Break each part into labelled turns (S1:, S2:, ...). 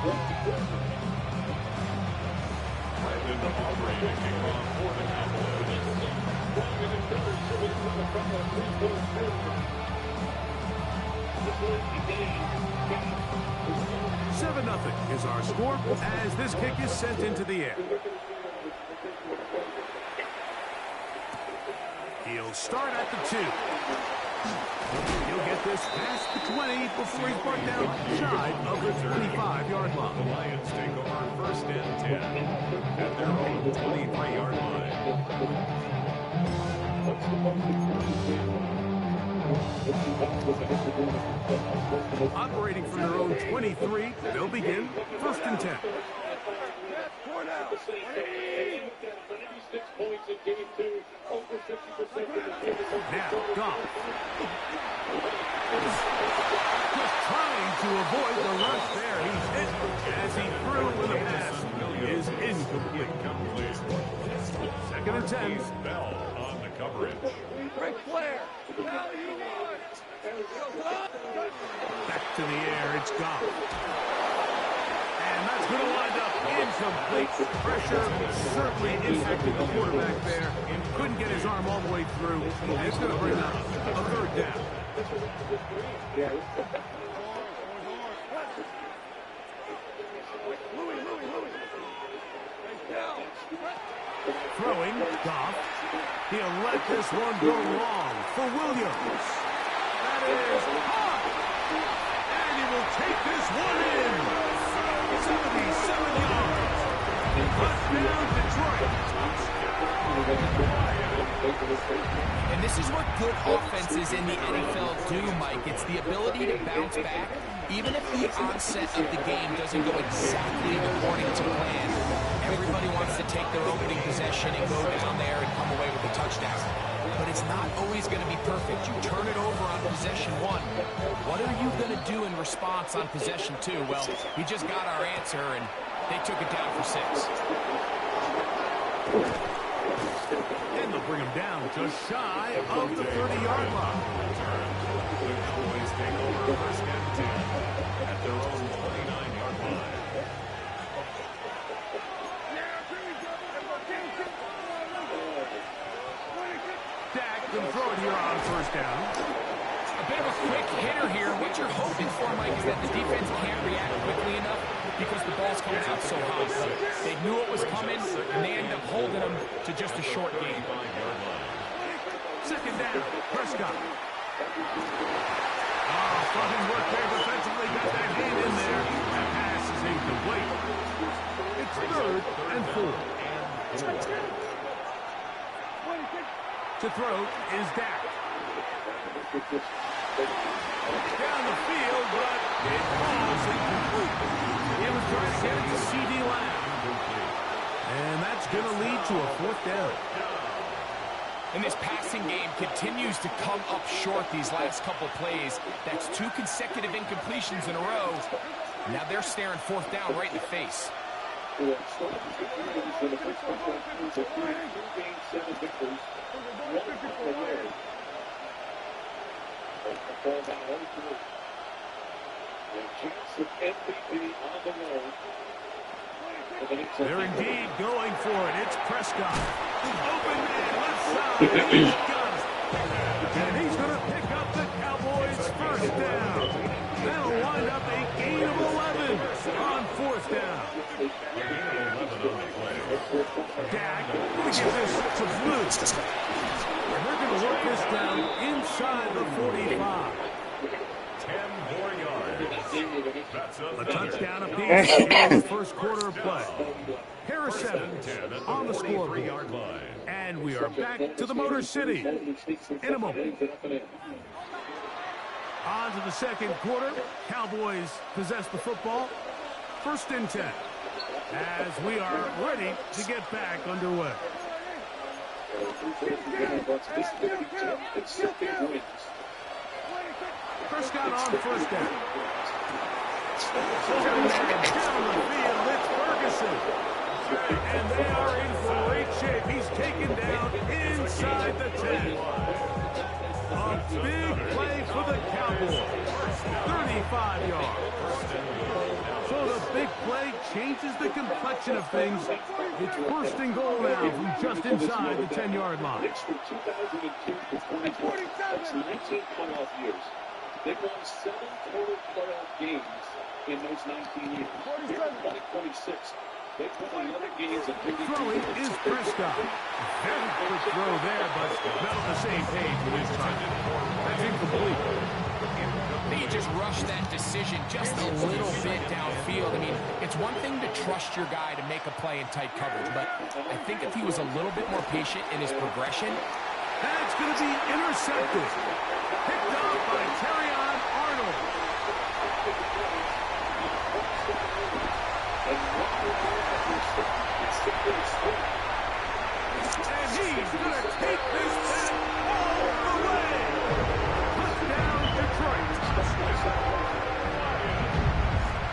S1: Seven 0 is our score as this kick is sent into the air. He'll start at the 2. He'll get this past the 20 before he's brought down shy of the 25-yard line.
S2: The Lions take over 1st and 10 at their own 23-yard line.
S1: Operating from their own 23, they'll begin 1st and 10. Now, Goff. Just trying to avoid the rush there. He's hit as he threw with a pass. Is incomplete. 2nd and 10.
S2: Bell on the coverage.
S3: Ric Flair.
S1: Back to the air, it's Goff. And that's going to wind up incomplete. Pressure certainly impacted the quarterback there. And couldn't get his arm all the way through. And it's going to bring up a 3rd down. Throwing, Goff. He'll let this one go long for Williams. That is hot. And he will take this one in. 77 yards. Touchdown, Detroit.
S4: And this is what good offenses in the NFL do, Mike. It's the ability to bounce back, even if the onset of the game doesn't go exactly according to plan. Everybody wants to take their opening possession and go down there and come away with a touchdown. But it's not always going to be perfect. You turn it over on possession 1. What are you going to do in response on possession 2? Well, we just got our answer, and they took it down for 6.
S1: And they'll bring him down just shy of the 30-yard line.
S2: The Cowboys take over 1st and 10 at their own 29-yard line.
S1: Dak can throw it here on 1st down.
S4: A bit of a quick hitter here. What you're hoping for, Mike, is that the defense can't react quickly enough because the ball's coming out so hot. They knew it was coming, and they end up holding them to just a short game.
S1: 2nd down, Prescott. Fronting work there defensively. Got that hand in there. That pass is incomplete. It's 3rd and 4. To throw is Dak. Down the field, but it falls incomplete. He was trying to get it to C.D. Lamb. And that's going to lead to a 4th down.
S4: And this passing game continues to come up short these last couple plays. That's 2 consecutive incompletions in a row. Now they're staring 4th down right in the face.
S1: They're indeed going for it. It's Prescott. Open man, left side. And he's going to pick up the Cowboys' 1st down. That'll wind up a gain of 11 on 4th down. Dak going to give this to Blue. And they're going to work this down inside the 45.
S2: 10 more yards.
S1: A touchdown apiece in the 1st quarter of play. Harris Evans on the scoreboard. And we are back to the Motor City in a moment. On to the 2nd quarter. Cowboys possess the football. 1st and 10. As we are ready to get back underway. Prescott on 1st down. Down the field, it's Ferguson. And they are in great shape. He's taken down inside the 10. A big play for the Cowboys. 35 yards. So the big play changes the complexion of things. It's first and goal now from just inside the 10-yard line.
S3: It's from 2002 to 2020. That's 19 playoff years. They've won 7 total playoff games in those 19 years. Here in 2026, they've won 11 games and 32
S1: Throwing is Prescott. Very quick throw there, but not on the same page with his time. That's incomplete.
S4: They just rushed that decision just a little bit downfield. I mean, it's one thing to trust your guy to make a play in tight coverage, but I think if he was a little bit more patient in his progression.
S1: That's going to be intercepted. Picked up by Terrion Arnold. And he's going to take this back all the way. Touchdown, Detroit.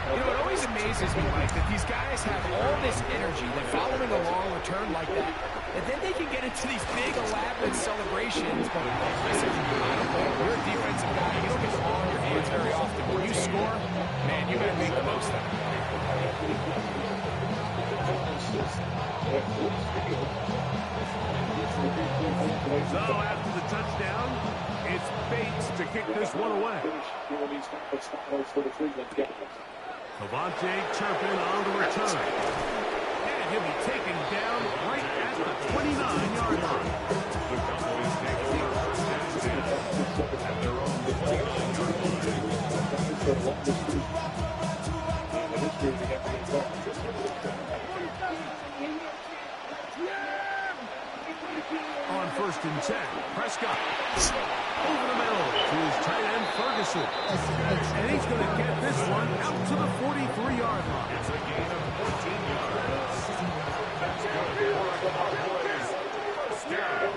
S4: You know, it always amazes me, Mike, that these guys have all this energy, that following a long return like that, and then they can get into these big, elaborate celebrations. But listen, you're a defensive guy. You don't get the ball in your hands very often. When you score, man, you better make the most of it.
S1: So after the touchdown, it's Bates to kick this one away. Devontae Turpin on the return. And he'll be taken down right at the 29-yard line.
S2: The Cowboys take over first and 10 at their own 29-yard line.
S1: On first and 10, Prescott over the middle to his tight end Ferguson. And he's going to get this one out to the 43-yard line.
S2: It's a gain of 14 yards. That's good for a couple plays. First down.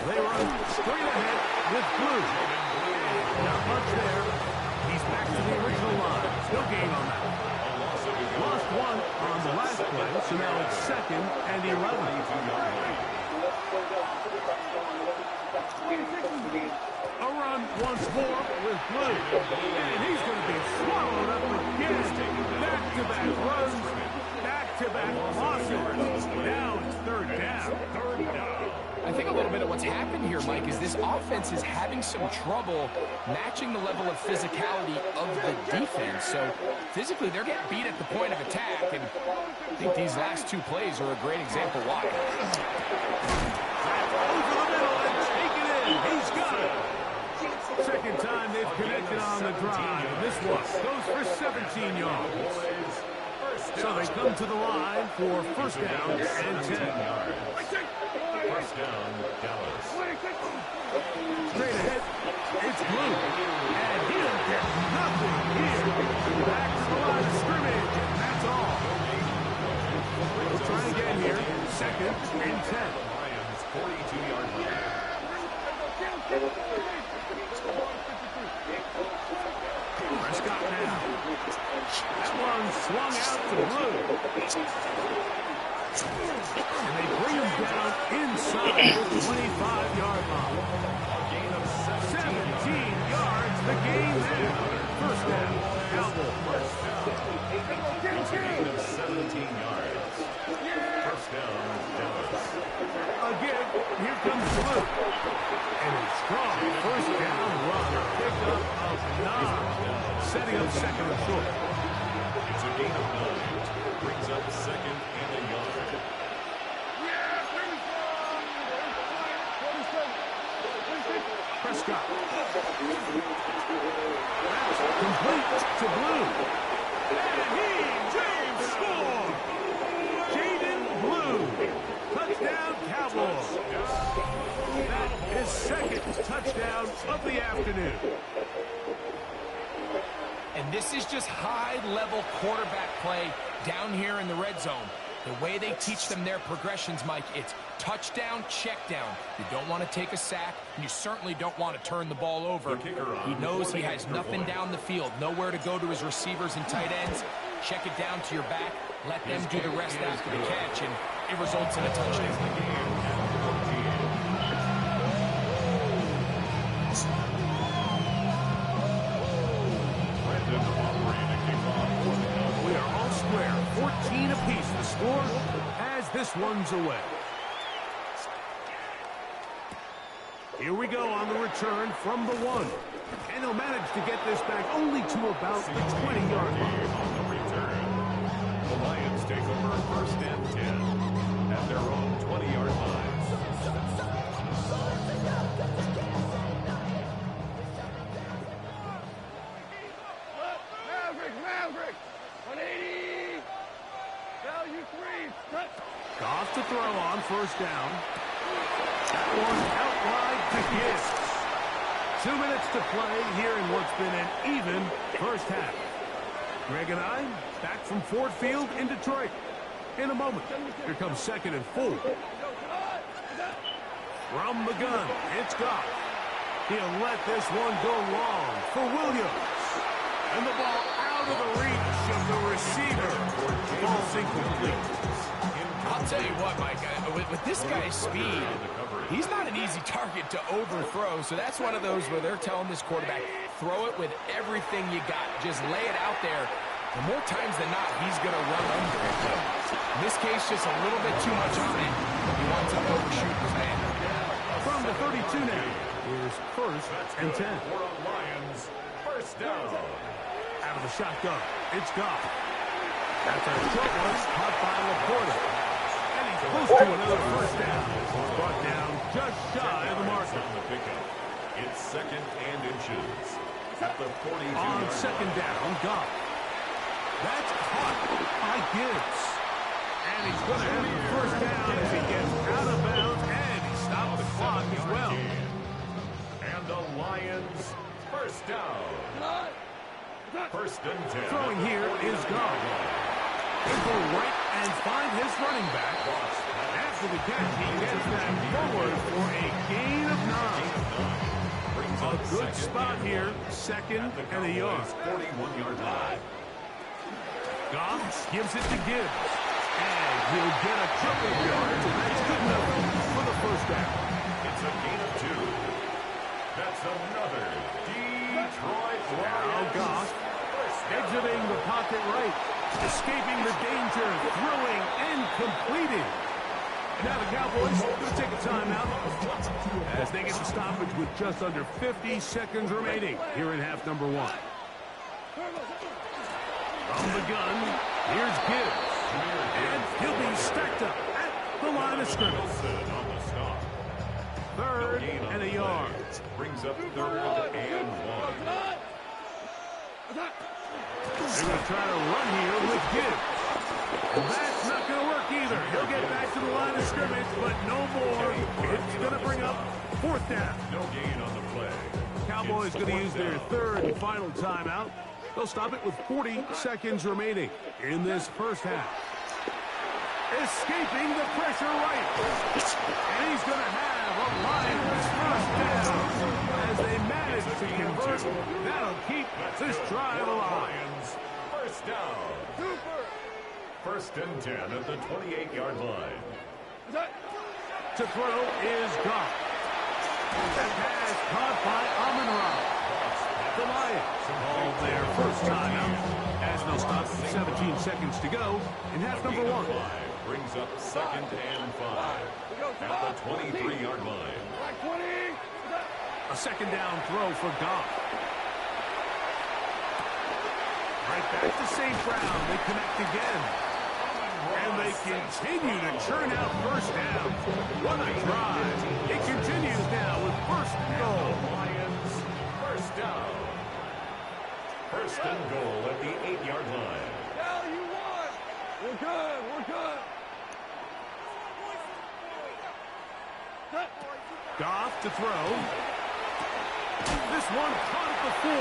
S1: They run straight ahead with Blue. Not much there. He's back to the original line. No gain on that. Lost one on the last play, so now it's 2nd and 11. A run once more with Blue. And he's going to be swallowed up again. Back-to-back runs, back-to-back losses. Now it's 3rd down.
S4: I think a little bit of what's happened here, Mike, is this offense is having some trouble matching the level of physicality of the defense. So physically, they're getting beat at the point of attack, and I think these last 2 plays are a great example why.
S1: Over the middle and take it in. He's got it. Second time they've connected on the drive. And this one goes for 17 yards. So they come to the line for first down and 10.
S2: First down, Dallas.
S1: Straight ahead, it's Blue. And he'll get nothing here. Back to the line of scrimmage, and that's all. We'll try again here. 2nd and 10.
S2: Lions 42-yard line.
S1: Prescott now. That one swung out to Blue. And they bring him down inside the 25-yard line.
S2: A gain of
S1: 17 yards, the game there. First down, Cowboys.
S2: It's a gain of 17 yards. First down, Dallas.
S1: Again, here comes Blue. And a strong first down run. Pick up of 9. Setting up 2nd and short.
S2: It's a gain of 9. Brings up 2nd and a yard.
S1: Prescott. Complete to Blue. And he will score. Jaden Blue. Touchdown, Cowboys. That is 2nd touchdown of the afternoon.
S4: And this is just high-level quarterback play down here in the red zone. The way they teach them their progressions, Mike, it's touchdown, check down. You don't want to take a sack, and you certainly don't want to turn the ball over. He knows he has nothing down the field, nowhere to go to his receivers and tight ends. Check it down to your back, let them do the rest after the catch, and it results in a touchdown.
S2: Brandon Aubrey to kick off
S1: 14 apiece the score as this one's away. Here we go on the return from the 1. And he'll manage to get this back only to about the 20-yard line.
S2: On the return, the Lions take over 1st and 10 at their own 20-yard line.
S5: Maverick, 180, value 3,
S1: Goff to throw on 1st down. That one out wide to Gibbs. 2 minutes to play here in what's been an even first half. Greg and I back from Ford Field in Detroit. In a moment, here comes 2nd and 4. From the gun, it's Goff. He'll let this one go long for Williams. And the ball out of the reach of the receiver. Ball's incomplete.
S4: I'll tell you what, Mike, with this guy's speed, he's not an easy target to overthrow. So that's one of those where they're telling this quarterback, throw it with everything you got. Just lay it out there. And more times than not, he's going to run under it. But in this case, just a little bit too much on it. He wants him to overshoot his man.
S1: From the 32 now, here's 1st and 10.
S2: For the Lions, 1st down.
S1: Out of the shotgun, it's Goff. That's a short one, caught by Laporta. And he's close to another 1st down. Brought down just shy of the marker.
S2: On the pickup, it's 2nd and inches. At the 42
S1: On 2nd down, Goff. That's caught by Gibbs. And he's going to have the 1st down as he gets out of bounds. And he stopped the clock as well.
S2: And the Lions, 1st down. 1st and 10.
S1: Throwing here is Goff. He'll go right and find his running back. After the catch, he gets that forward for a gain of 9. A good spot here, 2nd and a yard.
S2: 41-yard line.
S1: Goff gives it to Gibbs. And he'll get a couple of yards, and that's good enough for the 1st down.
S2: It's a gain of 2. That's another Detroit Lions.
S1: Now Goff exiting the pocket right, escaping the danger, throwing and completing. Now the Cowboys going to take a timeout as they get the stoppage with just under 50 seconds remaining here in half number 1. From the gun, here's Gibbs. And he'll be stacked up at the line of scrimmage.
S2: On the stop.
S1: 3rd and a yard.
S2: Brings up 3rd and 1.
S1: They're going to try to run here with Gibbs. And that's not going to work either. He'll get back to the line of scrimmage, but no more. It's going to bring up 4th down.
S2: No gain on the play.
S1: Cowboys going to use their 3rd and final timeout. They'll stop it with 40 seconds remaining in this 1st half. Escaping the pressure right. And he's going to have a Lions 1st down as they manage to convert. That'll keep this drive alive.
S2: Lions, 1st down. 1st and 10 at the 28-yard line.
S1: To throw is Goff. That pass caught by Amon-Ra. The Lions call their 1st timeout as they'll stop with 17 seconds to go in half number 1.
S2: Brings up 2nd and 5 at the 23-yard line.
S1: A 2nd down throw for Goff. Right back to St. Brown. They connect again. And they continue to churn out 1st down. What a drive. It continues now with 1st and goal.
S2: Lions, 1st down. 1st and goal at the 8-yard line.
S5: We're good.
S1: Goff to throw. This one caught at the 4.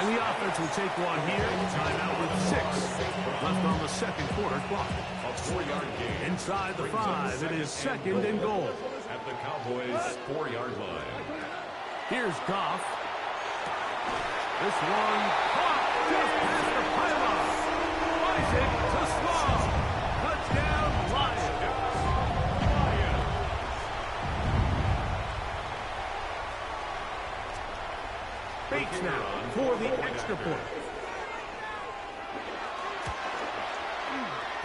S1: And the offense will take one here. Timeout with 6 left on the 2nd quarter clock.
S2: A 4-yard gain.
S1: Inside the 5, it is 2nd and goal.
S2: At the Cowboys' 4-yard line.
S1: Here's Goff. This one caught just past the pylon. Isaac to Slaw. Touchdown, Lions. Bates now for the extra point.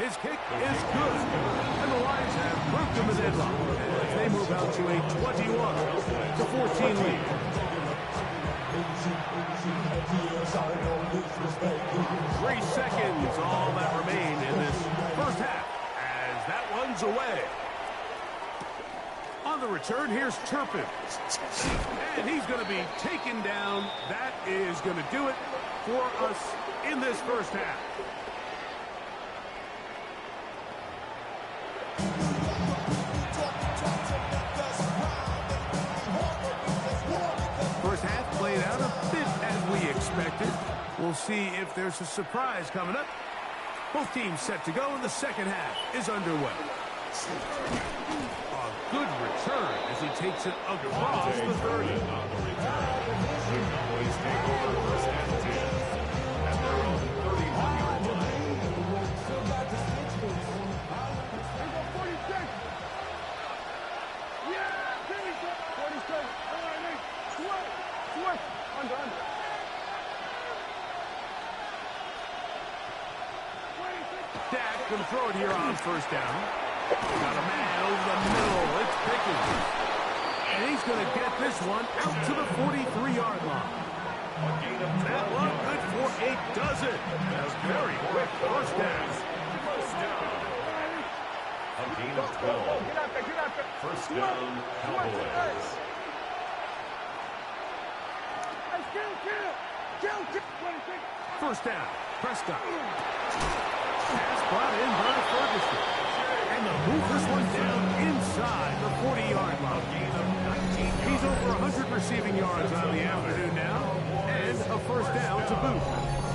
S1: His kick is good. And the Lions have broken the deadlock as they move out to a 21-14 lead. 3 seconds, all that remain in this first half as that one's away. On the return, here's Turpin. And he's going to be taken down. That is going to do it for us in this first half. First half played out a bit as we expected. We'll see if there's a surprise coming up. Both teams set to go, and the second half is underway. A good return as he takes it across the 30.
S2: On the return, the Cowboys take over first and 10 at their own 31-yard line.
S1: Dak can throw it here on first down. Got a man over the middle. It's Pickens. And he's going to get this one out to the 43-yard line. That one good for a dozen. A very quick first down.
S2: A gain of 12. First down, Cowboys.
S1: First down, Prescott. Pass brought in by Ferguson. And they'll move this one down inside the 40-yard line. He's over 100 receiving yards on the afternoon now, and a first down to boot.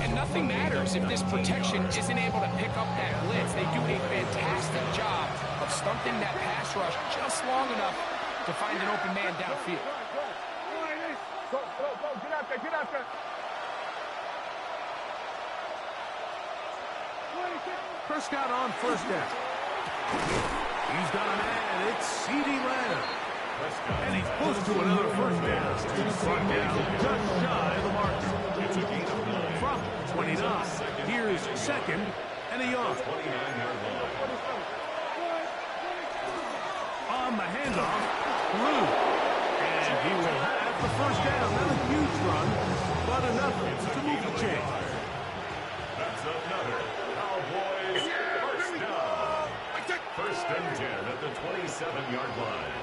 S4: And nothing matters if this protection isn't able to pick up that blitz. They do a fantastic job of stumping that pass rush just long enough to find an open man downfield.
S5: Go, get out there.
S1: Prescott on first down. He's got a man. It's CeeDee Lamb. And he's close to another first down. Brought down just shy of the marker.
S2: It's a gain of 9.
S1: From 29. Here's second and a yard.
S2: 29-yard line.
S1: On the handoff, Blue. And he will have the first down. Not a huge run, but enough to move the chain.
S2: That's another Cowboys first down. First and 10 at the 27-yard line.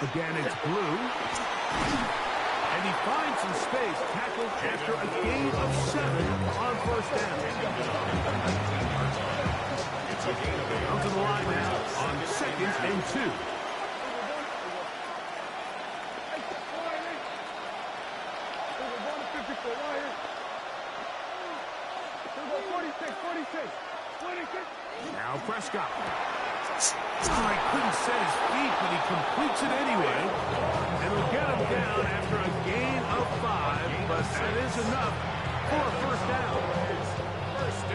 S1: Again, it's Blue. And he finds some space, tackled after a gain of 7 on first down. Down to the line now on second and 2. Now Prescott. He couldn't set his feet, but he completes it anyway. And he'll get him down after a gain of 5, but that is enough for a first down.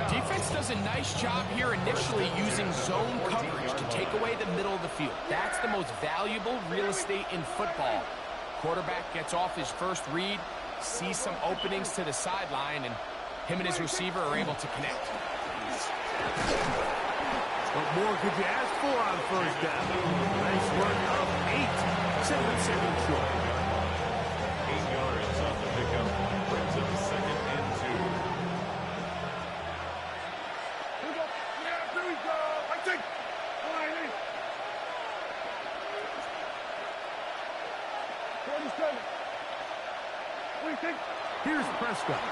S4: Defense does a nice job here initially using zone coverage to take away the middle of the field. That's the most valuable real estate in football. Quarterback gets off his first read, sees some openings to the sideline, and him and his receiver are able to connect.
S1: What more could you ask for on first down? Nice run of 8. 7 seconds short.
S2: 8 yards on the pickup. Brings up second and 2.
S5: Here we go. I think.
S1: Here's Prescott.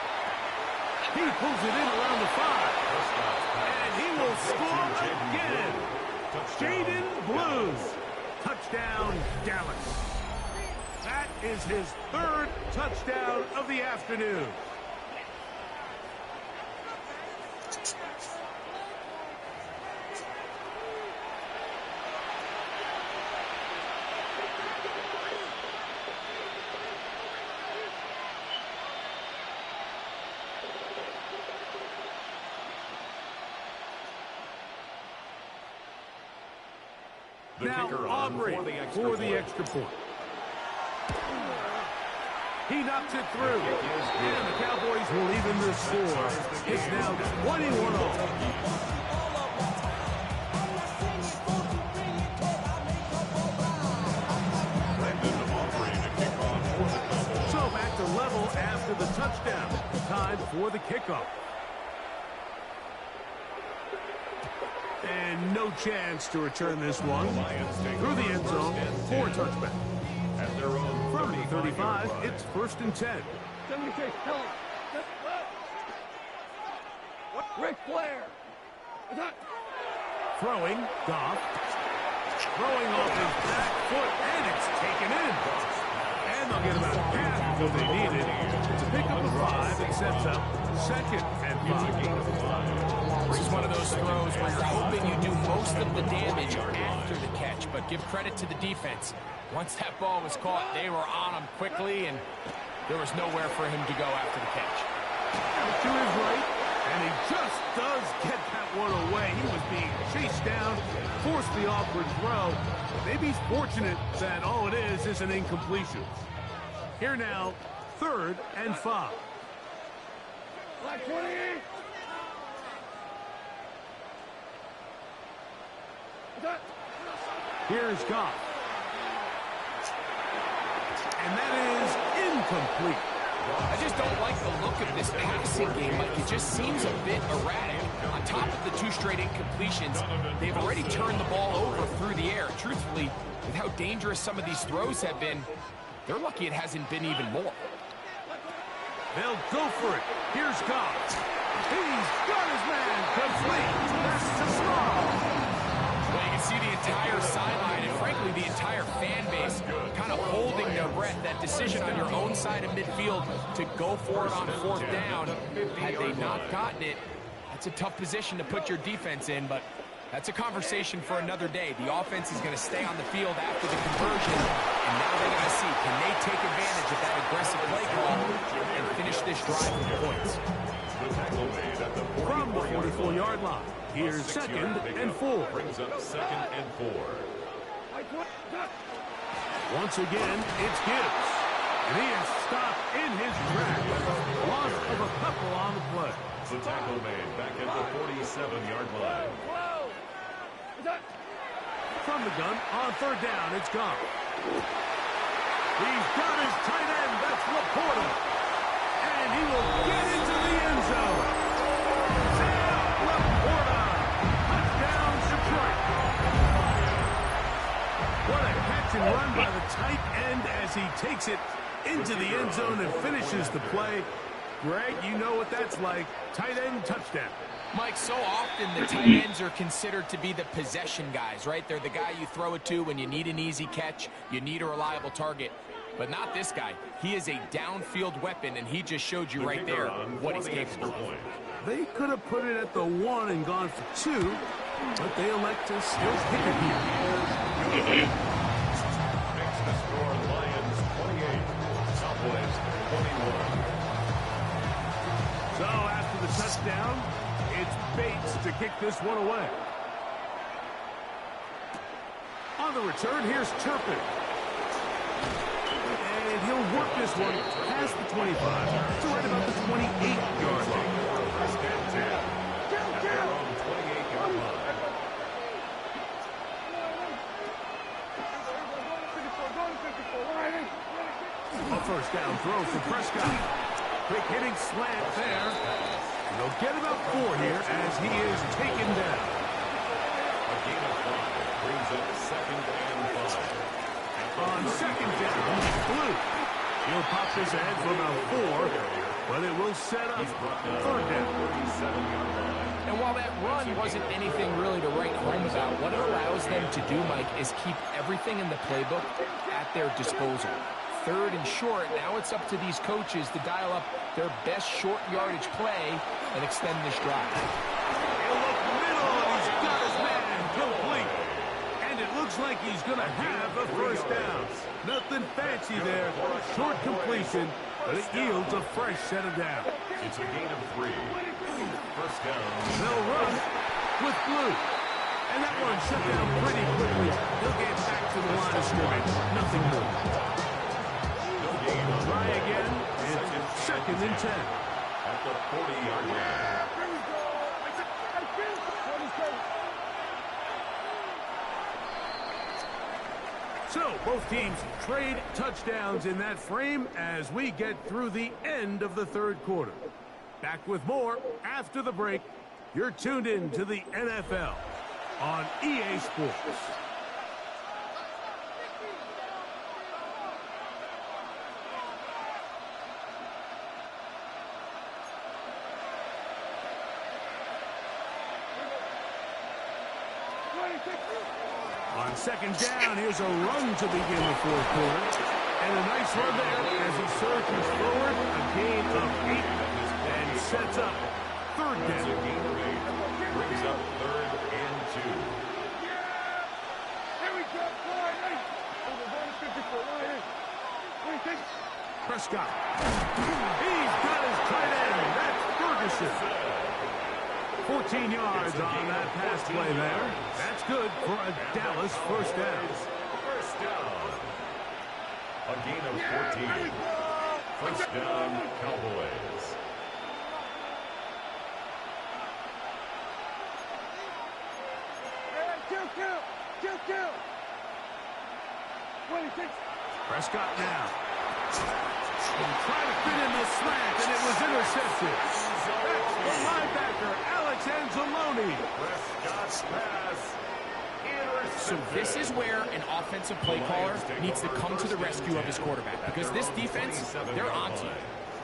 S1: He pulls it in around the 5. And he will score again. Jaden Blue. Touchdown, Dallas. That is his 3rd touchdown of the afternoon. Now Aubrey for the extra point. He knocks it through. And the Cowboys will even the score. It's now 21-all. So back to level after the touchdown. Time for the kickoff. And no chance to return this one. Through the end zone for a touchback.
S2: At their own
S1: From the 35, it's 1st and 10.
S5: Ric Flair.
S1: Throwing, Goff. Throwing off his back foot, and it's taken in. And they'll get about half of what they needed. It's a pickup of 5 and sets up 2nd and 5.
S4: This is one of those throws where you're hoping you do most of the damage after the catch, but give credit to the defense. Once that ball was caught, they were on him quickly, and there was nowhere for him to go after the catch.
S1: To his right, and he just does get that one away. He was being chased down, forced the awkward throw. Maybe he's fortunate that all it is an incompletion. Here now, 3rd and 5.
S5: Black 28.
S1: Here's Goff. And that is incomplete.
S4: I just don't like the look of this passing game, Mike. It just seems a bit erratic. On top of the 2 straight incompletions, they've already turned the ball over through the air. Truthfully, with how dangerous some of these throws have been, they're lucky it hasn't been even more.
S1: They'll go for it. Here's Goff. He's got his man complete. That's to Small.
S4: Well, you can see the entire sideline and, frankly, the entire fan base kind of holding their breath. That decision on your own side of midfield to go for it on 4th down, had they not gotten it, that's a tough position to put your defense in, but that's a conversation for another day. The offense is going to stay on the field after the conversion, and now they're going to see, can they take advantage of that aggressive play call and finish this drive with points?
S1: From the 44-yard line, here's 2nd and 4.
S2: Brings up 2nd and 4.
S1: Once again, it's Gibbs. And he is stopped in his tracks. Loss of a couple on the play.
S2: The tackle made back at the 47-yard line.
S1: From the gun, on 3rd down, it's gone. He's got his tight end, that's Laporta. And he will get into the end zone. Sam Laporta. Touchdown, Detroit. What a catch and run by the tight end as he takes it into the end zone and finishes the play. Greg, you know what that's like. Tight end touchdown.
S4: Mike, so often the tight ends are considered to be the possession guys, right? They're the guy you throw it to when you need an easy catch, you need a reliable target. But not this guy. He is a downfield weapon, and he just showed you right there what he's capable of.
S1: They could have put it at the 1 and gone for 2, but they elect to still kick it here.
S2: Makes the score Lions 28, Cowboys 21.
S1: So after the touchdown, it's Bates to kick this one away. On the return, here's Turpin. And he'll work this one past the 25 to right about the 28-yard line.
S2: First and 10. At their own 28-yard line.
S1: A first down throw for Prescott. Quick hitting slant there. And they'll get about 4 here as he is taken down.
S2: A gain of 5 brings up 2nd and 5.
S1: On 2nd down, Blue. He'll pop this ahead for about 4, but it will set up 3rd down.
S2: 37-yard line.
S4: And while that run wasn't anything really to write home about, what it allows them to do, Mike, is keep everything in the playbook at their disposal. 3rd and short, now it's up to these coaches to dial up their best short yardage play and extend this drive.
S1: He'll look middle, and he's got his man complete. And it looks like he's going to have a first down. Nothing fancy there. Short completion, but it yields a fresh set of downs.
S2: It's a gain of 3. First down.
S1: They'll run with Blue. And that one shut down pretty quickly. He'll get back to the line of scrimmage. Nothing more. Try again 2nd and 10.
S2: At the 40-yard line.
S1: So, both teams trade touchdowns in that frame as we get through the end of the 3rd quarter. Back with more after the break. You're tuned in to the NFL on EA Sports. On 2nd down, here's a run to begin the 4th quarter. And a nice run there as he surges forward, a gain of 8, and sets up 3rd
S2: It's a
S1: down.
S2: gain of 8. Brings up 3rd and 2.
S1: Prescott. He's got his tight end. That's Ferguson. 14 yards on that pass play there. That's good for a Dallas 1st down.
S2: First down. A gain of 14. First down, Cowboys.
S1: Prescott now. Trying to fit in the slant, and it was intercepted. That's the linebacker, Alex Anzalone.
S2: Prescott's pass.
S4: So this is where an offensive play caller needs to come to the rescue of his quarterback, because this defense, they're onto you.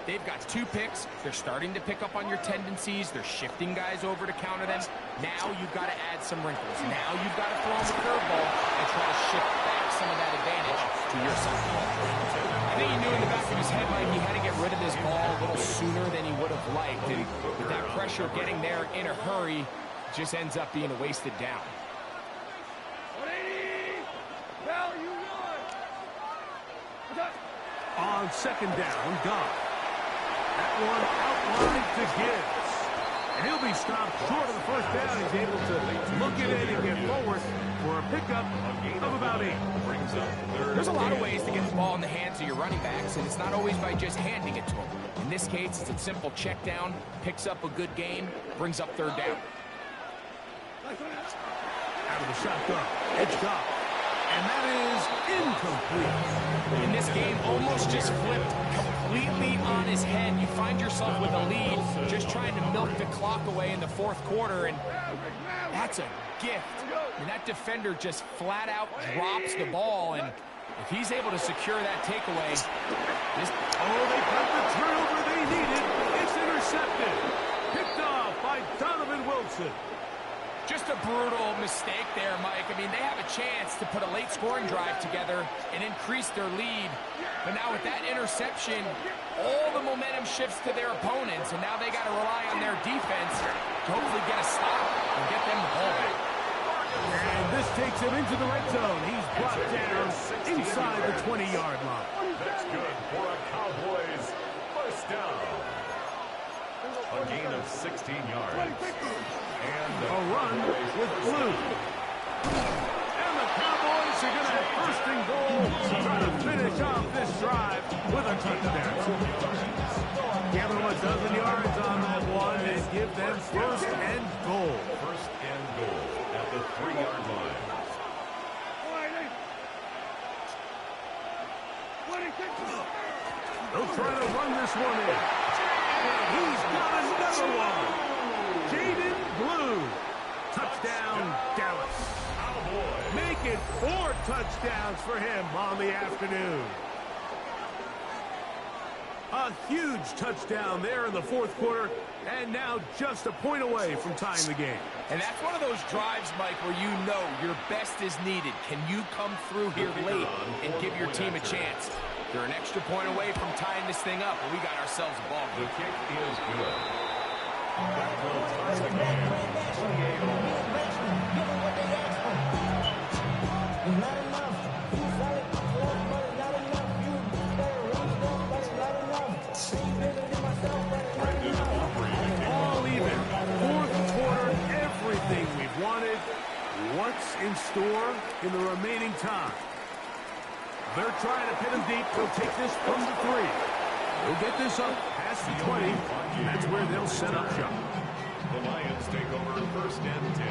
S4: They've got 2 picks. They're starting to pick up on your tendencies. They're shifting guys over to counter them. Now you've got to add some wrinkles. Now you've got to throw him a curveball and try to shift back some of that advantage to your side. I think he knew in the back of his head, Mike, he had to get rid of this ball a little sooner than he would have liked. And with that pressure getting there in a hurry, just ends up being a wasted down.
S1: On 2nd down, Goff. That one outlined to Gibbs. And he'll be stopped short of the 1st down. He's able to look it in and get forward for a pickup of about 8.
S2: Brings up 3rd.
S4: There's a lot of ways to get the ball in the hands of your running backs, and it's not always by just handing it to them. In this case, it's a simple check down, picks up a good gain, brings up 3rd down.
S1: Out of the shotgun. It's Goff. And that is incomplete.
S4: In this game, almost just flipped completely on his head. You find yourself with a lead, just trying to milk the clock away in the 4th quarter, and that's a gift. And that defender just flat out drops the ball, and if he's able to secure that takeaway, this...
S1: Oh, they got the turnover they needed. It's intercepted. Picked off by Donovan Wilson.
S4: Just a brutal mistake there, Mike. I mean, they have a chance to put a late scoring drive together and increase their lead. But now with that interception, all the momentum shifts to their opponents, and now they got to rely on their defense to hopefully get a stop and get them the ball back.
S1: And this takes him into the red zone. He's brought down inside the 20-yard line.
S2: That's good for a Cowboys 1st down. A gain of 16 yards. And
S1: A run with Blue. And the Cowboys are going to have 1st and goal to try to finish off this drive with a touchdown. Give them a dozen yards on that one and give them 1st and goal.
S2: 1st and goal at the 3-yard line.
S1: They'll try to run this one in. And he's got another one. Jaden Blue. Touchdown, Dallas. Make it 4 touchdowns for him on the afternoon. A huge touchdown there in the 4th quarter, and now just a point away from tying the game.
S4: And that's one of those drives, Mike, where you know your best is needed. Can you come through here late and give your team a chance? They're an extra point away from tying this thing up, but we got ourselves a ball
S2: The
S4: game.
S2: kick is good. That will tie the game. 28.
S1: All even. 4th quarter, everything we've wanted. What's in store in the remaining time? They're trying to pin him deep. He'll take this from the 3. He'll get this up past the 20. That's where they'll set up shop.
S2: The Lions take over first and 10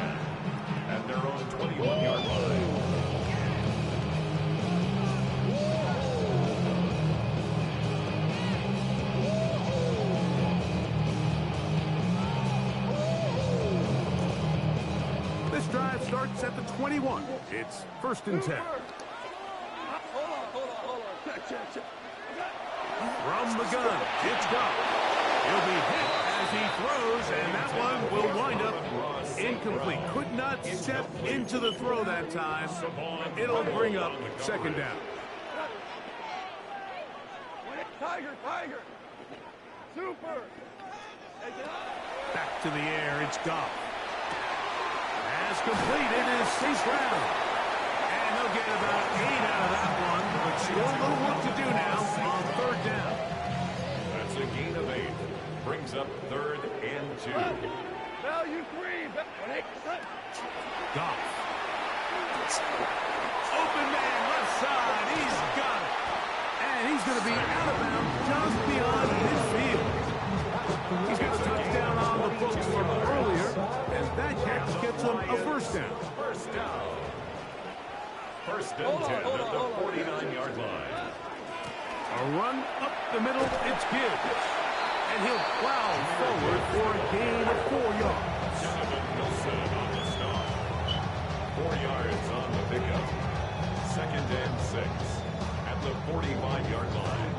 S2: at their own 21-yard line.
S1: This drive starts at the 21. It's first and 10. From the gun, it's Goff. He'll be hit as he throws, and that one will wind up incomplete. Could not step into the throw that time. It'll bring up second down.
S5: Tiger! Super!
S1: Back to the air, it's Goff. As completed is St. Brown. And he'll get about 8 out of that one, but still a little work to do now on third down.
S2: That's a gain of 8. Brings up third and 2.
S5: Value 3!
S1: Goff. Open man, left side. He's got it. And he's going to be out of bounds just beyond midfield. He's got a touchdown on the books from earlier, and that catch gets him a first down.
S2: First down. First and 10 at the 49-yard line.
S1: A run up the middle, it's Gibbs. And he'll plow forward for a gain of 4 yards.
S2: Donovan Wilson on the stop. 4 yards on the pickup. Second and 6 at the 45-yard line.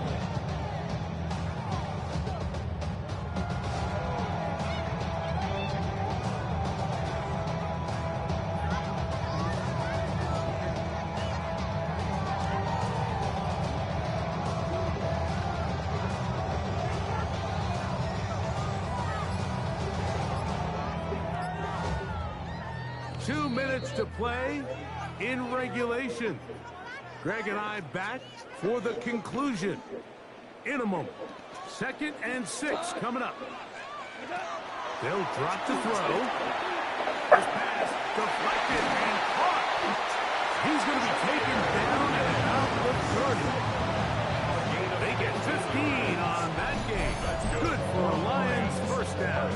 S1: To play in regulation. Greg and I back for the conclusion in a moment. Second and 6 coming up. They'll drop to throw. This pass deflected and caught. He's going to be taken down at about the 30. They get 15 on that game. Good for a Lions first down.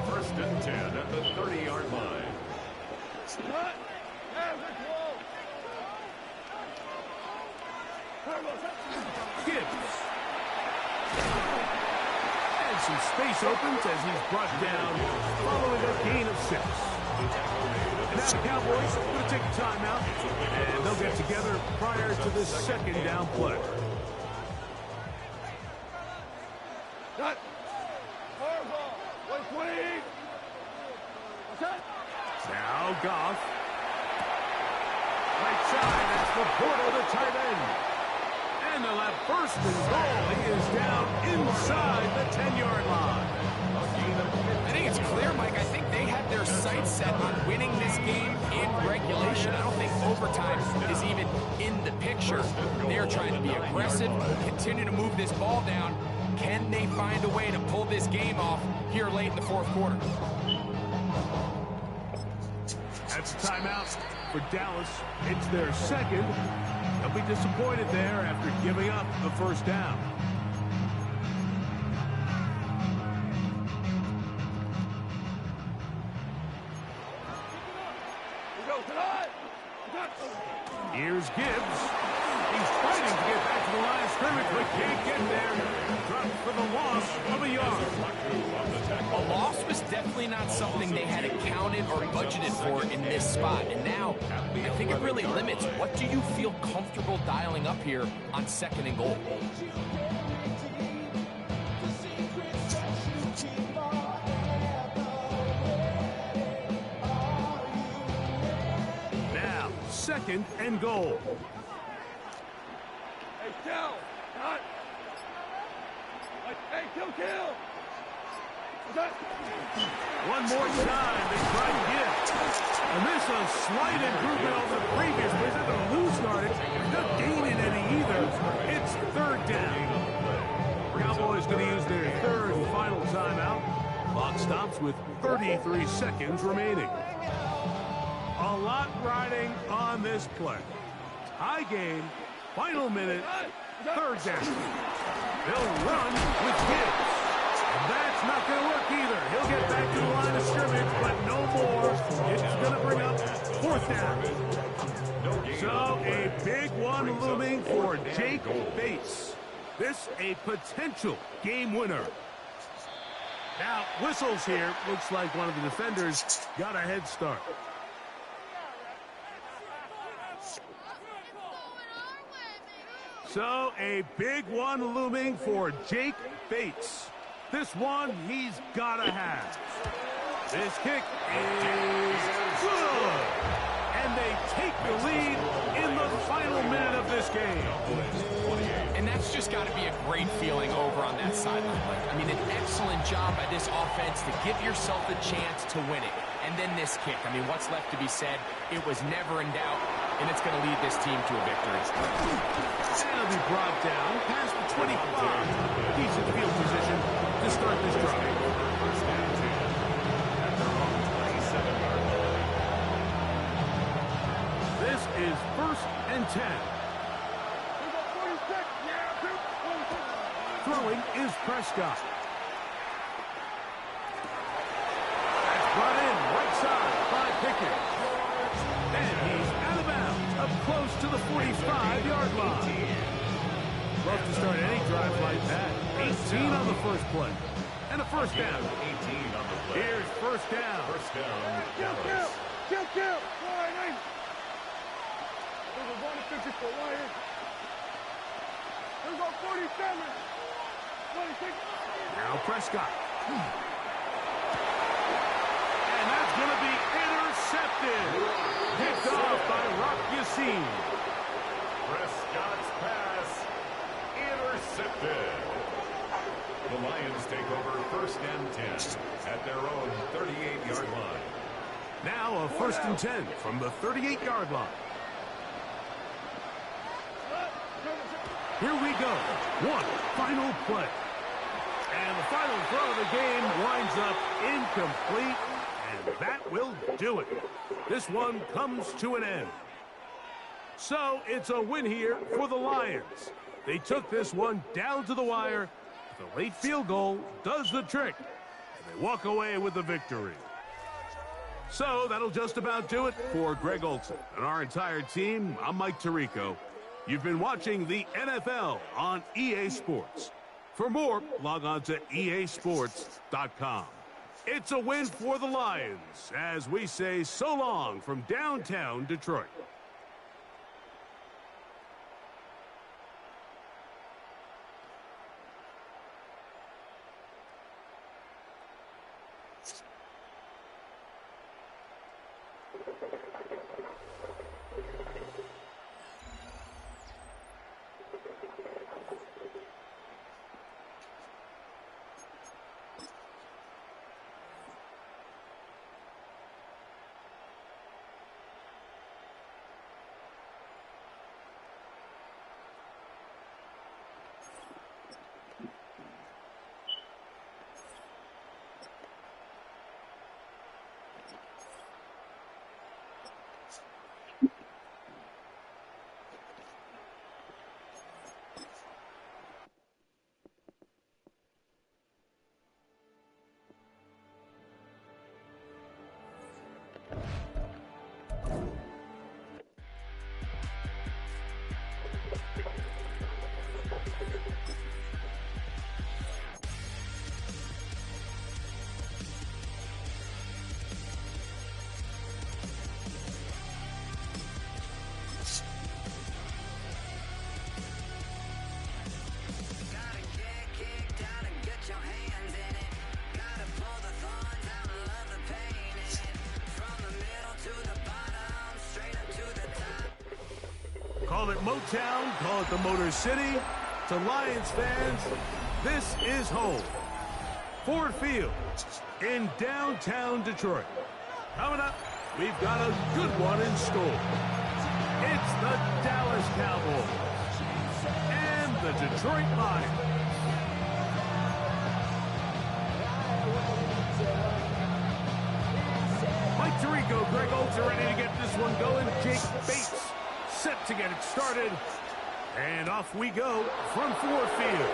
S2: First and 10 at the 30-yard line.
S1: Gibbs. And some space opens as he's brought down following a gain of 6. And now the Cowboys are going to take a timeout, and they'll get together prior to this second down play.
S5: Cut! Harbaugh! 120! Cut!
S1: Now Goff. Right side, that's the Porter, the tight end. And they'll have first and goal. He is down inside the 10-yard line.
S4: I think it's clear, Mike. I think they had their sights set on winning this game in regulation. I don't think overtime is even in the picture. They're trying to be aggressive, continue to move this ball down. Can they find a way to pull this game off here late in the fourth quarter?
S1: That's a timeout for Dallas. It's their second. They'll be disappointed there after giving up the first down. Here's Gibbs. He's fighting to get back to the line of scrimmage, but can't get there. Dropped for the loss of a yard.
S4: A loss was definitely not something they had accounted or budgeted for in this spot. And now, I think it really limits what do you feel comfortable dialing up here on second and goal.
S1: Now, second and goal.
S5: Hey, kill! Cut! Hey, kill!
S1: One more time, they try to get. And this is a slight improvement over the previous visit. The lose started. Not gaining any either. It's third down. Cowboys going to use their third and final timeout. Clock stops with 33 seconds remaining. A lot riding on this play. High game, final minute, third down. They'll run with Gibbs. And that's not going to work either. He'll get back to the line of scrimmage, but no more. It's going to bring up fourth down. So a big one looming for Jake Bates. This a potential game winner. Now, whistles here. Looks like one of the defenders got a head start. So a big one looming for Jake Bates. This one he's got to have. This kick is good. And they take the lead in the final minute of this game.
S4: And that's just got to be a great feeling over on that sideline. I mean, an excellent job by this offense to give yourself a chance to win it. And then this kick. I mean, what's left to be said? It was never in doubt, and it's going to lead this team to a victory.
S1: That'll be brought down past the 25. Decent field position to start this drive.
S2: First down 10 at their own 27-yard line.
S1: This is 1st and 10. Throwing is Prescott. That's brought in right side by Pickett. And he's out of bounds up close to the 45-yard line. Love to start any drive like that. 18 on the first play. And a first down.
S2: 18 on the play.
S1: Here's first down.
S2: First down,
S5: Kill!
S2: Dallas.
S5: Warning! There's a 150 for Lions. There's a 47. 26.
S1: Now Prescott. And that's going to be intercepted. Picked off by Rock Yassin.
S2: Prescott's pass intercepted. The Lions take over 1st and 10 at their own 38-yard line.
S1: Now a 1st and 10 from the 38-yard line. Here we go. One final play. And the final throw of the game winds up incomplete. And that will do it. This one comes to an end. So it's a win here for the Lions. They took this one down to the wire. The late field goal does the trick. And they walk away with the victory. So that'll just about do it for Greg Olsen and our entire team. I'm Mike Tirico. You've been watching the NFL on EA Sports. For more, log on to easports.com. It's a win for the Lions as we say so long from downtown Detroit. Call it Motown, call it the Motor City. To Lions fans, this is home. Ford Field in downtown Detroit. Coming up, we've got a good one in store. It's the Dallas Cowboys and the Detroit Lions. Mike Tirico, Greg Olsen ready to get this one going. Jake Bates set to get it started. And off we go from Ford Field.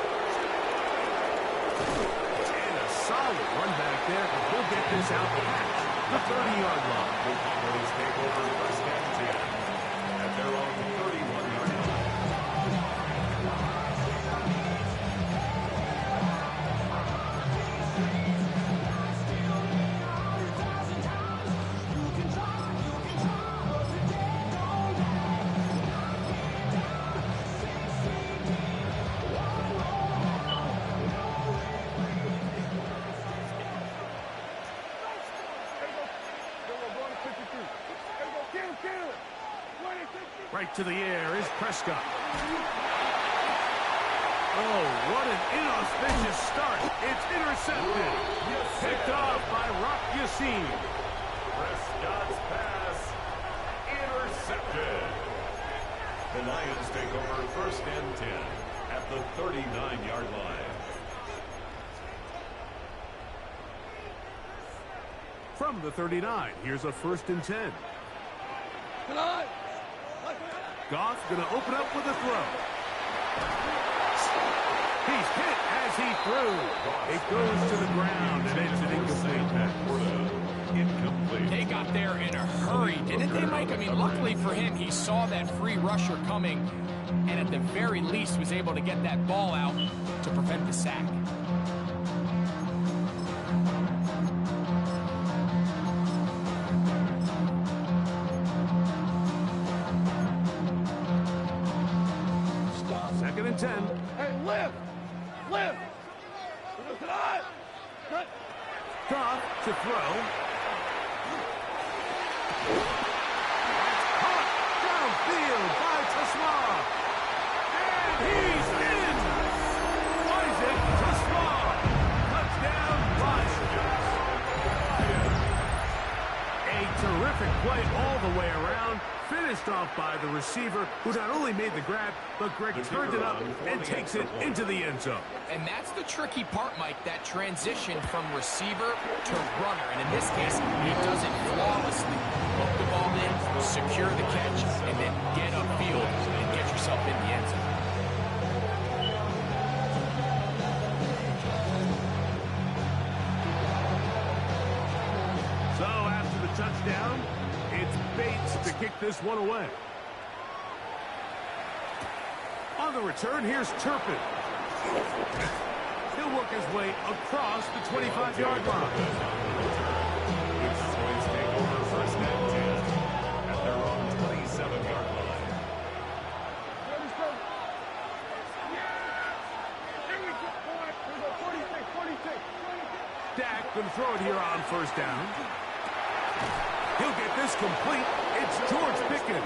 S1: And a solid run back there. He'll get this out past the 30-yard line.
S2: The Cowboys take over first and 10 at their own 31-yard line.
S1: Right to the air is Prescott. Oh, what an inauspicious start. It's intercepted. Picked off by Rock Yassin.
S2: Prescott's pass intercepted. The Lions take over first and 10 at the 39-yard line.
S1: From the 39, here's a first and 10. Goff going to open up with a throw. He's hit as he threw. It goes to the ground, and it's an incomplete pass.
S2: Incomplete.
S4: They got there in a hurry, didn't they, Mike? I mean, luckily for him, he saw that free rusher coming, and at the very least was able to get that ball out to prevent the sack.
S1: Second and 10.
S5: Hey, lift! Lift! Listen on! Cut!
S1: Goff to throw. Caught downfield by Tesla. And he's in! Isaac Tesla. Touchdown, Lions. A terrific play all the way around. Finished off by the receiver, who not only made the grab, but Greg turned it up and takes it into the end zone.
S4: And that's the tricky part, Mike, that transition from receiver to runner. And in this case, he does it flawlessly. Hook the ball in, secure the catch, and then get upfield and get yourself in the end zone.
S1: So after the touchdown, it's Bates to kick this one away. On the return, here's Turpin. He'll work his way across the 25-yard line.
S2: The Cowboys take over first and 10 at their own 27-yard line.
S5: Here we go, boy. Here we go, 46.
S1: Dak going to throw it here on first down. He'll get this complete. It's George Pickens.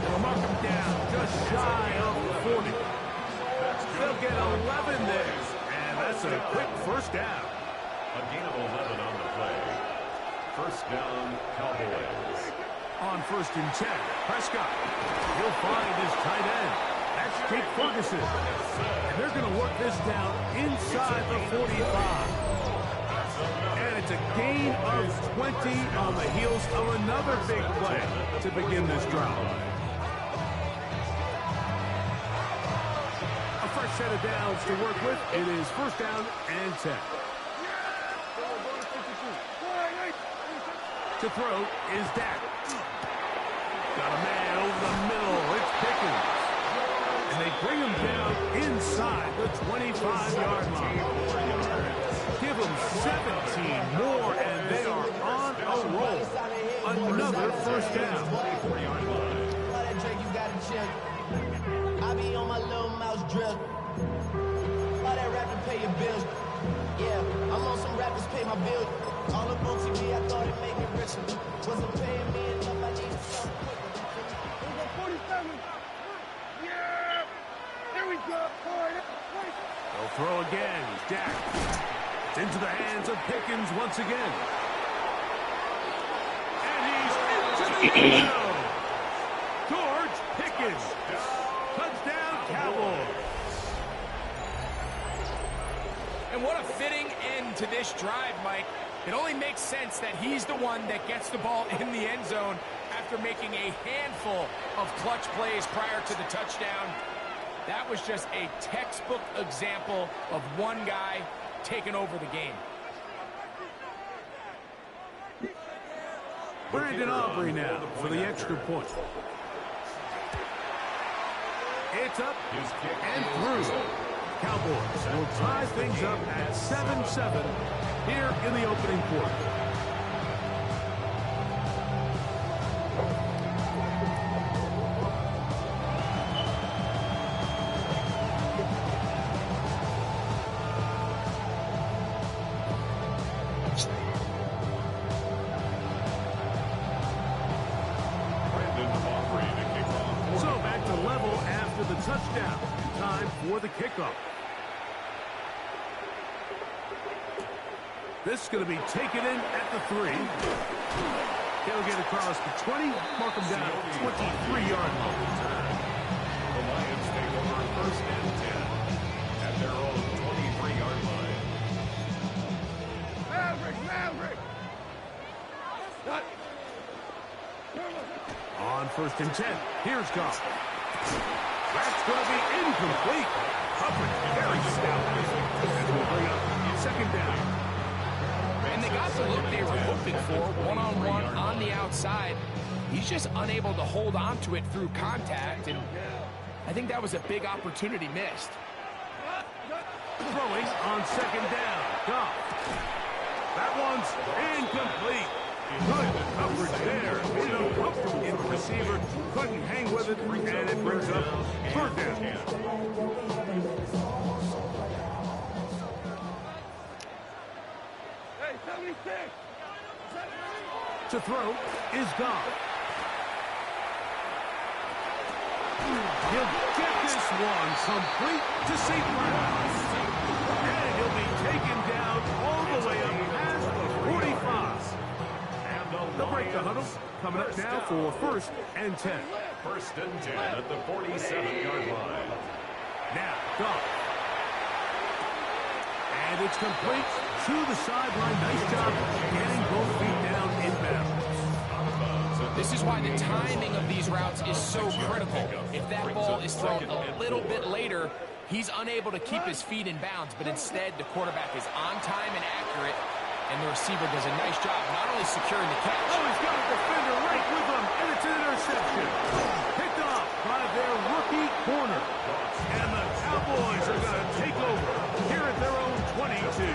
S1: They'll mark him down just shy of the 40. They'll get 11 there. And that's a quick first down.
S2: A gain of 11 on the play. First down, Cowboys.
S1: On first and 10, Prescott. He'll find his tight end. That's Jake Ferguson. And they're going to work this down inside the 45. And it's a gain of 20 on the heels of another big play to begin this drive. A fresh set of downs to work with. It is first down and 10. To throw is Dak. Got a man over the middle. It's Pickens. And they bring him down inside the 25-yard line. Give them 17 more, and they are on a roll. Another first down.
S2: 24-yard line.
S6: All that Drake, you gotta chill. I be on my little mouse drill. All that rapping, pay your bills. Yeah, I'm on some rappers, pay my bills. All up on TV, I thought it made me richer. Wasn't paying me enough, I needed something quicker.
S5: Here we go, 47. Yeah! Here we go, boy.
S1: They'll throw again. Dak. It's into the hands of Pickens once again. And he's into the end zone. George Pickens. Touchdown, Cowboys.
S4: And what a fitting end to this drive, Mike. It only makes sense that he's the one that gets the ball in the end zone after making a handful of clutch plays prior to the touchdown. That was just a textbook example of one guy taking over the game.
S1: Brandon Aubrey now for the extra point. It's up and through. Cowboys will tie things up at 7-7 here in the opening quarter. Touchdown. Time for the kickoff. This is going to be taken in at the 3. He'll get across the 20, mark him down at the 23-yard line.
S2: The Lions take over first and 10 at their own 23-yard line.
S5: Maverick!
S1: On first and 10, here's Goff. That's going to be incomplete. Coverage very stout. And we'll bring up second down.
S4: And they got the look they were hoping for, one-on-one on the outside. He's just unable to hold on to it through contact, and I think that was a big opportunity missed.
S1: Throwing on second down. Goff. That one's incomplete. Good coverage there. Made it uncomfortable for the receiver. Couldn't hang with it, and it brings up third down.
S5: Hey, 76!
S1: To throw is Goff. He'll get this one complete to St. Brown. And he'll be taken down all the way up past the 45. They'll break the huddle. Coming up now for first and 10.
S2: First and 10 at the 47-yard line.
S1: Now, Goff. And it's complete to the sideline. Nice job getting both feet down in bounds.
S4: This is why the timing of these routes is so critical. If that ball is thrown a little bit later, he's unable to keep his feet in bounds, but instead the quarterback is on time and accurate, and the receiver does a nice job not only securing the catch.
S1: Oh, he's got a defender right with him, and it's an interception. Picked off by their rookie corner. And the Cowboys are going to take over here at their own 22.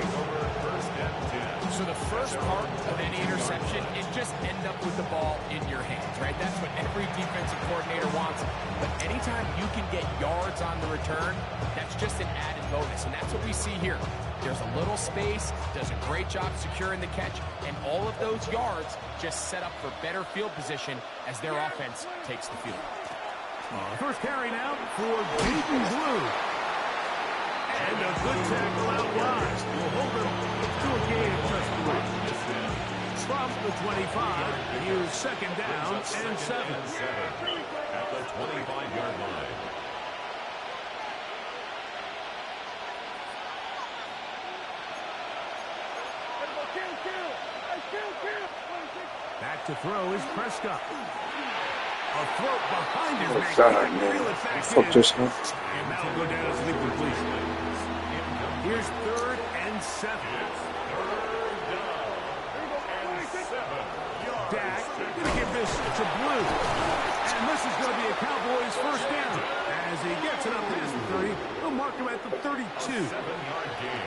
S4: So the first part of any interception is just end up with the ball in your hands, right? That's what every defensive coordinator wants. But anytime you can get yards on the return, that's just an added bonus. And that's what we see here. There's a little space, does a great job securing the catch, and all of those yards just set up for better field position as their offense takes the field.
S1: First carry now for Dayton Blue. And a good tackle out wide. Will hold him to a gain of just 3. From the 25, here's second down and 7.
S2: At the 25-yard line.
S1: Back to throw is Prescott. A throw behind his
S7: Oh,
S1: neck.
S7: God, man. Fuck this one.
S1: And that'll go down as an incompletion. Here's third and 7. Dak going to give this to Blue. And this is going to be a Cowboys first down. As he gets it up past the 30, they'll mark him at the 32.
S2: 7-yard gain.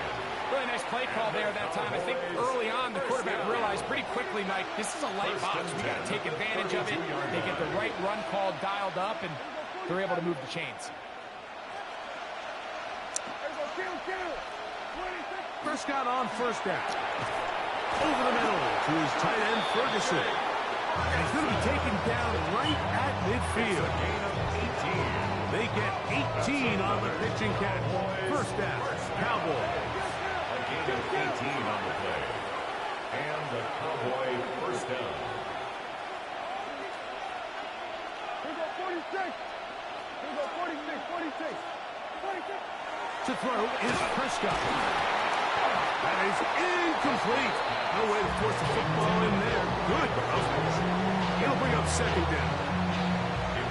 S4: Really nice play call there that time. I think early on the quarterback realized pretty quickly, Mike, this is a light box. We got to take advantage of it. They get the right run call dialed up, and they're able to move the chains.
S1: Prescott on first down. Over the middle to his tight end, Ferguson. And he's going to be taken down right at midfield. They get 18 on the pitching catch. First down, Cowboys.
S2: A gain of 18 on the play. And the Cowboy first down.
S5: Here we go, 46. Here we go, 46.
S1: To throw is Prescott. That is incomplete. No way to force the football in there. Good coverage. He'll bring up second down.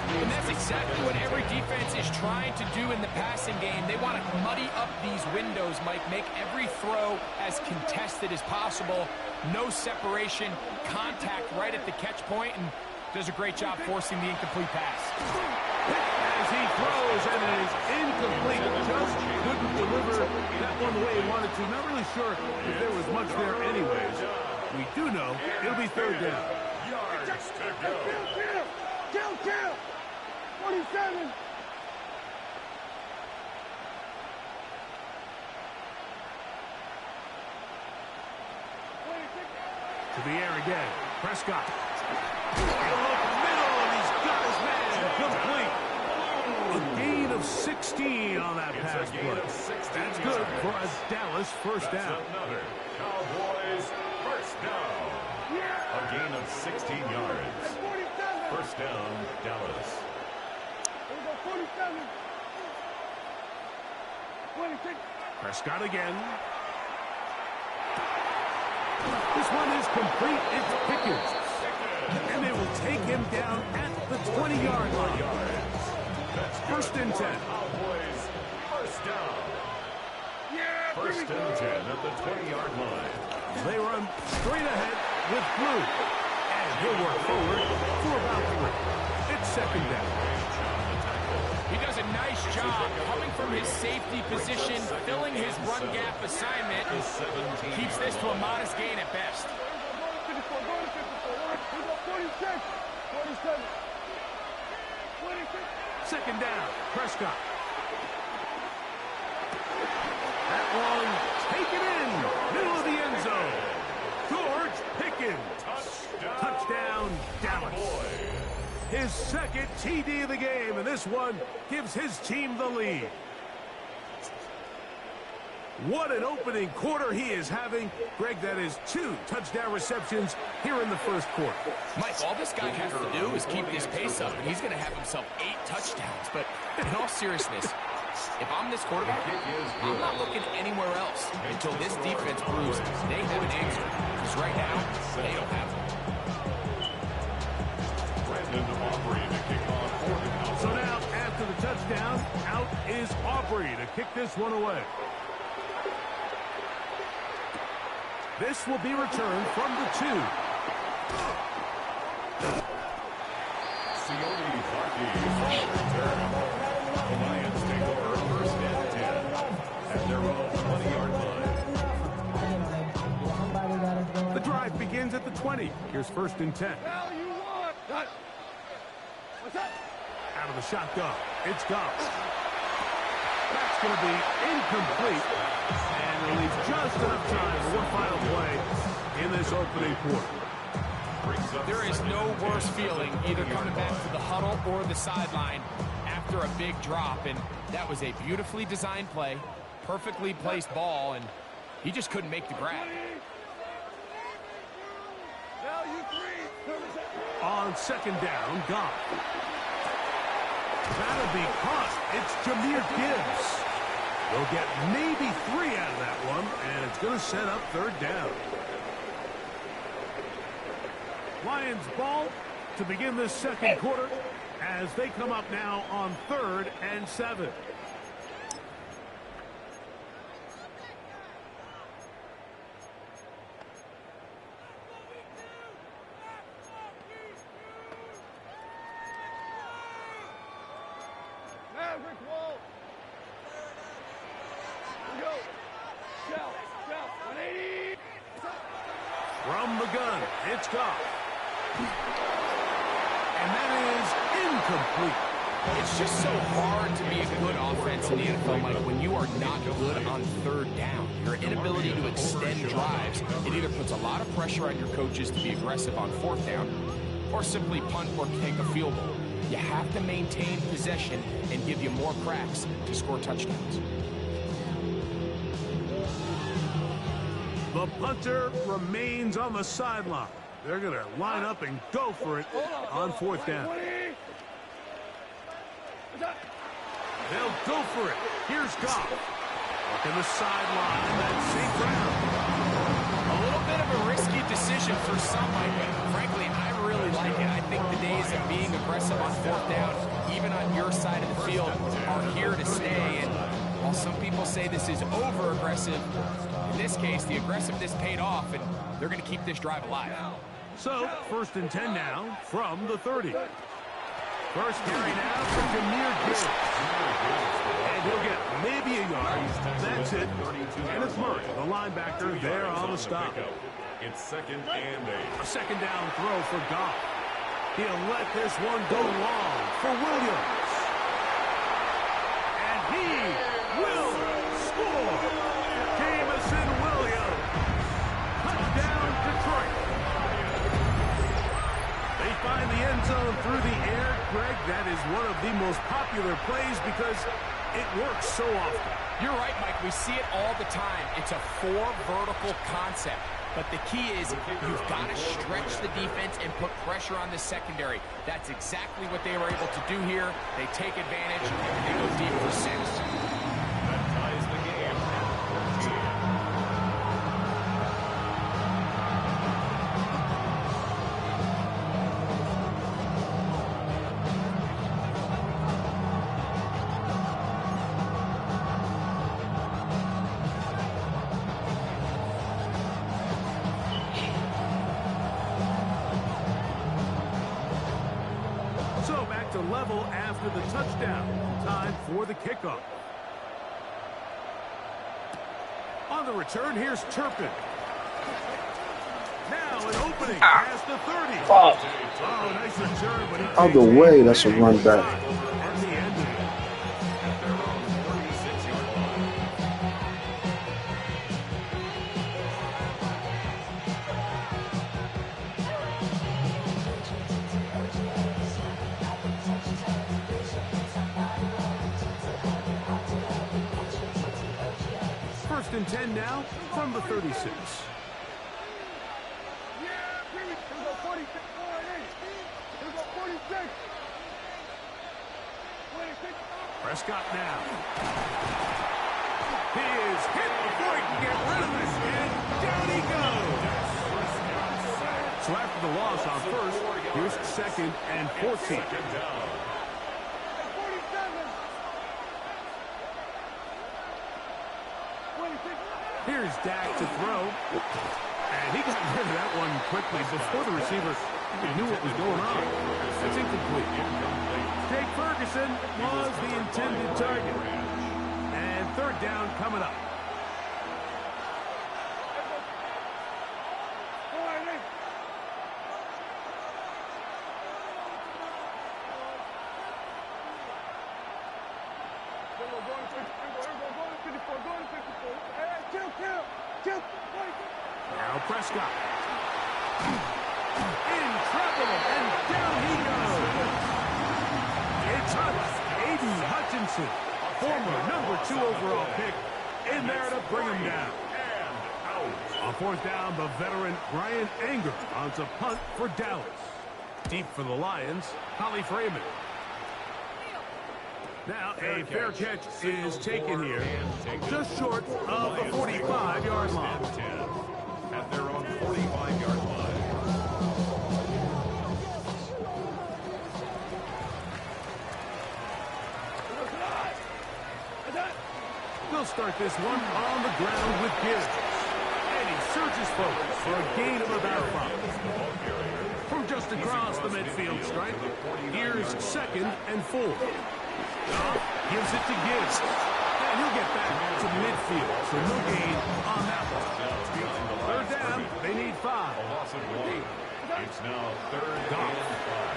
S4: And that's exactly what every defense is trying to do in the passing game. They want to muddy up these windows, Mike, make every throw as contested as possible. No separation, contact right at the catch point, and does a great job forcing the incomplete pass.
S1: As he throws, and it is incomplete. Just couldn't deliver that one the way he wanted to. Not really sure if there was much there anyways. We do know it'll be third down.
S2: Yards to go.
S5: Kill! 47!
S1: To the air again. Prescott. He'll look middle, and he's got his man complete. A gain of 16 on that pass play. That's good for a Dallas first down.
S2: Another Cowboys first down. A gain of 16 yards. First down, Dallas.
S5: 47. 26.
S1: Prescott again. This one is complete. It's Pickens. And they will take him down at the 20-yard line. First and 10.
S2: Cowboys first down. First and 10 at the 20-yard line.
S1: They run straight ahead with Blue. And he'll work forward for about 3. It's second down.
S4: He does a nice job coming from his safety position, filling his run gap assignment, and keeps this to a modest gain at best.
S5: 54, 46, 47, 26.
S1: Second down, Prescott. That one taken in, middle of the end zone. George Pickens. Touchdown, Dallas. His second TD of the game, and this one gives his team the lead. What an opening quarter he is having. Greg, that is 2 touchdown receptions here in the first quarter.
S4: Mike, all this guy has to do is keep this pace up, and he's going to have himself 8 touchdowns. But in all seriousness, if I'm this quarterback, I'm not looking anywhere else until this defense proves they have an answer. Because right now, they don't have one.
S1: So now, after the touchdown, out is Aubrey to kick this one away. This will be returned from the 2.
S2: Sione Vaki from the return. The Lions take over first and 10 at their own 20-yard line.
S1: The drive begins at the 20. Here's first and 10.
S5: Hell you want? What's up?
S1: Out of the shotgun. It's Goff. That's going to be incomplete. And it leaves just enough time for one final play in this opening quarter.
S4: There is no worse feeling either coming back to the huddle or the sideline after a big drop. And that was a beautifully designed play, perfectly placed ball, and he just couldn't make the grab.
S5: Now you 3.
S1: On second down, Goff. That'll be caught. It's Jahmyr Gibbs. They'll get maybe 3 out of that one, and it's going to set up third down. Lions ball to begin this second quarter as they come up now on 3rd and 7.
S5: Maverick wall. Here we go. Shout. 180.
S1: From the gun, it's Goff. And that is incomplete.
S4: It's just so hard to be a good offense in the NFL, Mike, when you are not good on third down. Your inability to extend drives, it either puts a lot of pressure on your coaches to be aggressive on 4th down or simply punt or kick a field goal. You have to maintain possession and give you more cracks to score touchdowns.
S1: The punter remains on the sideline. They're going to line up and go for it on 4th down. They'll go for it. Here's Goff. Working the sideline. That's St. Brown.
S4: A little bit of a risky decision for some, Mike, but frankly, I really like it. I think the days of being aggressive on fourth down, even on your side of the field, are here to stay. And while some people say this is over-aggressive, in this case, the aggressiveness paid off, and they're going to keep this drive alive.
S1: So, 1st and 10 now from the 30. First carry now for Jahmyr Gibbs. And he'll get maybe a yard. That's it. And it's Murray, the linebacker, there on the stop.
S2: It's 2nd and 8.
S1: A 2nd down throw for Goff. He'll let this one go long for Williams. And he will score. Jameson Williams. Touchdown, Detroit. They find the end zone through the air. Greg, that is one of the most popular plays because it works so often.
S4: You're right, Mike. We see it all the time. It's a 4 vertical concept. But the key is you've got to stretch the defense and put pressure on the secondary. That's exactly what they were able to do here. They take advantage, and they go deep for 6.
S2: That ties the game at 14.
S1: So back to level after the touchdown. Time for the kickoff. On the return, here's Turpin. Now an opening past the 30.
S7: Oh,
S1: Oh, nice return, but he
S7: out the way, that's a run back.
S1: and the end of it.
S2: At their own 46-yard line.
S1: First and 10 now from the 36.
S5: Yeah, here we go. 46. Here we go, 46. 26.
S1: Prescott now. He is hit before he can get rid of it, and down he goes. So after the loss on first, here's 2nd and 14.
S5: 47.
S1: Here's Dak to throw. And he got rid of that one quickly before the receiver even knew what was going on. That's incomplete. Jake Ferguson was the intended target. And 3rd down coming up. Now Prescott. In trouble, and down he goes. It's Aiden Hutchinson, former #2 overall pick, in there to bring him down. On 4th down, the veteran Brian Anger on a punt for Dallas. Deep for the Lions, Holly Freeman. Now a fair catch is taken here, just short of the 45-yard line.
S2: At their own 45-yard line.
S1: They'll start this one on the ground with Gibbs. And he surges forward for a gain of about 5. From just across the midfield stripe, here's 2nd and 4. Goff gives it to Gibbs. And he'll get back to midfield, so no gain on that one. 3rd down, they need 5.
S2: Loss of 1. It's now 3rd
S1: Goff.
S2: and 5.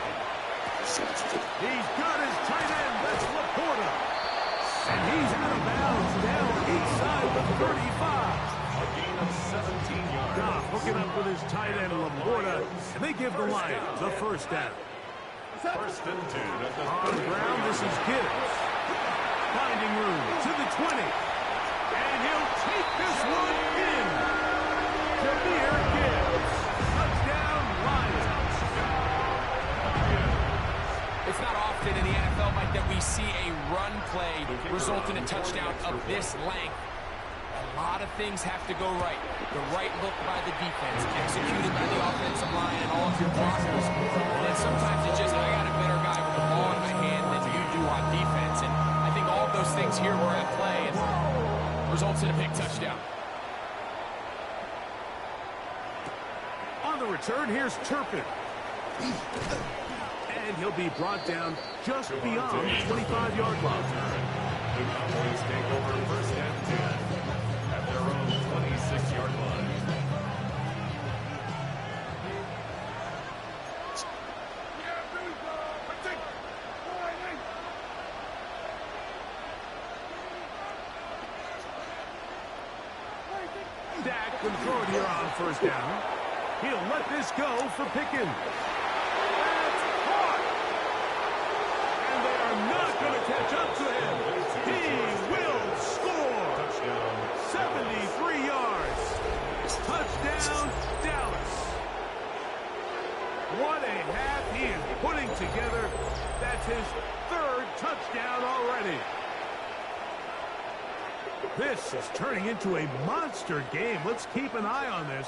S1: He's got his tight end, that's Laporta. And he's out of bounds, down inside the 35.
S2: A gain of 17 yards.
S1: Goff hooking up with his tight end, Laporta, and they give the Lions the 1st down.
S2: 1st and 10 at the
S1: On the ground, this is Gibbs. Finding room to the 20. And he'll take this one in. Jahmyr Gibbs. Touchdown, Lions.
S4: It's not often in the NFL, Mike, that we see a run play result in a touchdown of this length. lot of things have to go right. The right look by the defense, executed by the offensive line and all of your blockers. And then sometimes it's just, I got a better guy with the ball in my hand than you do on defense. And I think all of those things here were at play and results in a big touchdown.
S1: On the return, here's Turpin. And he'll be brought down just beyond the 25-yard line.
S2: The Cowboys take over first and 10 at their own 26-yard line.
S1: Dak can throw it here on first down. He'll let this go for Pickens. That's caught. And they are not going to catch up to him. He will score. 73 yards. Touchdown, Dallas. What a half he is putting together. That's his third touchdown already. This is turning into a monster game. Let's keep an eye on this.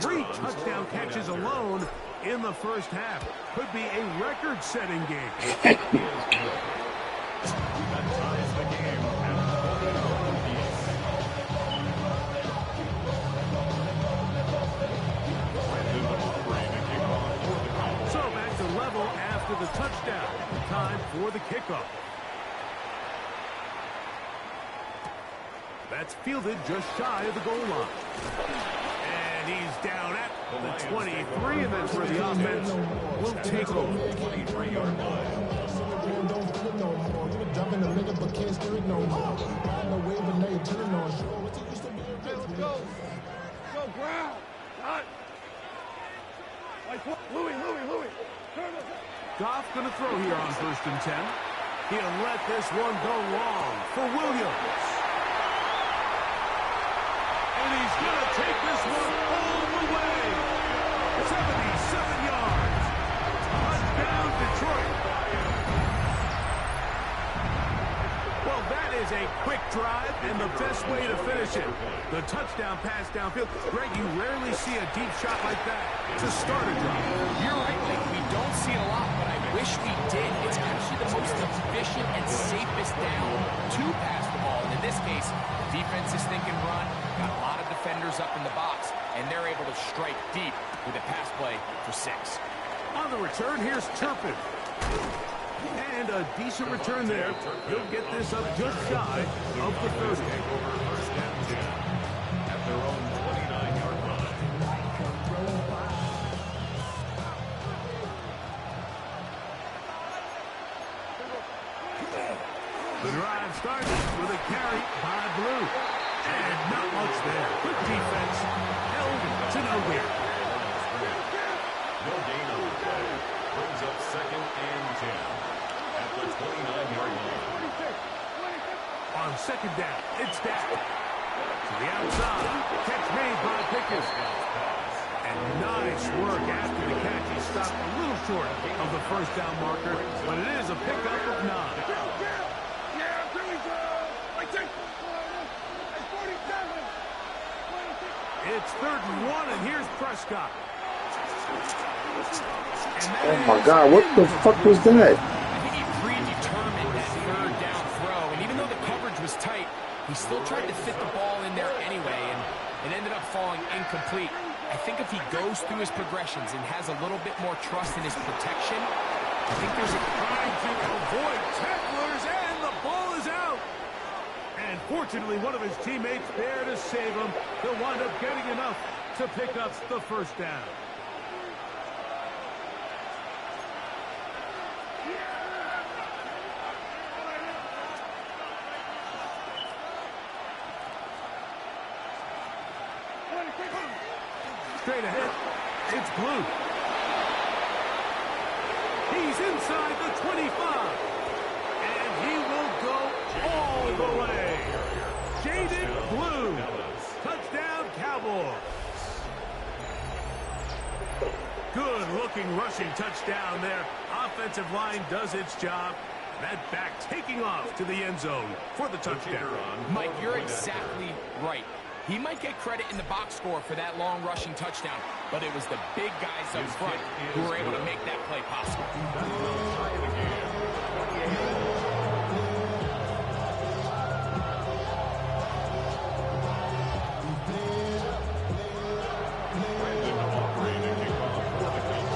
S1: 3 touchdown catches alone in the first half. Could be a record-setting game.
S2: That ties the game at
S1: So back to level after the touchdown. Time for the kickoff. That's fielded just shy of the goal line. And he's down at the 23, and that's where the offense will take over.
S2: 23-yard line.
S5: Go, Brown. Hot. Louis.
S1: Goff going to throw here on first and 10. He'll let this one go long for Williams. And he's going to take this one all the way. 77 yards. Touchdown, Detroit. Well, that is a quick drive and the best way to finish it. The touchdown pass downfield. Greg, you rarely see a deep shot like that to start a drive.
S4: You're right, Mike. We don't see it a lot, but I wish we did. It's actually the most efficient and safest down to pass the ball. And in this case, the defense is thinking run. Got a lot of defenders up in the box, and they're able to strike deep with a pass play for 6.
S1: On the return, here's Turpin. And a decent return there. He'll get this up just shy of the 30.
S2: Take over first and 10 at their own 29-yard line.
S1: The drive starts with a carry by Blue. And not much there. Good defense. Held to no gain.
S2: No gain on the play. Brings up second and 10 at the 29-yard line.
S1: On second down, it's Dak. To the outside. Catch made by Pickens. And nice work after the catch. He stopped a little short of the first down marker, but it is a pickup of 9. It's 3rd and 1, and here's Prescott.
S7: Oh my God, what the fuck was that?
S4: I think he predetermined that 3rd down throw, and even though the coverage was tight, he still tried to fit the ball in there anyway, and it ended up falling incomplete. I think if he goes through his progressions and has a little bit more trust in his protection, I think there's a
S1: trying to avoid tacklers, and the ball is out. And fortunately, one of his teammates there to save him. He'll wind up getting enough to pick up the first down. Straight ahead, it's Blue. He's inside the 25. And he will go all the way. Jaden Blue. Touchdown, Cowboys. Good-looking rushing touchdown there. Offensive line does its job. That back taking off to the end zone for the touchdown.
S4: Mike, you're exactly right. He might get credit in the box score for that long rushing touchdown, but it was the big guys up front who were able to make that play possible.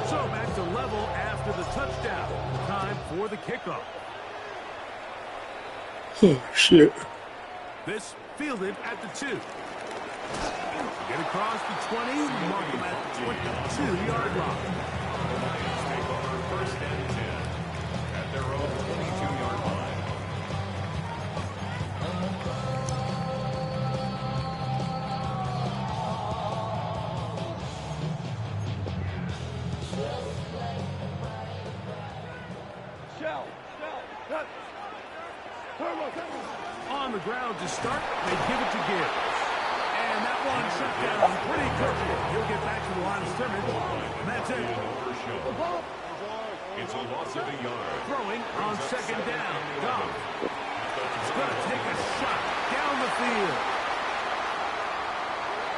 S1: So back to level after the touchdown. Time for the kickoff.
S7: Oh, shit.
S1: This fielded at the 2. Get across the 20, mark them at the 22-yard line.
S2: The Lions take over first and 10 at their own 22-yard line.
S1: On the ground to start, they give it to Gibbs. And that one shut down pretty quickly. He'll get back to the line of scrimmage. And that's it.
S2: It's a loss of a yard.
S1: Throwing on second down. Goff. He's going to take a shot down the field.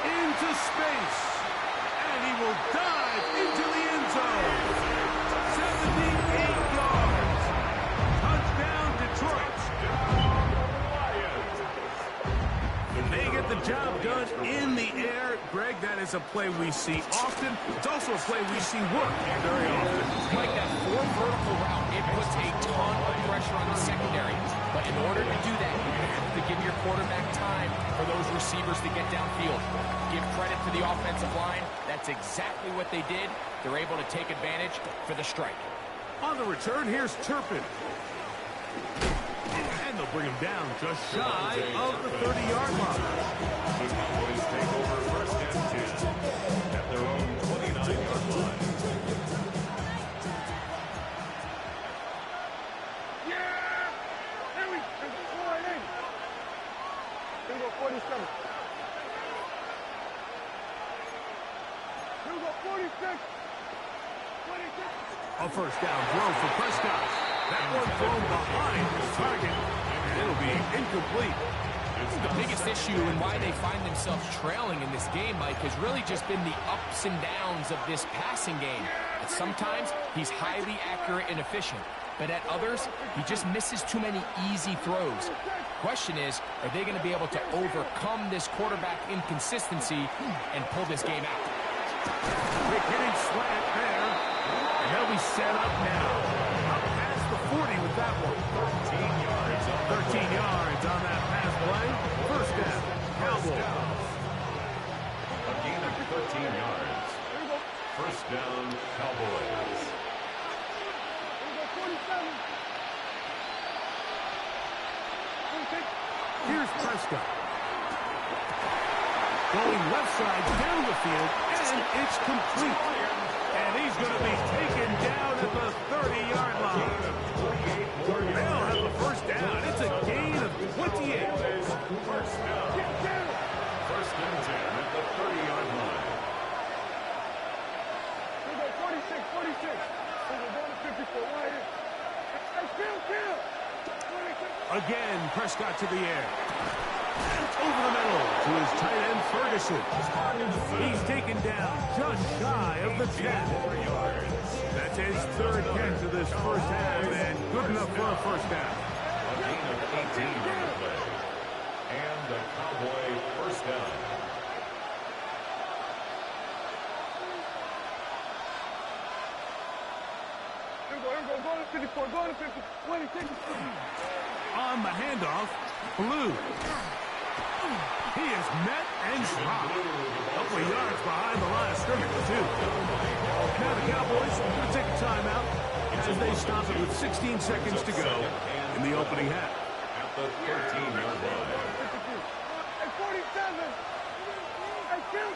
S1: Into space. And he will dive into the end zone. 78 yards. Touchdown, Detroit. They get the job done in the air. Greg, that is a play we see often. It's also a play we see work very often.
S4: Like that 4 vertical route, it puts a ton of pressure on the secondary. But in order to do that, you have to give your quarterback time for those receivers to get downfield. Give credit to the offensive line. That's exactly what they did. They're able to take advantage for the strike.
S1: On the return, here's Turpin. And they'll bring him down just shy of the 30-yard line.
S2: The Cowboys take over first and 10 at their own 29-yard line.
S5: Yeah! There we go. Here we go, 47. Here we go, 46. 26.
S1: A first down throw for Prescott. That one thrown behind his target, and it'll be incomplete.
S4: The biggest issue and why they find themselves trailing in this game, Mike, has really just been the ups and downs of this passing game. And sometimes he's highly accurate and efficient, but at others, he just misses too many easy throws. Question is, are they going to be able to overcome this quarterback inconsistency and pull this game out?
S1: Quick hitting slant there, and they'll be set up now. Up past the 40 with that one. 13 yards on that pass play. First down, Cowboys.
S2: A gain of 13 yards. First down, Cowboys.
S1: Here's Prescott. Going left side down the field, and it's complete. And he's going to be taken down at the 30-yard line. They'll have a first down. It's a gain of 28.
S2: First down. First and 10 at the 30-yard line.
S5: Here we go, 46. Here we go, down to 54. Right here. Hey, kill. 26.
S1: Again, Prescott to the air. And over the middle to his tight end, Ferguson. He's taken down just shy of the 10. That's his third catch of this first half, and good enough for a first down.
S2: A gain of 18 on the play. And the Cowboy first down.
S5: Here we go, go to 54, go to 50. 26.
S1: On the handoff, Blue. He is met and dropped. A couple of yards behind the line of scrimmage, too. Now the Cowboys are going to take a timeout as they stop it with 16 seconds to go in the opening half.
S2: At the 13-yard line.
S5: Hey, 47. Hey, kill.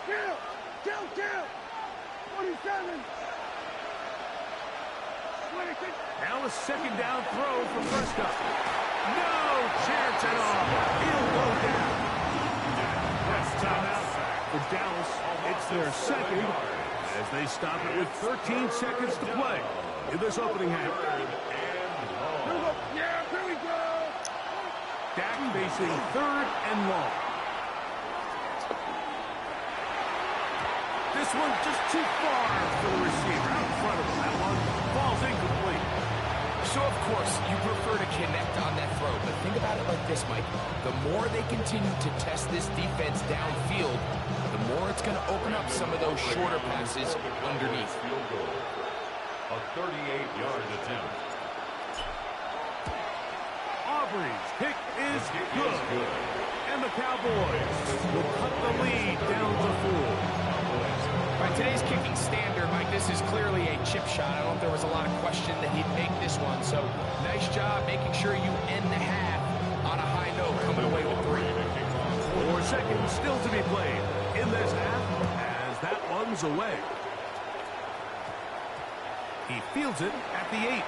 S5: 47. 26.
S1: Now a second down throw for Prescott. No chance at all. He'll go down. That's timeout for Dallas. It's their second as they stop it with 13 seconds to play in this opening half.
S5: Here we go. Yeah, here we go.
S1: Dak facing third and long. This one just too far for the receiver. Out in front of him. That one falls incomplete.
S4: So, of course, you prefer to connect on that throw, but think about it like this, Mike. The more they continue to test this defense downfield, the more it's going to open up some of those shorter passes underneath.
S2: Field goal. A 38-yard attempt.
S1: Aubrey's kick is good. And the Cowboys will cut the lead down to 4.
S4: By today's kicking standard, Mike, this is clearly a chip shot. I don't know if there was a lot of question that he'd make this one. So, nice job making sure you end the half on a high note, coming away with 3.
S1: 4 seconds still to be played in this half as that one's away. He fields it at the 8.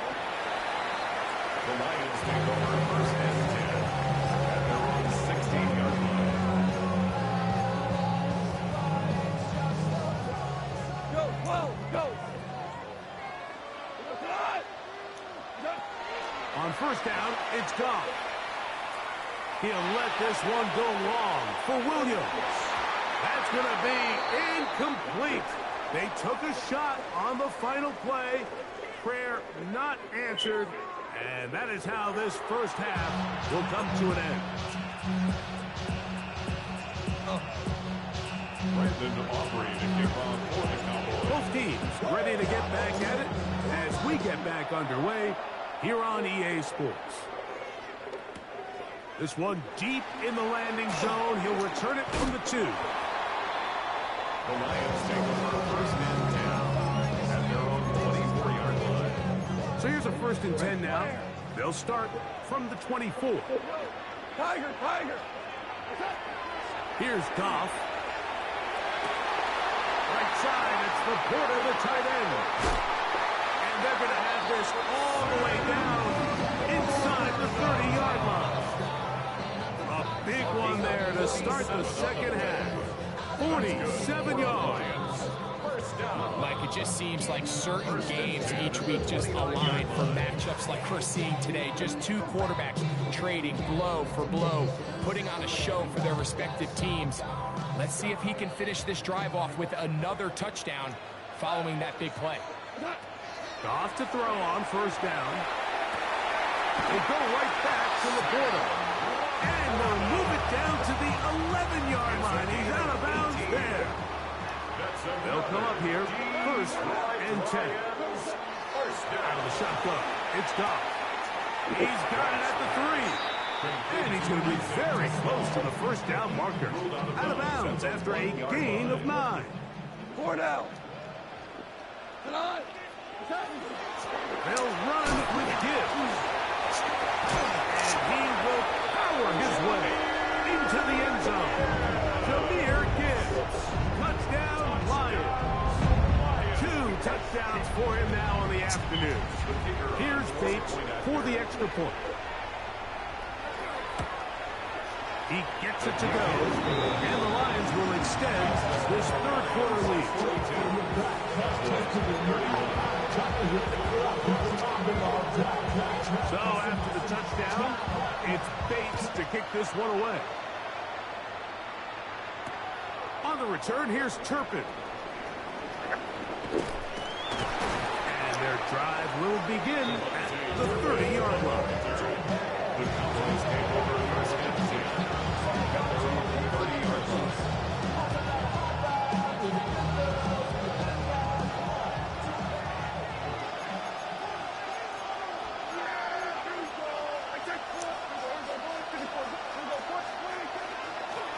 S2: The Lions take over first and 10 at their own 16-yard line.
S5: Go, whoa, go.
S1: On first down, it's Goff. He'll let this one go long for Williams. That's going to be incomplete. They took a shot on the final play. Prayer not answered. And that is how this first half will come to an end.
S2: Brandon Aubrey to kick off for the Cowboys.
S1: Both teams ready to get back at it as we get back underway here on EA Sports. This one deep in the landing zone. He'll return it from the 2.
S2: The Lions take over first and 10 at their own 24-yard line.
S1: So here's a first and 10 now. They'll start from the 24.
S5: Tiger, Tiger.
S1: Here's Goff. Right side, it's the Porter, the tight end. And they're going to have this all the way down inside the 30-yard line. A big one there to start the second half. 47 yards.
S4: Mike, it just seems like certain games each week just align for matchups like we're seeing today. Just two quarterbacks trading blow for blow, putting on a show for their respective teams. Let's see if he can finish this drive off with another touchdown following that big play.
S1: Goff to throw on first down. They go right back to Laporta. And they'll move it down to the 11-yard line. He's out of bounds there. They'll come up here, first and 10. Out of the shotgun, it's Goff. He's got it at the 3. And he's going to be very close to the first down marker. Out of bounds after a gain of 9.
S5: 4 down.
S1: They'll run with Gibbs. And he will power his way into the end zone. Jahmyr Gibbs. Touchdown, Lions. 2 touchdowns for him now on the afternoon. Here's Bates for the extra point. He gets it to go, and the Lions will extend this third quarter lead. So after the touchdown, it's Bates to kick this one away. On the return, here's Turpin. And their drive will begin at the 30-yard line.
S2: The Cowboys take over first and 10 at their own 30-yard line.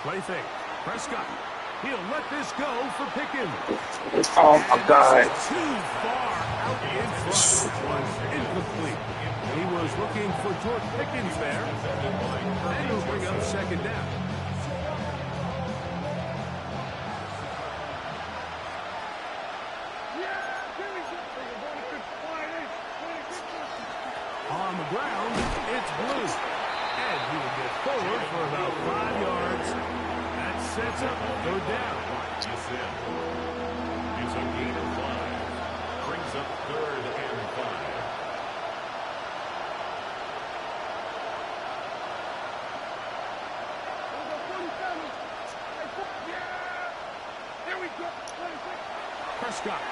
S1: Play fake. Prescott. He'll let this go for Pickens.
S7: Oh, my God.
S1: Too far out in front. It was incomplete. He was looking for George Pickens there. And he'll bring up second down. On the ground, it's Blue. And he will get forward for about 5 yards. That sets up third down.
S2: This in is a gain of 5. Brings up third and 5.
S5: Here we go.
S1: Prescott.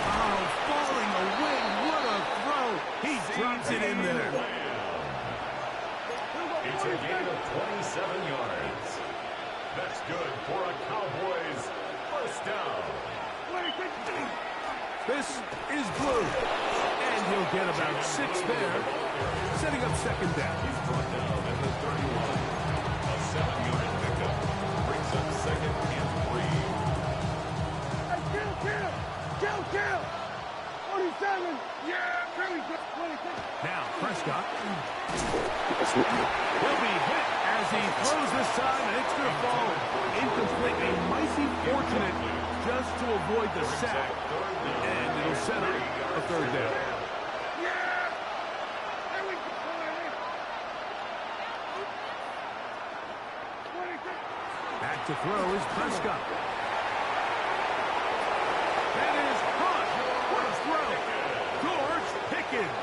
S1: Oh, falling away. What a throw. He drops it in there.
S2: It's a gain of 27 yards. That's good for a Cowboys first down.
S1: This is blue. And he'll get about 6 there. Setting up second down.
S2: He's brought down at the 31. A 7-yard pickup brings up second and 3.
S5: Kill! 47! Yeah, very good. 26.
S1: Now, Prescott. He'll be hit as he throws this time, and it's going to fall incomplete. He might be fortunate just to avoid the sack, and it'll set up a third down. Back to throw is Prescott. That is caught. What a throw. George Pickens.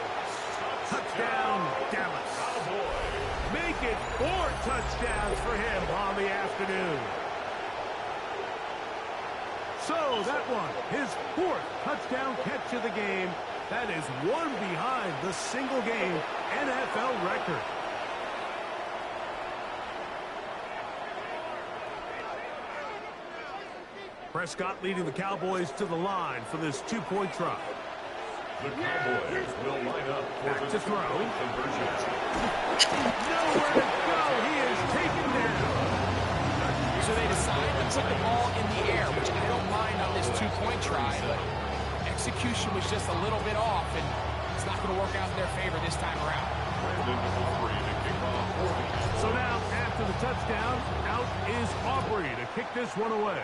S1: Touchdown, Dallas. Make it 4 touchdowns for him on the afternoon. So that one, his 4th touchdown catch of the game. That is one behind the single-game NFL record. Prescott leading the Cowboys to the line for this 2-point try.
S2: The Cowboys will line up for
S1: Back
S2: the
S1: to throw.
S2: conversion.
S1: Nowhere to go. He is taken down.
S4: So they decide to put the ball in the air, which I don't mind on this 2-point try, but execution was just a little bit off, and it's not going to work out in their favor this time around.
S2: Brandon Aubrey to kick off for the
S1: So now, after the touchdown, out is Aubrey to kick this one away.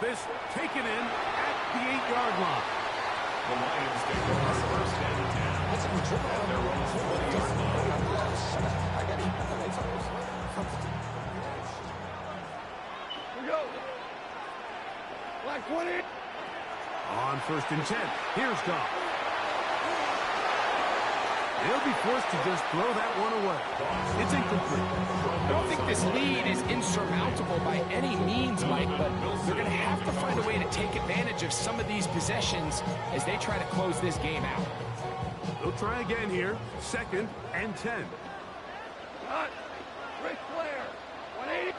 S1: This taken in at the 8-yard line.
S2: The Lions take off first and 10. And their own 20-yard line.
S5: Here we go. Black 20.
S1: On first and 10, here's Goff. They'll be forced to just throw that one away. It's incomplete.
S4: I don't think this lead is insurmountable by any means, Mike, but they're going to have to find a way to take advantage of some of these possessions as they try to close this game out.
S1: They'll try again here, second and 10.
S5: Cut. Ric Flair. 180.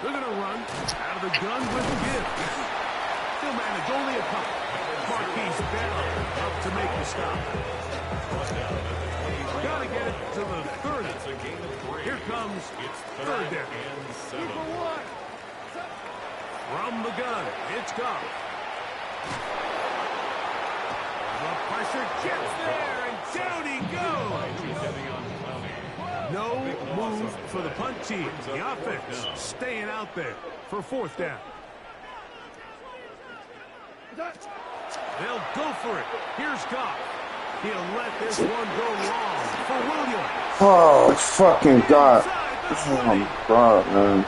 S1: They're going to run out of the gun with Gibbs. He'll manage only a couple. Marquise Bell up to make the stop. Got to get it to the 30.
S2: It's a gain of 3.
S1: Here comes
S2: It's
S1: third down.
S2: and 7.
S1: From the gun, it's Goff. The pressure gets there, and down he goes.
S2: Heading on Clowney.
S1: No move for the punt team. The offense staying out there for 4th down. They'll go for it. Here's Goff. He'll let this one go long for Williams.
S7: Oh, fucking God. Oh, God, man.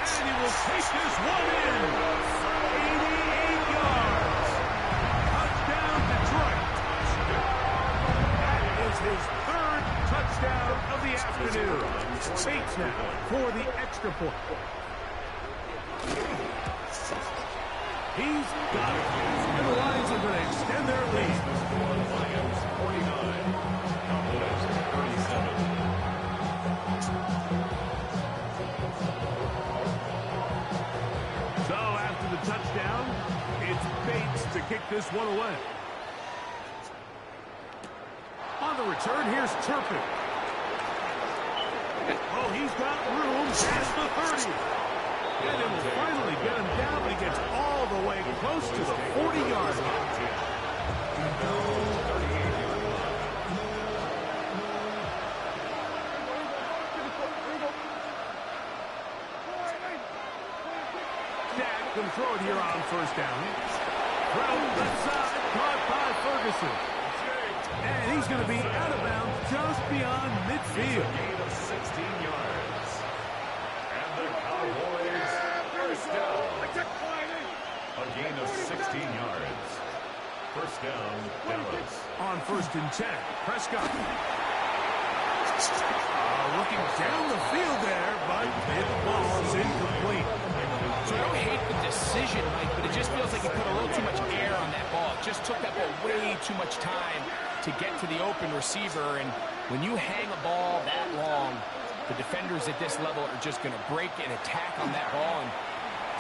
S1: And he will take this one in. 88 yards. Touchdown, Detroit. That is his 3rd touchdown of the afternoon. Saints now for the extra point. He's got it. And the Lions are going to extend their lead.
S2: Lions 49. Cowboys 37.
S1: So after the touchdown, it's Bates to kick this one away. On the return, here's Turpin. Oh, he's got room past the 30. And it will finally get him down, but he gets all the way close to the 40-yard line. Dak can throw it here on first down. Throw left side, caught by Ferguson. And he's going to be out of bounds just beyond midfield.
S2: Gain of 16 yards. And the Cowboys first down. A gain of 16 yards. First down, Dallas.
S1: On first and 10, Prescott. Looking down the field there, but the ball's incomplete.
S4: So I don't hate the decision, Mike, but it just feels like he put a little too much air on that ball. It just took that ball way too much time to get to the open receiver. And when you hang a ball that long, the defenders at this level are just going to break and attack on that ball. And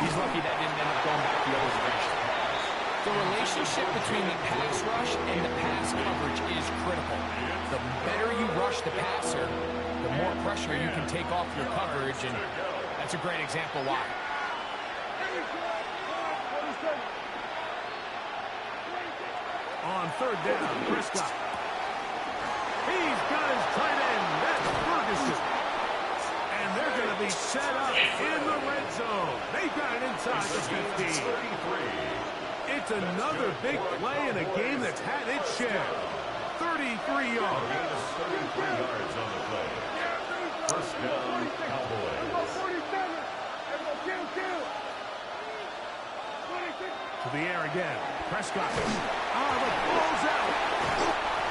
S4: he's lucky that didn't end up going back the other direction. The relationship between the pass rush and the pass coverage is critical. The better you rush the passer, the more pressure you can take off your coverage, and that's a great example why.
S1: On third down, Prescott. He's got his tight end. That's Ferguson. And they're going to be set up in the red zone. They got it inside the 15. It's another big play in a game that's had its share. 33 yards.
S2: 33 yards on the play. First down, Cowboys.
S1: To the air again. Prescott. The ball's out.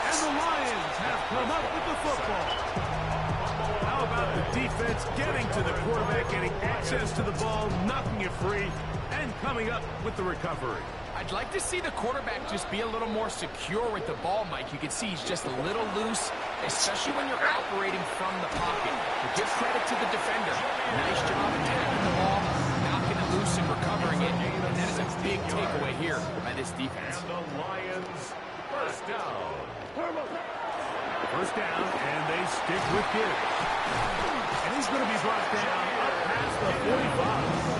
S1: And the Lions have come up with the football. How about the defense getting to the quarterback, getting access to the ball, knocking it free, and coming up with the recovery?
S4: I'd like to see the quarterback just be a little more secure with the ball, Mike. You can see he's just a little loose, especially when you're operating from the pocket. But give credit to the defender. Nice job attacking the ball, knocking it loose and recovering it. And that is a big takeaway here by this defense.
S2: And the Lions, first down.
S1: First down, and they stick with Gibbs. And he's going to be brought down up past the 45.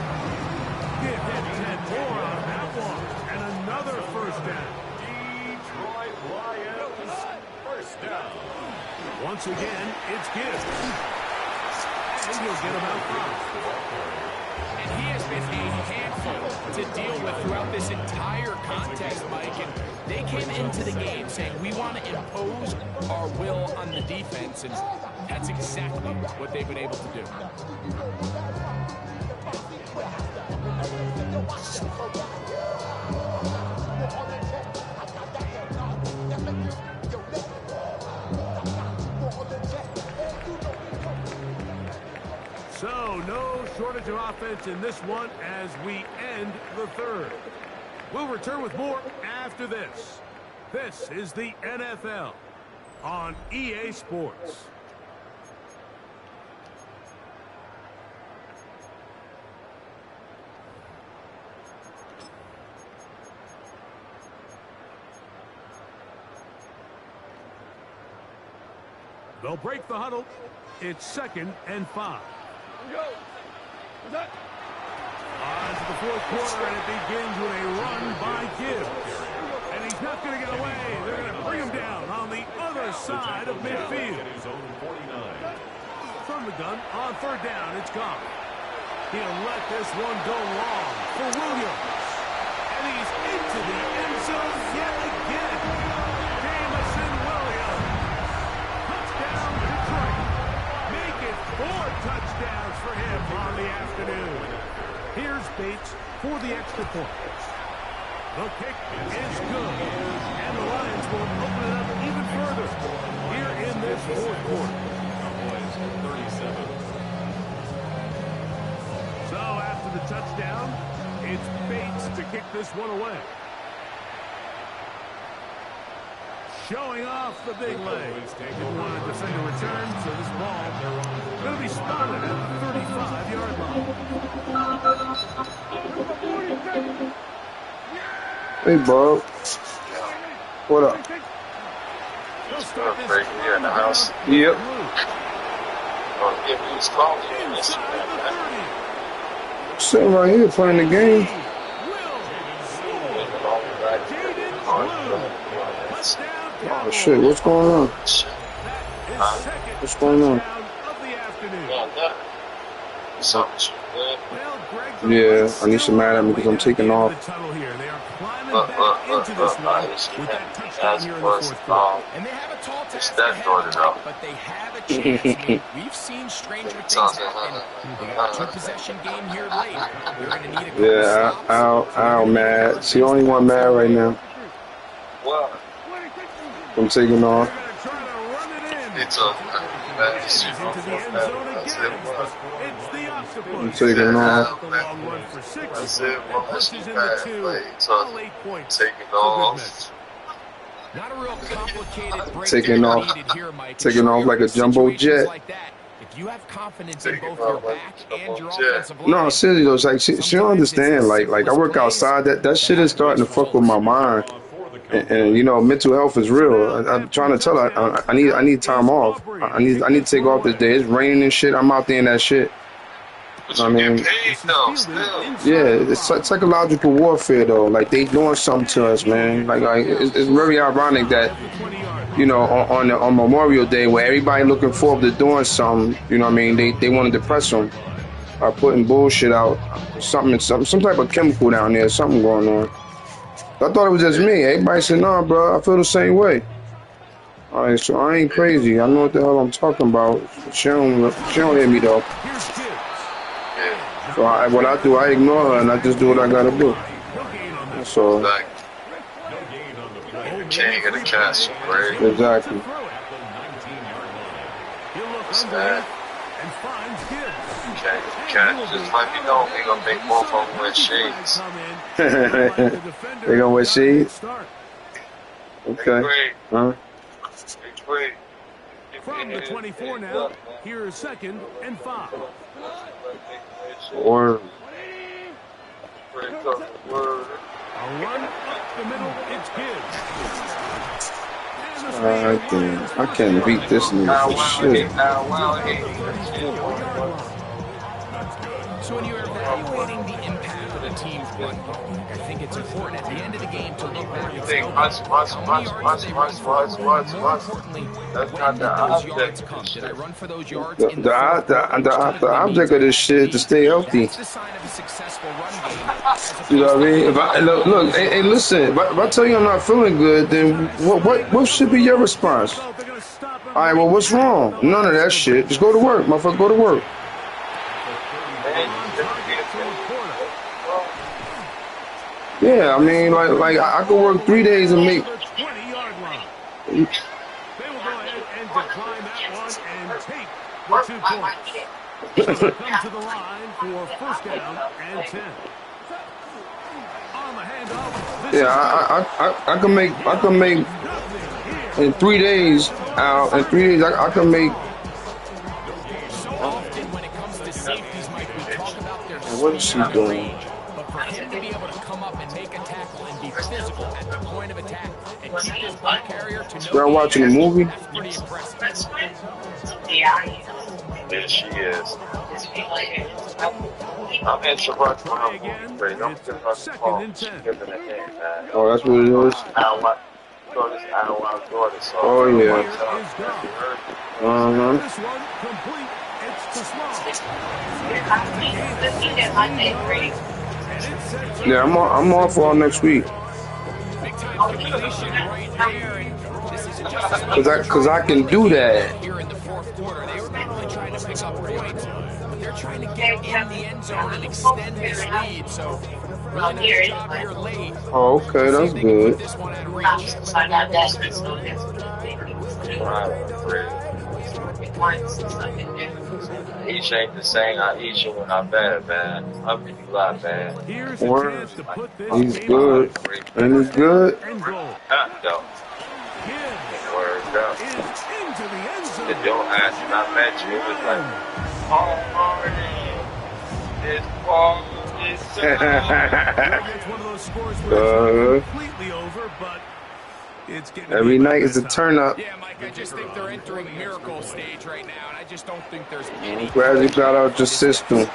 S1: Gibbs had 10 more on that one. And another first down.
S2: Detroit Lions, first down.
S1: Once again, it's Gibbs. And he'll get him out front.
S4: And he has been a handful to deal with throughout this entire contest, Mike. And they came into the game saying, we want to impose our will on the defense. And that's exactly what they've been able to do.
S1: So, no shortage of offense in this one as we end the third. We'll return with more after this. This is the NFL on EA Sports. They'll break the huddle. It's 2nd and 5. On to the fourth quarter, and it begins with a run by Gibbs. And he's not going to get away. They're going to bring him down on the other side of midfield. From the gun, on third down, it's gone. He'll let this one go long for Williams. And he's into the end zone yet again. Jameson Williams. Touchdown, Detroit. Make it 4 touchdowns for him on the afternoon. Here's Bates for the extra point. The kick is good. And the Lions will open it up even further here in this fourth quarter.
S2: Cowboys 37.
S1: So after the touchdown, it's Bates to kick this one away. Showing off the big leg. Didn't want to defend a return, so this ball going to be spotted at the 35-yard line.
S7: Hey, Bob. What up?
S8: Craig, you're in the house.
S7: Yep.
S8: Oh, yeah, we was calling you yesterday, man.
S7: Sitting right here playing the game. Oh, shit. What's going on? What's going on? Yeah, I need some mad at me because I'm taking off.
S8: It's that Jordan though.
S4: But they have a chance. We've seen stranger things happen. They got a two-possession game here late. They're going to need a couple
S7: Yeah, I'll mad. It's the only one mad right now.
S8: Well,
S7: I'm taking off.
S8: it's
S1: Into the end zone again. It's the
S7: I'm
S1: octopus.
S7: taking off.
S1: The long run for 6.
S8: That's it,
S1: And
S8: bro.
S1: punches in the 2.
S8: So,
S1: All 8 points.
S8: taking
S1: For
S8: off.
S1: goodness.
S4: Not a real complicated breakdown
S7: Taking off.
S4: needed here, Mike.
S7: Taking off like a jumbo
S4: Situations
S7: jet.
S4: like that, if you have confidence in
S8: Taking
S4: both your
S8: off like
S4: back
S8: a
S4: and your
S8: jumbo jet.
S4: offensive line.
S7: No, seriously though, it's like she don't understand. Like I work outside. That shit is starting to fuck with my mind. And you know, mental health is real. I'm trying to tell her I need time off. I need to take off this day. It's raining and shit. I'm out there in that shit.
S8: But
S7: I
S8: you
S7: mean,
S8: get paid though, still.
S7: yeah, it's psychological warfare though. Like they doing something to us, man. Like it's very ironic that, you know, on Memorial Day where everybody looking forward to doing something, you know what I mean? They want to depress them by putting bullshit out, some type of chemical down there, something going on. I thought it was just me. Everybody said, "Nah, bro, I feel the same way." All right, so I ain't crazy. I know what the hell I'm talking about. She don't hear me though. So what I do, I ignore her and I just do what I gotta do. So
S8: Like, king of the castle, right?
S7: exactly.
S8: Sad. Can't just let me know they gonna make both of them wear shades.
S7: They gonna wear shades? Okay.
S8: Great.
S7: Huh?
S8: Great.
S1: From the 24 now, here is 2nd and 5.
S7: Or
S8: Word.
S1: A run up the middle, it's Gibbs.
S7: alright then. I can't beat this nigga for shit.
S4: So when you're evaluating the impact of a team's run game, I think it's important at the end of the game to look back and say, how many yards did they run for? More importantly,
S8: That's
S4: when
S8: not
S4: did
S8: the
S4: those yards
S8: object.
S4: come? Did I run for those yards
S7: The,
S4: in
S7: the,
S4: the
S7: the,
S4: fourth quarter,
S7: the,
S4: which
S7: the object of this shit is to stay healthy.
S4: That's the sign of a successful run game.
S7: You know what I mean? If I look, hey, listen. If I tell you I'm not feeling good, then what should be your response? All right, well, what's wrong? None of that shit. Just go to work, motherfucker. Go to work. Yeah, I mean, like I could work 3 days and make.
S1: 20-yard line. They will go ahead and decline that one and take the 2 points. So they come to the line for 1st down and 10. On the handoff.
S7: Yeah, I can make in 3 days. In 3 days, I can make.
S4: So often when it comes to safeties, Mike, we talk about their
S7: What is she doing?
S4: but for him to be able to come up and make a tackle and be physical at the point of attack and keep this ball carrier to no
S7: Y'all watching a movie?
S4: that's pretty impressive.
S8: There she is. I'm interrupting her movie. Don't give her the call. She's giving a hand, man.
S7: Oh, that's what it is.
S8: I don't want to do it. So
S7: Oh yeah.
S1: This one complete. It's to Small.
S7: Yeah, I'm off all next week.
S4: Big time completion right there, and this isn't just
S7: Cause I can do that.
S4: here in the fourth quarter. They were not really trying to pick up points, but they're trying to get in the end zone and extend this lead. So really nice job here late.
S7: Oh, okay, that's
S4: Put
S7: good.
S4: this one out of reach.
S8: Each ain't the same. I eat you when I'm bad, man. I'm you lot, man.
S1: Here's a
S7: Word.
S1: chance to put this
S7: He's
S1: game
S7: good. And he's good.
S1: end goal.
S8: Though.
S1: Gibbs
S8: Word up.
S1: is into the end zone.
S8: If your ass not met you, it was like, oh, this ball is so.
S1: It's one of those scores where it's not completely over, but it's getting to
S7: Every
S1: be
S7: night
S1: about
S7: is a
S1: that
S7: turn up.
S4: Yeah, Mike, I just think they're entering miracle stage right now, and I just don't think there's any.
S7: Glad you got out your system.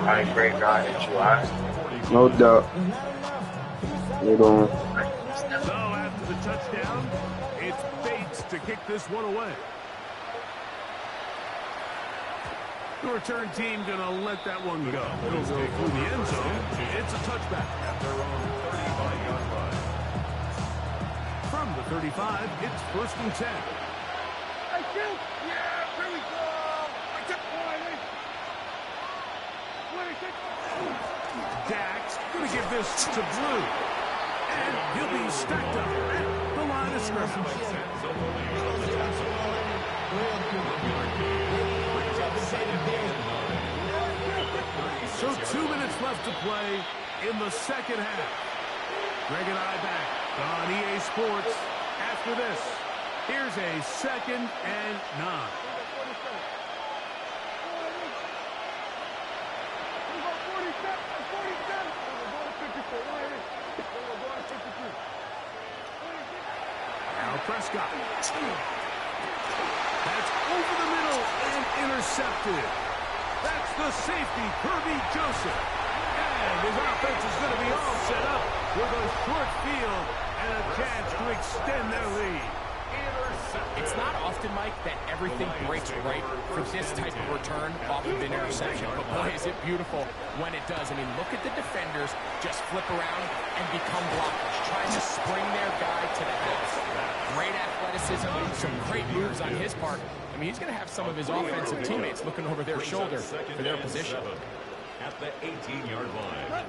S8: I ain't great guy at you, I.
S7: No doubt. Hold on.
S1: So after the touchdown, it's Bates to kick this one away. The return team gonna let that one go. It'll go through the end zone. It's a touchback.
S2: At their own 35-yard line.
S1: From the 35, it's 1st and 10.
S5: Hey, shoot! Yeah, here we go! I took one.
S1: Dax gonna give this to Blue. And he'll be stacked up at the line of scrimmage. So 2 minutes left to play in the second half. Greg and I back on EA Sports. After this, here's a 2nd and 9. Now Prescott. That's over the middle and intercepted. That's the safety, Kirby Joseph. And his offense is going to be all set up with a short field and a chance to extend their lead.
S4: It's not often, Mike, that everything breaks right for this type of return off of an interception. But boy, is it beautiful when it does. I mean, look at the defenders just flip around and become blockers, trying to spring their guy to the house. Great athleticism, some great moves on his part. I mean, he's going to have some of his offensive teammates looking over their shoulder for their position.
S2: At the 18-yard line.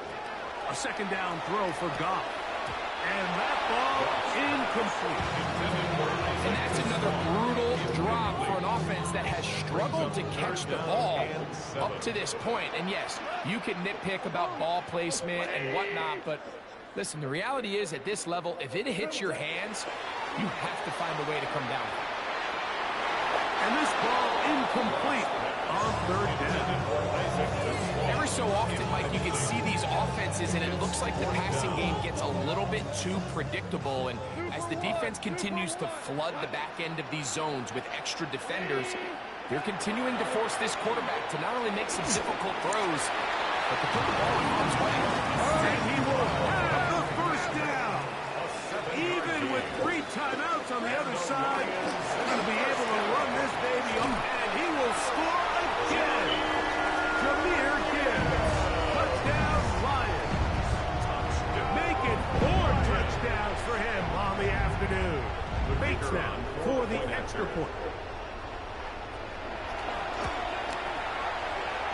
S1: A 2nd down throw for Goff. And that ball incomplete.
S4: And that's another brutal drop for an offense that has struggled to catch the ball up to this point. And yes, you can nitpick about ball placement and whatnot, but listen, the reality is at this level, if it hits your hands, you have to find a way to come down.
S1: And this ball incomplete on 3rd down.
S4: Every so often, Mike, you can see these offenses, and it looks like the passing game gets a little bit too predictable. And as the defense continues to flood the back end of these zones with extra defenders, they're continuing to force this quarterback to not only make some difficult throws, but to put the ball in harm's way.
S1: And he will have the 1st down. Even with 3 timeouts on the other side, they're going to be able to run this baby up, and he will score again. Jahmyr Gibbs, touchdown Lions. Make it 4 touchdowns for him on the afternoon. Bates now for the extra point.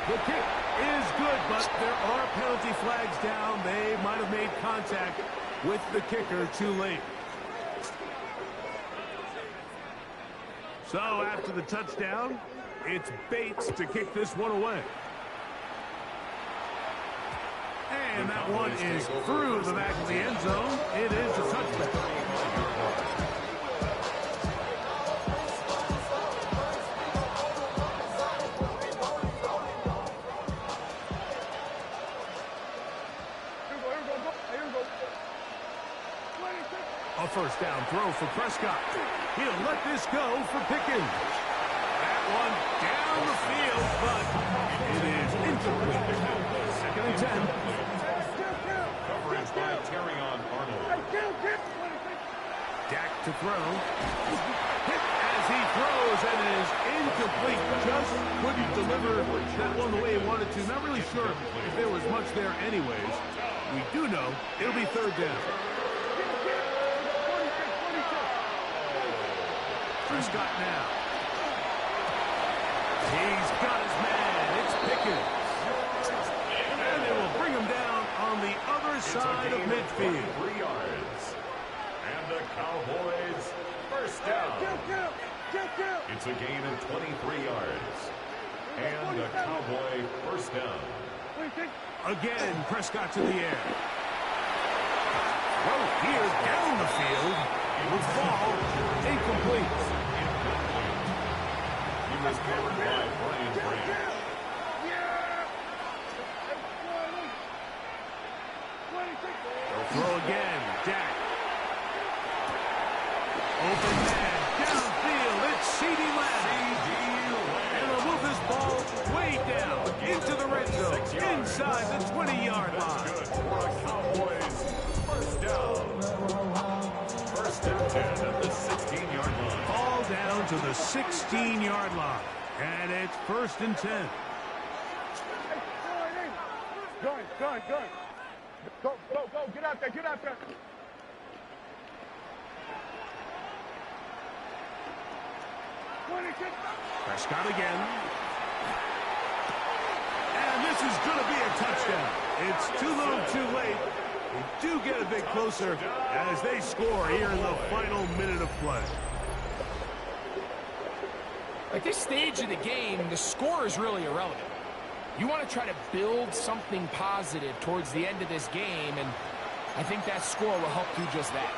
S1: The kick is good, but there are penalty flags down. They might have made contact with the kicker too late. So after the touchdown, it's Bates to kick this one away. And that one is through the back of the end zone. It is a touchback. A 1st down throw for Prescott. He'll let this go for Pickens. That one down the field, but it is incomplete. 2nd and 10.
S2: Coverage by Terrion Arnold.
S1: Dak to throw. Hit as he throws, and it is incomplete. Just couldn't deliver that one the way he wanted to. Not really sure if there was much there anyways. We do know it'll be 3rd down. Prescott now. He's got his man. It's Pickens. And they will bring him down on the other side of midfield.
S2: 3 yards. And the Cowboys 1st down. It's a gain of 23 yards. And the Cowboy 1st down.
S1: Again, Prescott to the air. Well, here down the field. With ball incomplete.
S2: He was covered by Brian Branch.
S1: Throw again, Dak. Open man, downfield, it's CeeDee Lamb. And they'll move this ball way down into the red zone, inside the 20-yard line.
S2: Good for the Cowboys. 1st down. 1st and 10 at the 16-yard line.
S1: Ball down to the 16-yard line. And it's 1st and 10.
S5: Go. Go. Get out there.
S1: Prescott again. And this is going to be a touchdown. It's too little too late. They do get a bit closer as they score here in the final minute of play.
S4: At this stage of the game, the score is really irrelevant. You want to try to build something positive towards the end of this game, and I think that score will help do just that.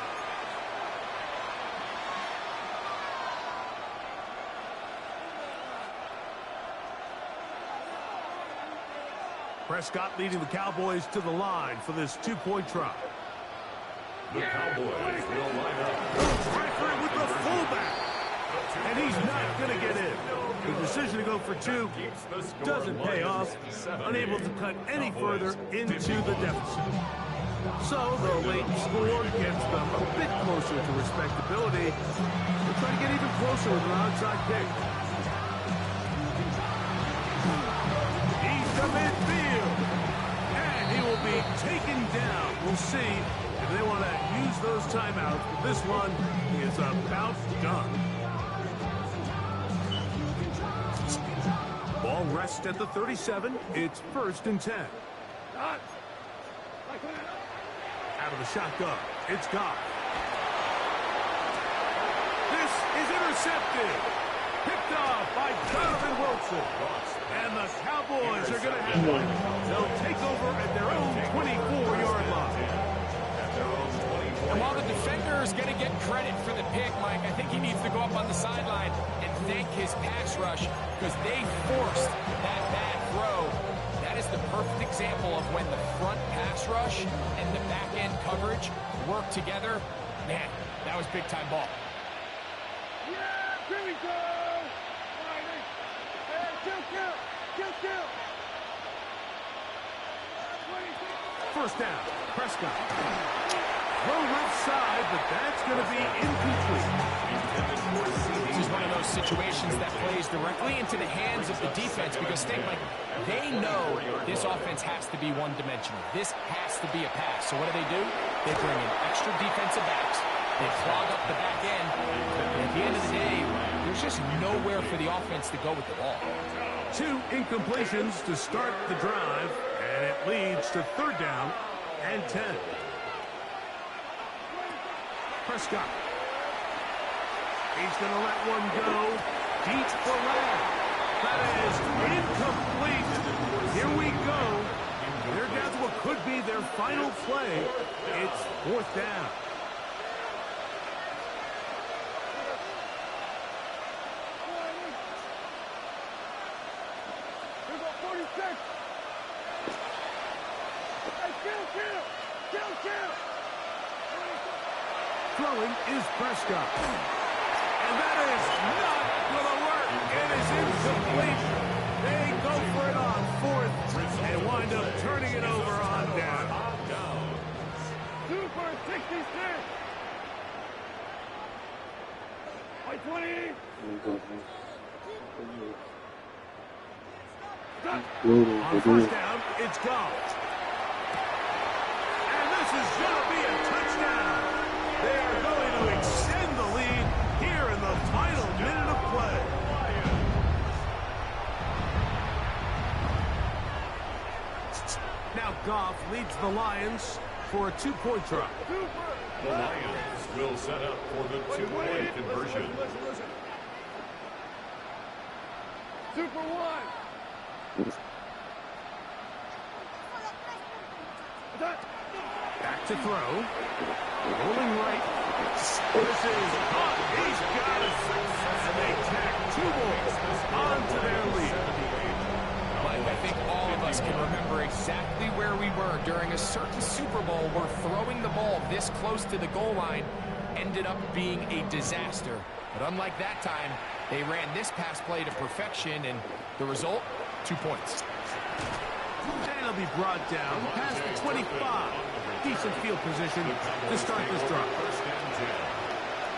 S1: Prescott leading the Cowboys to the line for this two-point try.
S2: The Cowboys will line up.
S1: Striker with the fullback. And he's not going to get in. The decision to go for two doesn't pay off. Unable to cut any further into the deficit. So the late score gets them a bit closer to respectability. They'll try to get even closer with an onside kick. He's to midfield. And he will be taken down. We'll see if they want to use those timeouts. But this one is about done. Ball rests at the 37. It's 1st and 10. Out of the shotgun. It's Goff. This is intercepted. Picked off by Donovan Wilson. And the Cowboys are going to have one. They'll take over at their own 24-yard line.
S4: And while the defender is going to get credit for the pick, Mike, I think he needs to go up on the sideline and thank his pass rush because they forced that bad throw. That is the perfect example of when the front pass rush and the back end coverage work together. Man, that was big-time ball.
S5: Yeah, here we go. Kill.
S1: 1st down. Prescott. Throw left side, but that's going to be incomplete.
S4: This is one of those situations that plays directly into the hands of the defense because they know this offense has to be one-dimensional. This has to be a pass. So what do? They bring in extra defensive backs. They clog up the back end. And at the end of the day, there's just nowhere for the offense to go with the ball.
S1: 2 incompletions to start the drive, and it leads to 3rd down and 10. Prescott. He's going to let one go deep for Lamb. That is incomplete. Here we go. They're down to what could be their final play. It's 4th down.
S5: Here go 46. Hey, kill.
S1: Throwing is Prescott. And that is not going to work. It is incomplete. They go for it on 4th and wind up turning it over on down.
S5: Super 66. By 20.
S1: On 1st down, it's Goff. And this is going to be a touchdown. They are going to extend the lead here in the final minute of play. Now Goff leads the Lions for a 2-point try.
S2: The Lions will set up for the 2-point conversion.
S5: Super 1.
S1: Back to throw. Rolling right. This is caught. He's got it. And they tack 2 more onto their lead.
S4: Mike, I think all of us can remember exactly where we were during a certain Super Bowl where throwing the ball this close to the goal line ended up being a disaster. But unlike that time, they ran this pass play to perfection, and the result, 2 points.
S1: And he'll be brought down past the 25. Decent field position to start this drive.
S2: 1st and 10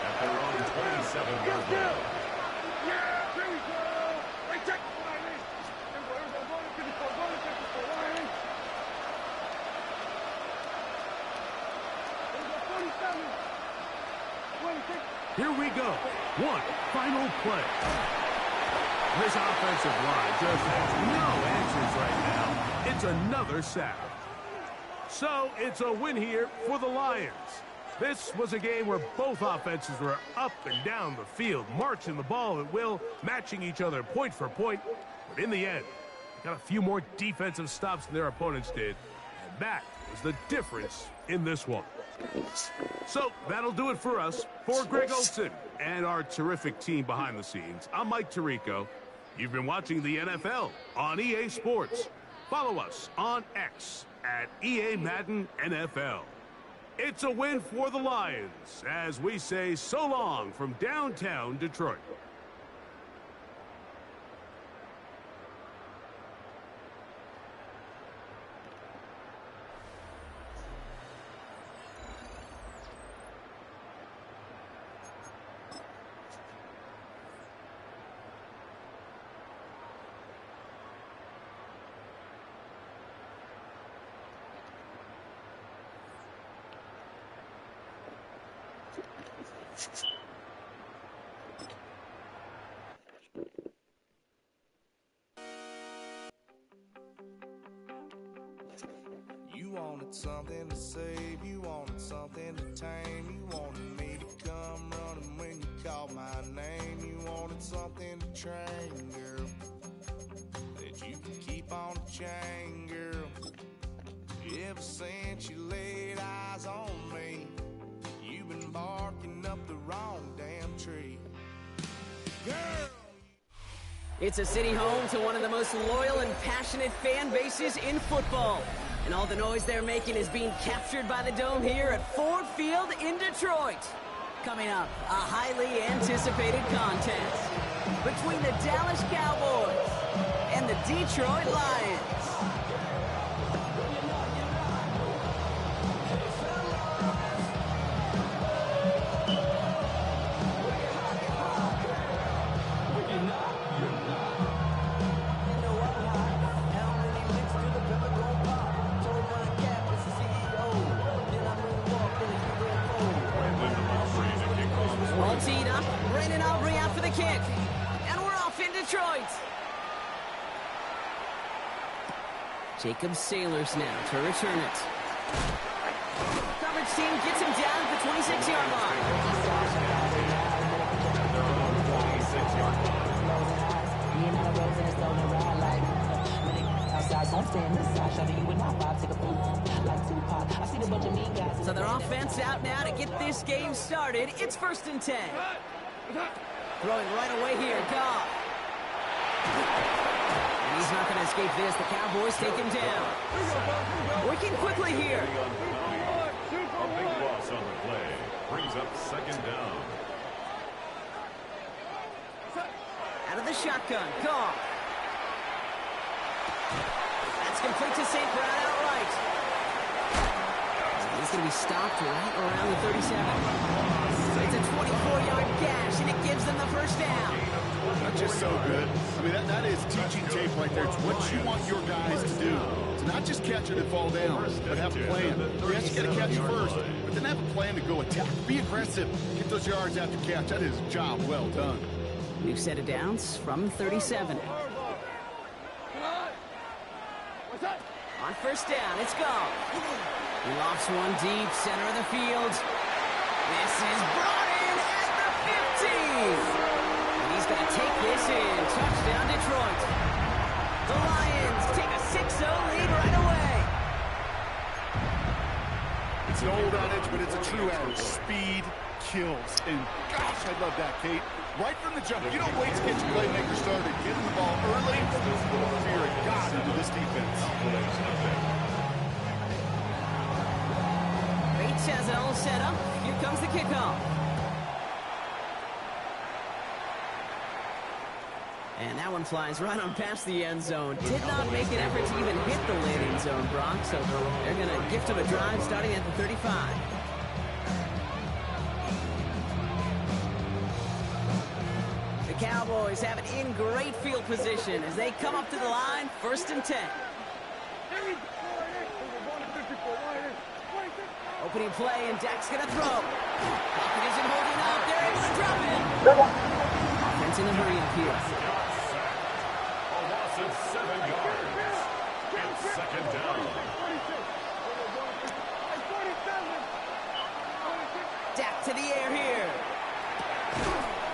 S2: at their own 27-yard line.
S5: Yeah, here we go. Hey, check. Going to 54. Lions. Here we go, 47. 26.
S1: Here we go. One final play. This offensive line just has no answers right now. It's another sack. So it's a win here for the Lions. This was a game where both offenses were up and down the field, marching the ball at will, matching each other point for point. But in the end, they got a few more defensive stops than their opponents did. And that was the difference in this one. So that'll do it for us. For Greg Olsen and our terrific team behind the scenes, I'm Mike Tirico. You've been watching the NFL on EA Sports. Follow us on X at EA Madden NFL. It's a win for the Lions as we say so long from downtown Detroit.
S9: You wanted something to save, you wanted something to tame, you wanted me to come running when you called my name, you wanted something to train, girl, that you could keep on the chain, girl. Ever since you laid eyes on me, you've been barking up the wrong damn tree. Girl!
S10: It's a city home to one of the most loyal and passionate fan bases in football. And all the noise they're making is being captured by the Dome here at Ford Field in Detroit. Coming up, a highly anticipated contest between the Dallas Cowboys and the Detroit Lions. Kick, and we're off in Detroit. Jacob Sailors now to return it. Coverage team gets him down at the 26-yard line. So their offense out now to get this game started. It's 1st and 10. Throwing right away here, Goff. And he's not going to escape this. The Cowboys take him down. Working quickly here.
S2: A big loss on the play. Brings up 2nd down.
S10: Out of the shotgun, Goff. That's complete to St. Brown outright. He's going to be stopped right around the 37. It's a 24-yard gash, and it gives them the 1st down.
S11: That's just so good. I mean, that is teaching tape right there. It's what you want your guys to do. To not just catch it and fall down, but have a plan. Yes, you got to catch first, but then have a plan to go attack. Be aggressive. Get those yards after catch. That is a job well done.
S10: New set of downs from 37. On 1st down, it's gone. He lofts one deep, center of the field. This is brought in at the 50. And he's going to take this in. Touchdown, Detroit. The Lions take a 6-0 lead right away.
S11: It's an old adage, but it's a true adage. Speed kills. And gosh, I love that, Kate. Right from the jump. You don't wait to get your playmaker started. Getting the ball early. Fear of God into this defense.
S10: Bates has it all set up. Here comes the kickoff. And that one flies right on past the end zone. Did not make an effort to even hit the landing zone, Brock. So they're going to gift him a drive starting at the 35. The Cowboys have it in great field position as they come up to the line, 1st and 10. Opening play, and Dak's going to throw. Pocket isn't holding up. They're able to drop it. Offense in a hurry up here.
S2: A loss of 7 yards. It's 2nd down.
S10: stacked to the air here.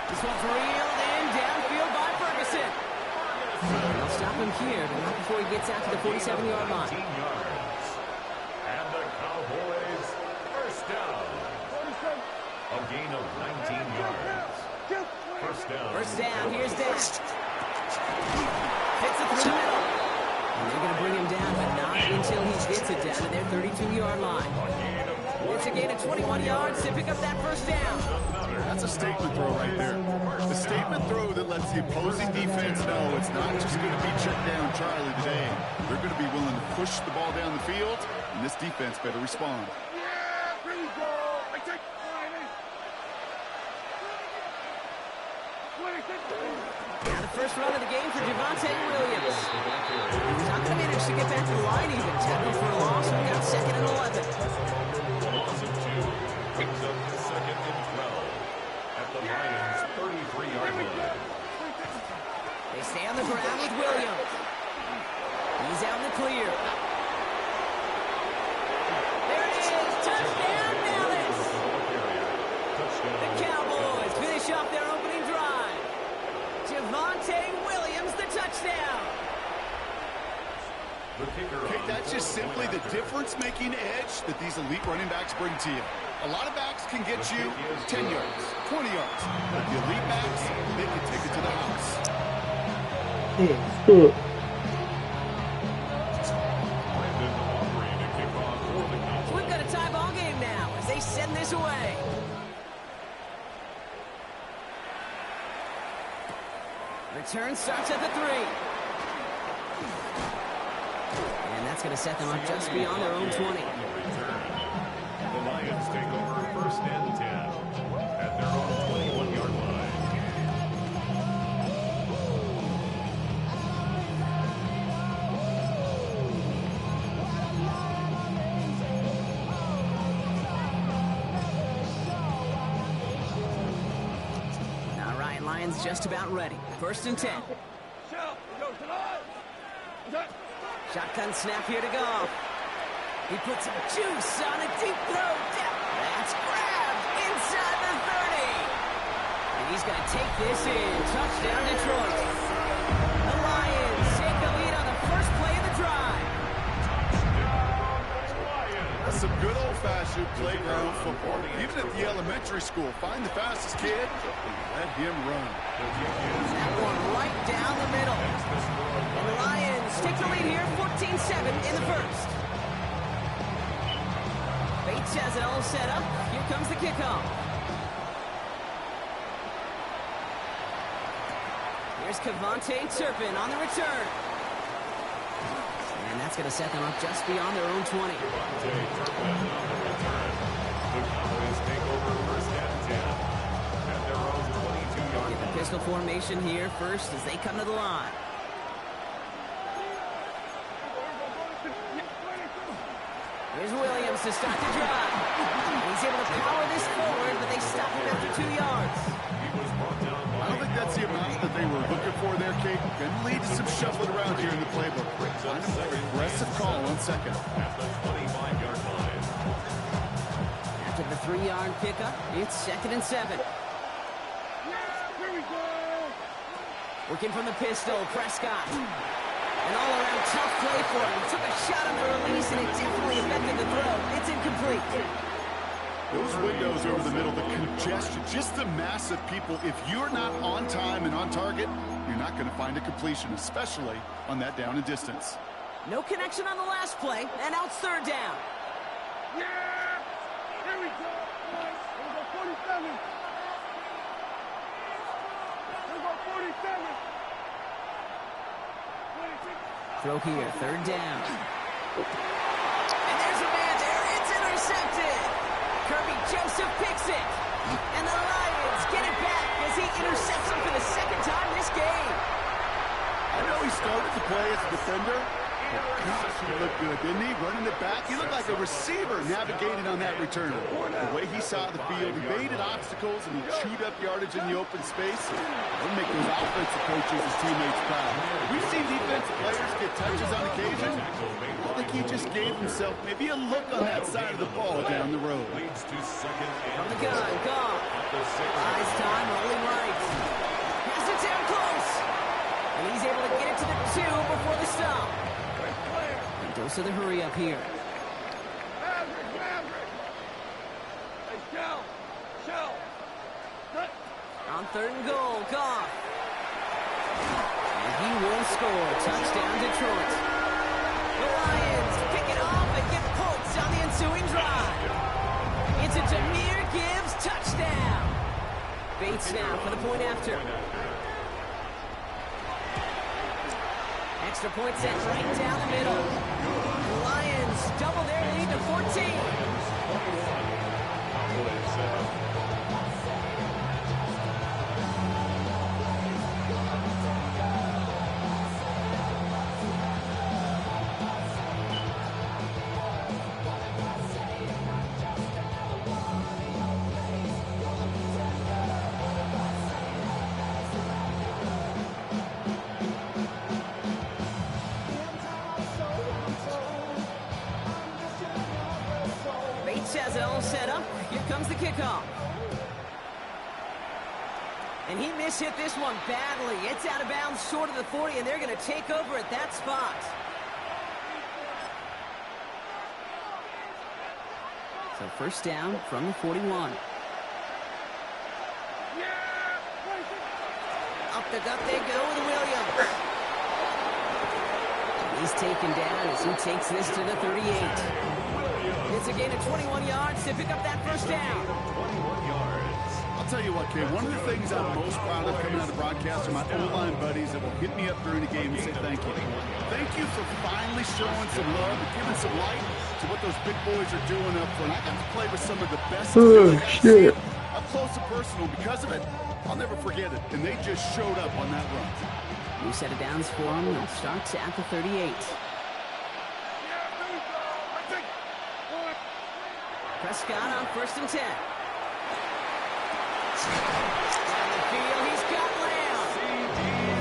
S10: This one's reeled in downfield by Ferguson. They'll stop him here, but not before he gets out to the 47-yard line.
S2: 19 yards. And the Cowboys first down. A gain of 19 yards. First down.
S10: First down, here's Dash. Fits it through the middle. And they're going to bring him down, but not until he gets it down to their 32-yard line. It's a gain of 21 yards to pick up that first down.
S11: That's a statement throw right there. A statement throw that lets the opposing defense know it's not just going to be check down Charlie today. They're going to be willing to push the ball down the field, and this defense better respond.
S5: Yeah, here we go. I take the line.
S10: Now the first run of the game for Javonte Williams. He's not going to manage to get back to the line even. Tackle for a loss. We got 2nd and 11.
S2: Loss of 2 brings up 2nd and 12 at the Lions' 33-yard line.
S10: They stay on the ground with Williams. He's out in the clear. There it is. Touchdown, Dallas. The Cowboys finish off their opening drive. Javonte Williams, the touchdown.
S11: Okay, that's just simply the difference-making edge that these elite running backs bring to you. A lot of backs can get you 10 yards, 20 yards. But the elite backs, they can take it to the house.
S10: We've got a tie ball game now as they send this away. Return starts at the 3. And that's going to set them up just beyond their own 20.
S2: The Lions take over 1st and 10 at their own 21-yard line.
S10: All right, Lions just about ready. 1st and 10. Shotgun snap here to Goff. He puts some juice on a deep throw. That's grabbed inside the 30. And he's going to take this in. Touchdown, Detroit. The Lions take the lead on the first play of the drive.
S11: That's some good old-fashioned playground football. Even at the elementary school, find the fastest kid and let him run.
S10: That one right down the middle. And the Lions take the lead here, 14-7 in the first. Bates has it all set up. Here comes the kickoff. Here's Kevontae Turpin on the return. And that's going to set them up just beyond their own 20.
S2: Kevontae Turpin on the return. The Cowboys take over 1st and 10 at their own 22-yard line.
S10: The pistol formation here first as they come to the line. Here's Williams to start the drive. He's able to power this forward, but they stop him after 2 yards.
S11: I don't think that's the amount that they were looking for there, Kate. Going to lead to some shuffling around here in the playbook. Find a more aggressive call on 2nd.
S2: At the 25-yard line.
S10: After the 3-yard pickup, it's 2nd and 7. Working from the pistol, Prescott. An all-around tough play for him. Took a shot on the release, and it definitely affected the throw. It's incomplete.
S11: Those windows over the middle, the congestion, just the mass of people. If you're not on time and on target, you're not going to find a completion, especially on that down and distance.
S10: No connection on the last play, and now it's 3rd down.
S5: Yeah! Here we go! Here we go, 47. Here we go, 47.
S10: Throw here, 3rd down. And there's a man there. It's intercepted. Kirby Joseph picks it. And the Lions get it back as he intercepts him for the 2nd time this game.
S11: I know he started to play as a defender, but gosh, he looked good, didn't he? Running it back. He looked like a receiver navigating on that return. The way he saw the field, he evaded obstacles, and he chewed up yardage in the open space. It'll make those offensive coaches and teammates proud. We've seen defensive players get touches on occasion. I think he just gave himself maybe a look on that side of the ball down the road.
S2: Leads to 2nd and
S10: gun. Goff. Buys time, rolling right. Has it down close. And he's able to get it to the 2 before the stop. And dose of the hurry up here. On 3rd and goal, Goff. And he will score. Touchdown, Detroit. The Lions pick it off and get points on the ensuing drive. It's a Jahmyr Gibbs touchdown. Bates now for the point after. Extra point set right down the middle. The Lions double their lead to 14. Has it all set up. Here comes the kickoff. And he mishit this one badly. It's out of bounds short of the 40, and they're going to take over at that spot. So first down from the 41. Up the gut they go with Williams. He's taken down as he takes this to the 38. It's a gain of 21 yards to pick up that first down.
S2: 21 yards.
S11: I'll tell you what, Kay, one of the things I'm most proud of coming out of the broadcast are my O-line buddies that will hit me up during the game and say thank you. Thank you for finally showing some love and giving some light to what those big boys are doing up front. I got to play with some of the best up close and personal. Because of it, I'll never forget it. And they just showed up on that run.
S10: New set of downs for them. It starts at the 38. Prescott on 1st and 10. Down the field, he's got Lamb.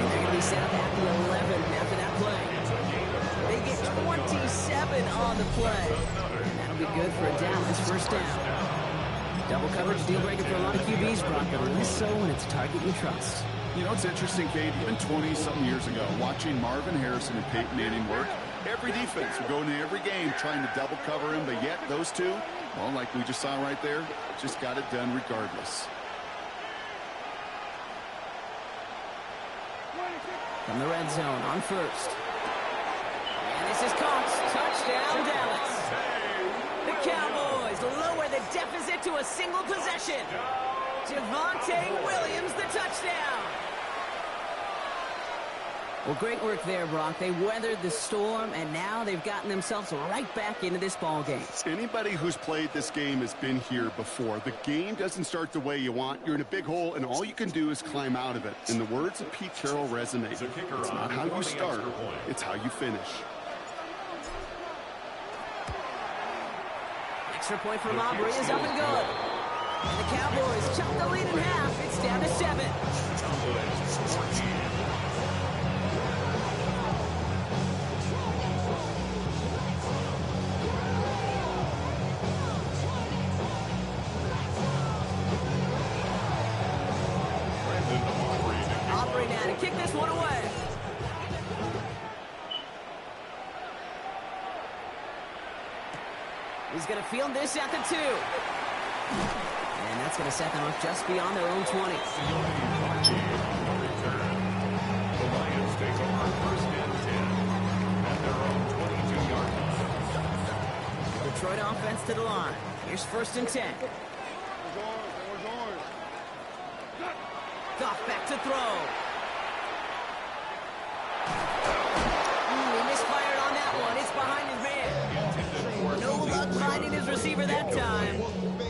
S10: They're going to be set up at the 11 after that play. They get 27 on the play. That'll be good for a Dallas first down. Double coverage deal breaker for a lot of QBs, Brock, but less so when it's a target you trust.
S11: You know, it's interesting, Kate, even 20-something years ago, watching Marvin Harrison and Peyton Manning work, every defense would go into every game trying to double cover him, but yet those two, well, like we just saw right there, just got it done regardless.
S10: From the red zone on 1st. And this is caught. Touchdown, Dallas. The Cowboys lower the deficit to a single possession. Javonte Williams, the touchdown. Well, great work there, Brock. They weathered the storm, and now they've gotten themselves right back into this ball game.
S11: Anybody who's played this game has been here before. The game doesn't start the way you want. You're in a big hole, and all you can do is climb out of it. And the words of Pete Carroll resonate. It's not how you start, it's how you finish.
S10: Extra point from Aubrey is up and good. And the Cowboys chop the lead in half. It's down to 7. Aubrey now to kick this one away. He's going to field this at the 2. And that's going to set them up just beyond their own 20.
S2: The Lions take over 1st and 10 at their own 22-yard line.
S10: Detroit offense to the line. Here's 1st and 10. Goff back to throw. He misfired on that one. It's behind his man. No luck finding his receiver that time.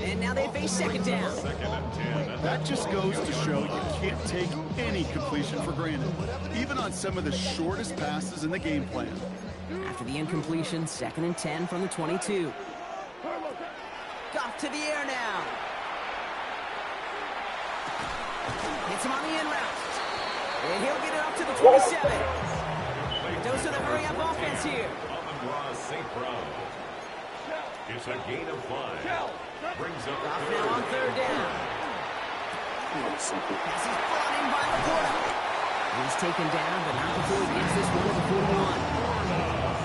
S10: And now they face 2nd down.
S2: 2nd and 10.
S11: That just goes to show you can't take any completion for granted, even on some of the shortest passes in the game plan.
S10: After the incompletion, 2nd and 10 from the 22. Goff to the air now. Hits him on the in route. And he'll get it up to the 27. Dose of the hurry-up offense here.
S2: St. Brown. It's a gain of 5. Brings up
S10: Off now on third down. Pass is brought in by Laporta. He's taken down, but not before he gets this one to the 41.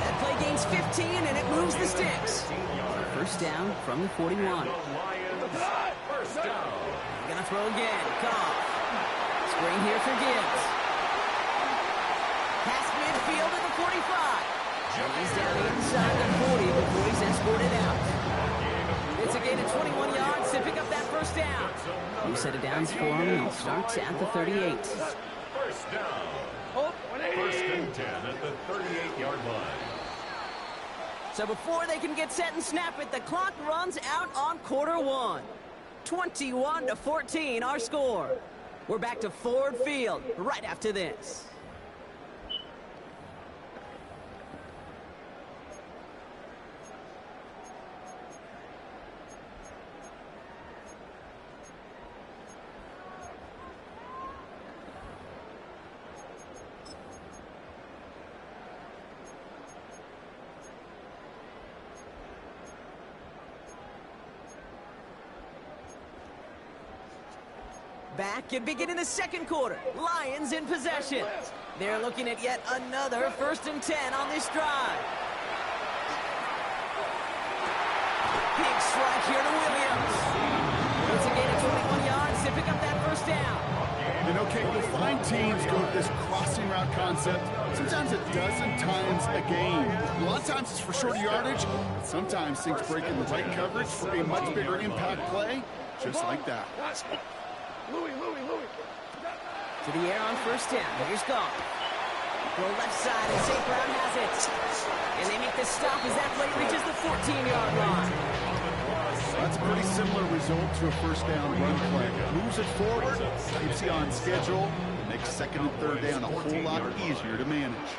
S10: That play gains 15, and it moves the sticks. First down from the 41.
S2: First down.
S10: Gonna throw again. Goff. Screen here for Gibbs. Pass midfield at the 45. He's down inside the 40 before he's escorted out. It's a gain of 21 yards to pick up that first down. New set of downs for him. He starts at the 38.
S2: First down. First and 10 at the 38-yard line.
S10: So before they can get set and snap it, the clock runs out on quarter one. 21-14 our score. We're back to Ford Field right after this. Back and begin in the second quarter. Lions in possession. They're looking at yet another 1st and 10 on this drive. Big strike here to Williams. It's a gain of 21 yards to pick up that first down.
S11: You know, Kate, you'll find teams go to this crossing route concept sometimes a dozen times a game. A lot of times it's for shorter yardage, but sometimes things break in the right coverage for a much bigger impact play, just like that.
S10: To the air on first down. Here's Goff. Go left side, and St. Brown has it. And they make the stop as that play reaches the 14-yard line.
S11: That's a pretty similar result to a first down run play. Moves it forward, keeps you on schedule, makes second and third down a whole lot easier to manage.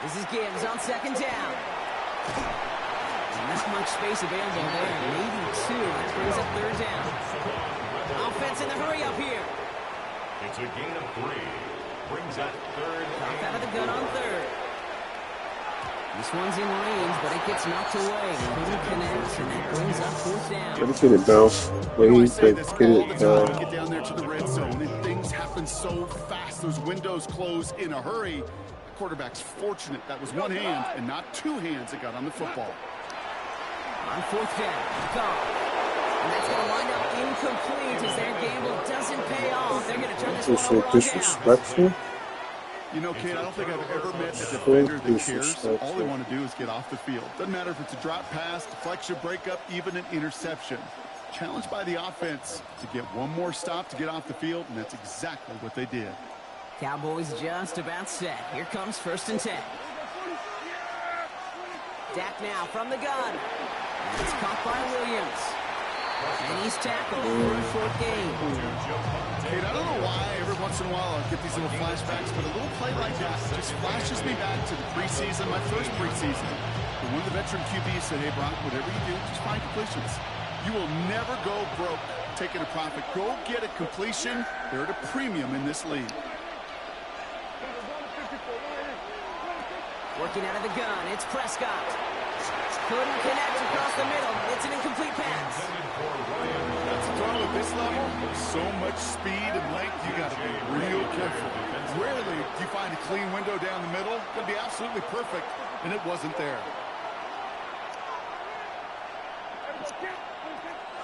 S10: This is Gibbs on second down. Not much space available there. Maybe two. That brings up third down. Offense in the hurry up here.
S2: It's a gain of 3. Brings up third.
S10: Off out of the gun on third. This one's in range, but it gets knocked away. Couldn't connect, and that brings up fourth down.
S7: Let me get it, Bill.
S11: I say this all the time. Get down there to the red zone, and things happen so fast. Those windows close in a hurry. The quarterback's fortunate that was one hand and not two hands that got on the football.
S10: On fourth down, Goff. And that's going to wind up incomplete as their gamble doesn't pay off. They're going to turn this one over on
S7: disrespectful.
S11: You know, Kate, I don't think I've ever met a defender that cares. All they want to do is get off the field. Doesn't matter if it's a drop pass, deflection, breakup, even an interception. Challenged by the offense to get one more stop to get off the field, and that's exactly what they did.
S10: Cowboys just about set. Here comes 1st and 10. Dak now from the gun. It's caught by Williams. And he's tackled for a short gain.
S11: Kate, I don't know why every once in a while I'll get these little flashbacks, but a little play like that just flashes me back to the preseason, my first preseason. When one of the veteran QBs said, hey, Brock, whatever you do, just find completions. You will never go broke taking a profit. Go get a completion. They're at a premium in this league.
S10: Working out of the gun, it's Prescott. Couldn't connect across the middle. It's an incomplete pass.
S11: That's a throw at this level. So much speed and length, you got to be real careful. Rarely do you find a clean window down the middle. Could be absolutely perfect, and it wasn't there.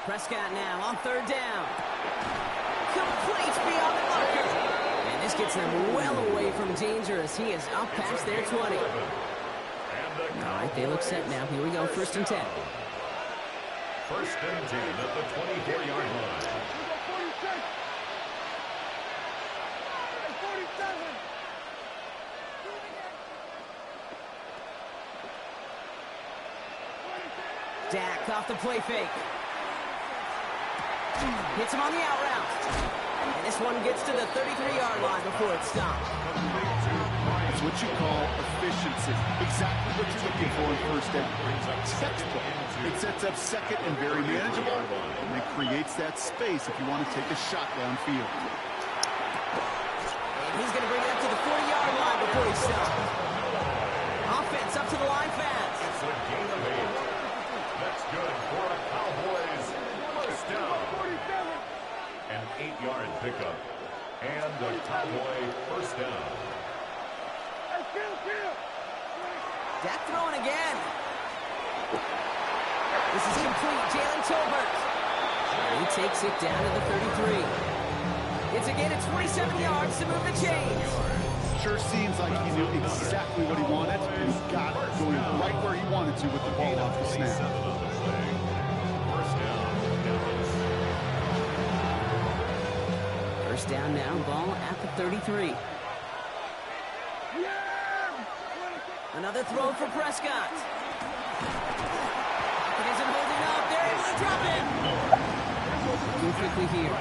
S10: Prescott now on third down. Complete beyond the marker. And this gets them well away from danger as he is up past their 20. All right, they look set now. Here we go, 1st and 10.
S2: 1st and 10 at the 24-yard line.
S10: Dak off the play fake. Hits him on the out route. And this one gets to the 33-yard line before it stops.
S11: It's what you call efficiency. Exactly what you're looking for in first down. Textbook. It sets up second and very manageable, and it creates that space if you want to take a shot downfield.
S10: And he's going to bring it up to the 40-yard line before he stops. Gets up to the line fast.
S2: It's a gain of 8. That's good for a Cowboys first down. An 8-yard pickup. And a Cowboy first down.
S10: Dak throwing again. This is complete. Jalen Tolbert. He takes it down to the 33. It's a gain of 27 yards to move the chains.
S11: Sure seems like he knew exactly what he wanted, and he got it going right where he wanted to with the ball off the snap.
S10: First down now, ball at the 33. Another throw for Prescott. It isn't holding up. They're able to drop it. Looking quickly here.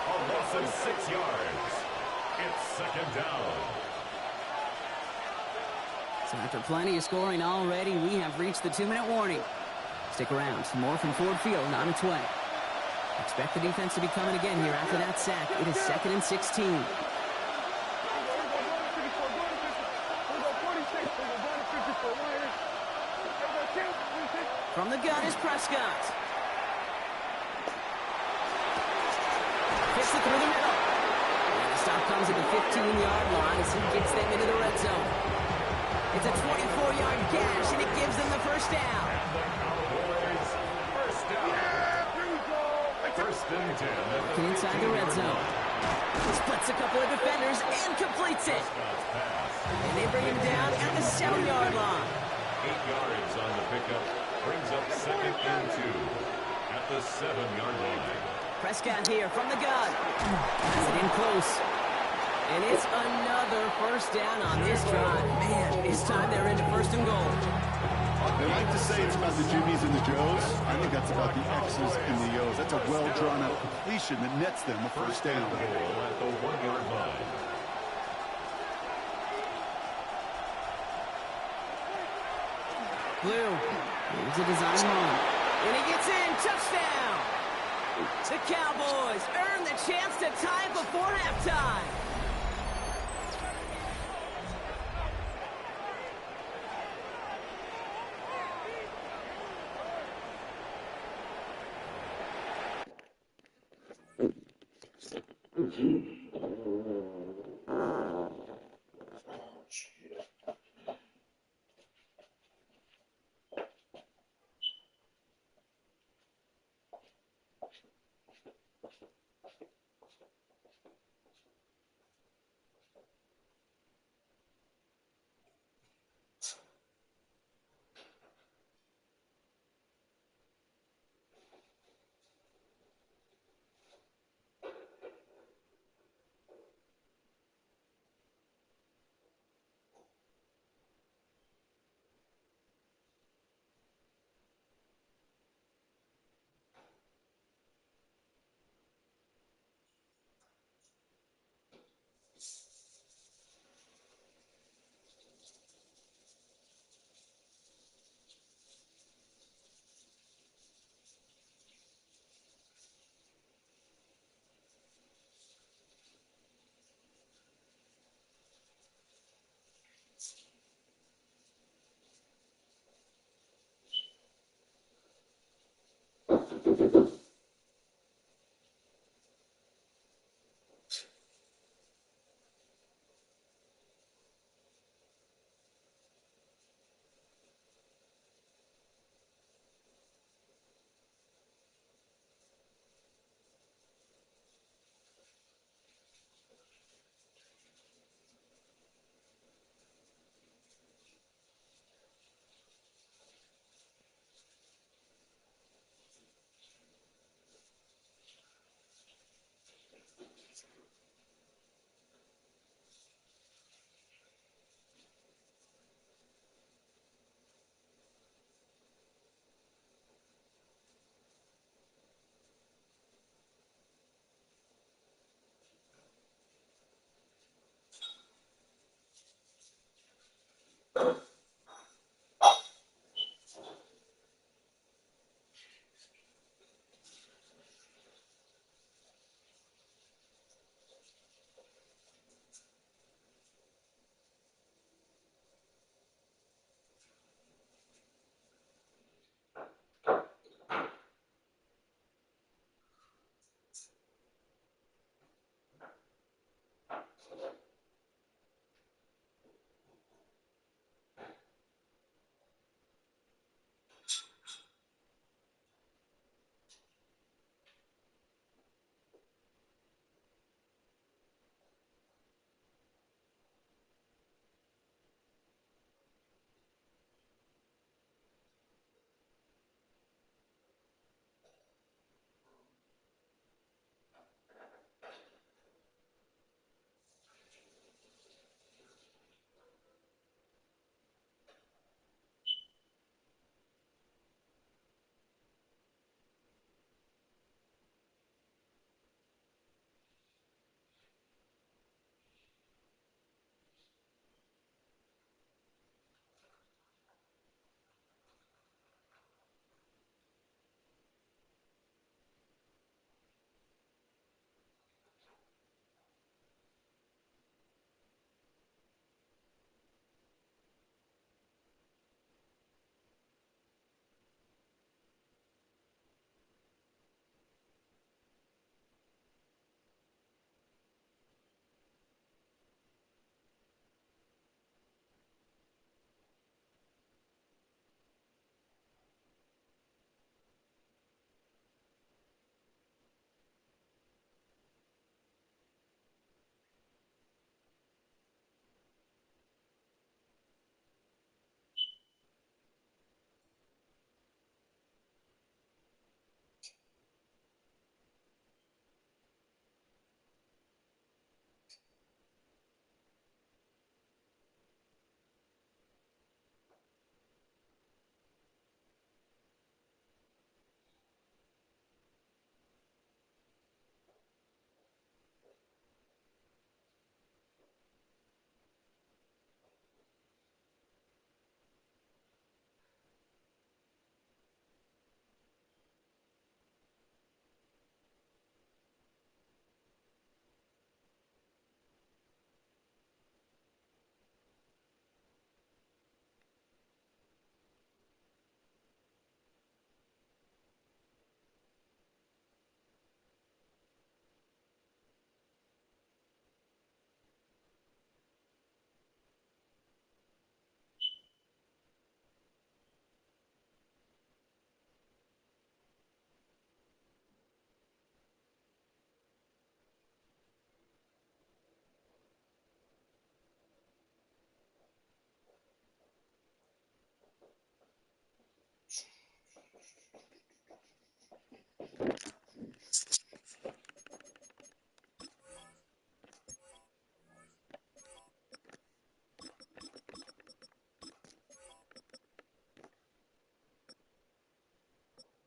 S2: A loss of 6 yards. It's second down.
S10: So after plenty of scoring already, we have reached the 2-minute warning. Stick around. More from Ford Field on its way. Expect the defense to be coming again here after that sack. It is 2nd and 16. From the gun is Prescott. Fits it through the middle. And the stop comes at the 15-yard line as he gets them into the red zone. It's a 24-yard gash, and it gives them the first down.
S2: And the Cowboys first down. First and 10.
S10: Working inside the red zone. Splits a couple of defenders and completes it. And they bring him down at the 7-yard line.
S2: 8 yards on the pickup. Brings up 2nd and 2 at the 7-yard line.
S10: Prescott here from the gun. Has it in close. And it's another first down on this drive. Man, this time they're into 1st and goal.
S11: They like to say it's about the Jimmies and the Joes. I think that's about the X's and the O's. That's a well-drawn-out completion that nets them a first down.
S2: Goal at the 1-yard line.
S10: Blue. Here's a design run. And he gets in. Touchdown. The Cowboys earn the chance to tie it before halftime.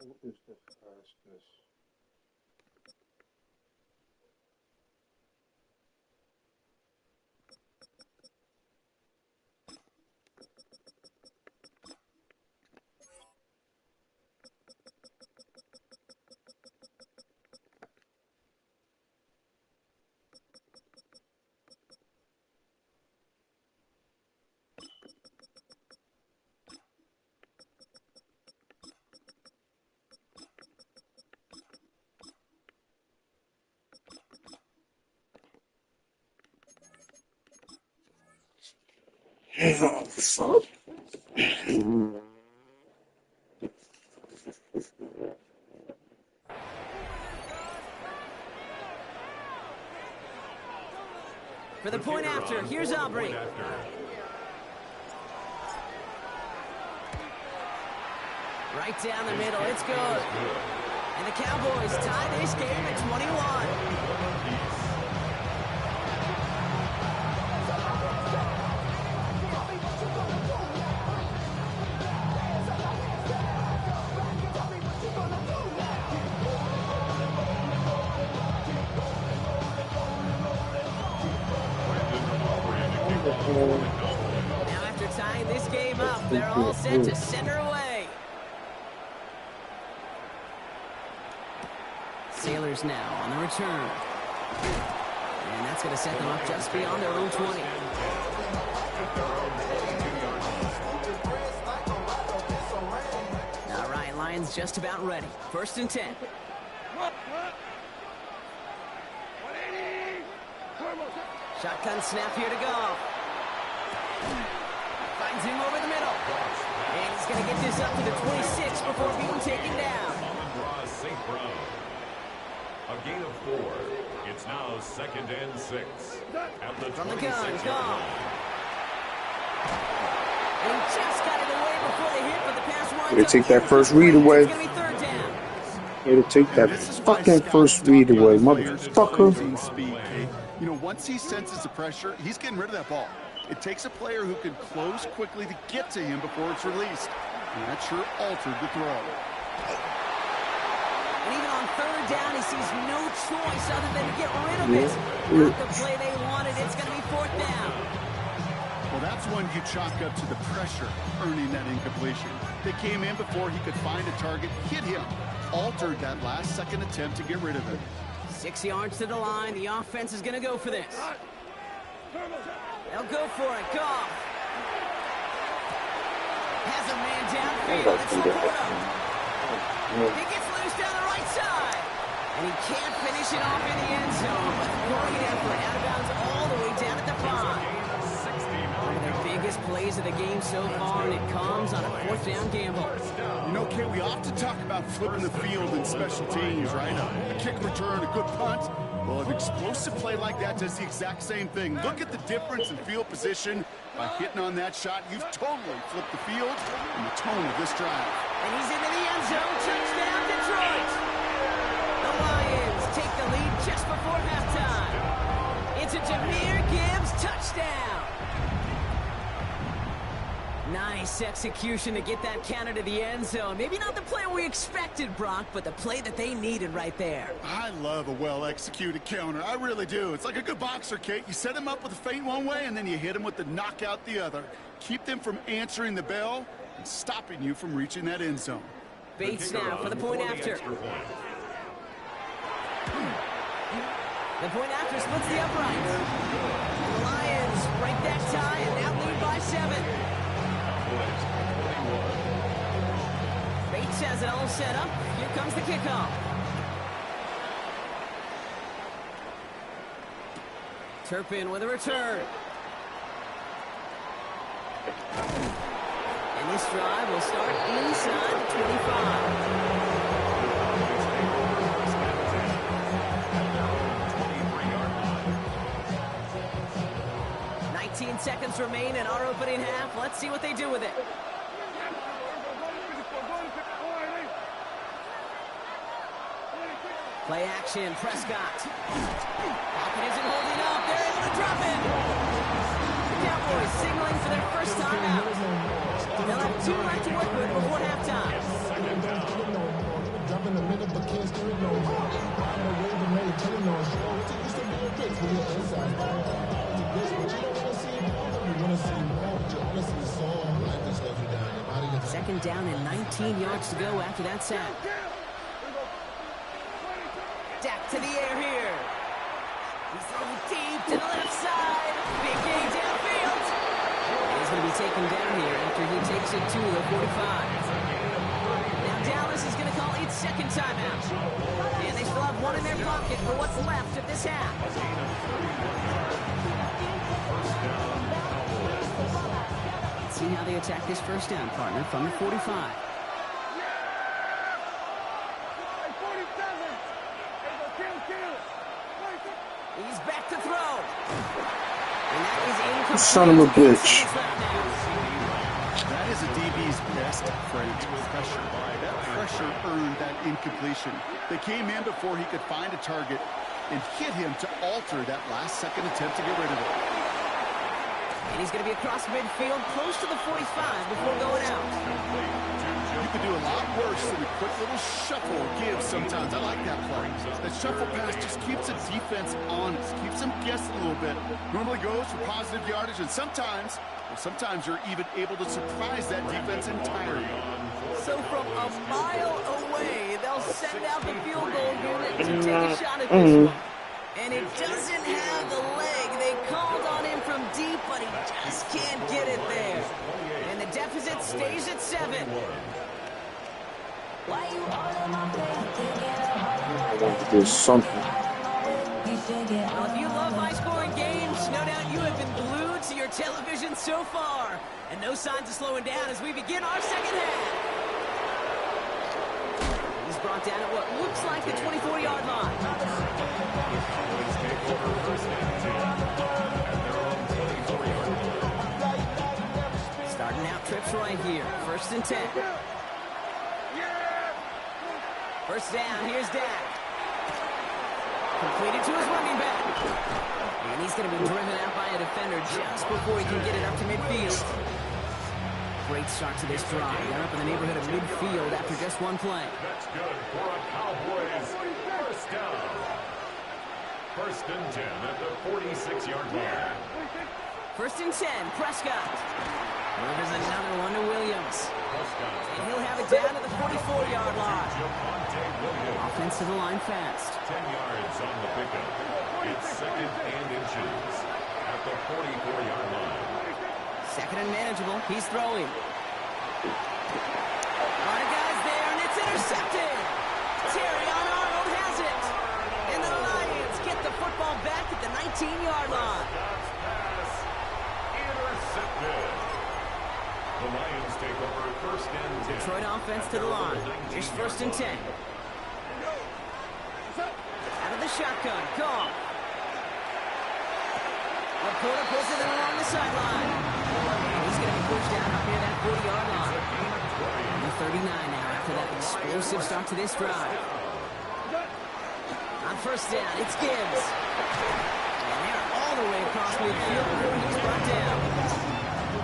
S7: Who is the fastest? Oh, fuck.
S10: For the point after, here's Aubrey. Right down the middle, it's good. And the Cowboys tie this game at 21. Now after tying this game up, they're all set to center away. Sailors now on the return. And that's going to set them up just beyond their own 20. All right, Lions just about ready. 1st and 10. Shotgun snap here to go. Finds him over the middle. And he's going to get this up to the 26 before being taken down.
S2: St. Brown. A gain of 4. It's now 2nd and 6. At the
S10: From the gun,
S2: 26
S10: go. And just got it away before the hit, but the pass winds
S7: They take that first read away.
S10: It's going to be 3rd down.
S7: They take that fucking first read away, motherfucker.
S11: Speed, Kate. You know, once he senses the pressure, he's getting rid of that ball. It takes a player who can close quickly to get to him before it's released. And that sure altered the throw.
S10: And even on 3rd down, he sees no choice other than to get rid of it. Not the play they wanted. It's going to be 4th down.
S11: Well, that's one you chalk up to the pressure earning that incompletion. They came in before he could find a target, hit him, altered that last-second attempt to get rid of it.
S10: 6 yards to the line. The offense is going to go for this. They'll go for it. Goff has a man downfield. It's Laporta. He gets loose down the right side. And he can't finish it off in the end zone. But great effort. Out of bounds all the way down at the 5. One of their biggest plays of the game so far, and it comes on a 4th down gamble.
S11: You know, Kate, we often talk about flipping the field in special teams, right? A kick return, a good punt. Well, an explosive play like that does the exact same thing. Look at the difference in field position. By hitting on that shot, you've totally flipped the field and the tone of this drive.
S10: And he's into the end zone. Touchdown, Detroit. The Lions take the lead just before halftime. It's a Jahmyr Gibbs touchdown. Nice execution to get that counter to the end zone. Maybe not the play we expected, Brock, but the play that they needed right there.
S11: I love a well-executed counter. I really do. It's like a good boxer, Kate. You set him up with a feint one way, and then you hit him with the knockout the other. Keep them from answering the bell and stopping you from reaching that end zone.
S10: Bates now for the point after. The point after splits the uprights. And the Lions break that tie and now lead by 7. Bates has it all set up. Here comes the kickoff. Turpin with a return. And this drive will start inside the 25. 19 seconds remain in our opening half. Let's see what they do with it. Play action, Prescott. Falcon isn't holding up. They're able to drop it. The Cowboys signaling for their first time out. They'll have 2 left to work with before halftime. Second down and 19 yards to go after that sack. Dak to the air here. He's throwing deep to the left side. Big gain downfield. And he's going to be taken down here after he takes it to the 45. Now Dallas is going to call its second timeout. And they still have one in their pocket for what's left of this half. Let's see how they attack this first down, partner, from the 45. He's back to throw. And that is incomplete.
S7: Son of a bitch.
S11: That is a DB's best friend, pressure. That pressure earned that incompletion. They came in before he could find a target and hit him to alter that last-second attempt to get rid of it.
S10: And he's going to be across midfield, close to the 45 before going out.
S11: You could do a lot worse than a quick little shuffle give sometimes. I like that play. That shuffle pass just keeps the defense honest, keeps them guessing a little bit. Normally goes for positive yardage, and sometimes you're even able to surprise that defense entirely.
S10: So from a mile away, they'll send out the field goal unit to take a shot at this one. And it doesn't have the leg. They called on him from deep, but he just can't get it there. And the deficit stays at 7.
S7: I want to do something.
S10: Well, if you love high-scoring games, no doubt you have been glued to your television so far. And no signs of slowing down as we begin our second half. He's brought down at what looks like the 24-yard line. Starting out trips right here. 1st and 10. First down, here's Dak. Completed to his running back. And he's going to be driven out by a defender just before he can get it up to midfield. Great start to this drive. They're up in the neighborhood of midfield after just one play.
S2: That's good for a Cowboys first down. 1st and 10 at the 46-yard line.
S10: 1st and 10, Prescott. Delivers another one to Williams. And he'll have it down to the 44-yard line. Offense to the line fast.
S2: 10 yards on the pickup. It's 2nd and inches at the 44-yard line.
S10: 2nd and manageable. He's throwing. A lot of guys there, and it's intercepted. Terrion Arnold has it. And the Lions get the football back at the 19-yard line.
S2: Intercepted. The Lions take over 1st and 10.
S10: Detroit offense to the line. Here's 1st and 10. Out of the shotgun. Goff. Laporta pulls it in along the sideline. He's going to be pushed out up near that 40-yard line. The 39 now after that explosive start to this drive. On 1st down, it's Gibbs. And they're all the way across midfield before he's brought down.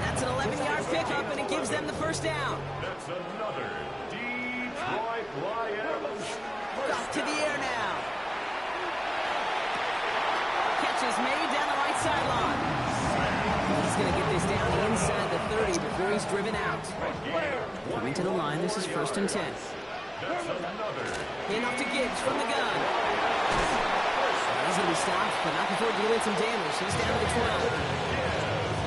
S10: That's an 11-yard pickup, and it gives them the 1st down.
S2: That's another Detroit Lions.
S10: Off to the air now. Catch is made down the right sideline. He's going to get this down inside the 30 before he's driven out. Coming to the line, this is 1st and 10. In off to Gibbs from the gun. He's going to be stopped, but not before dealing some damage. He's down to the 12.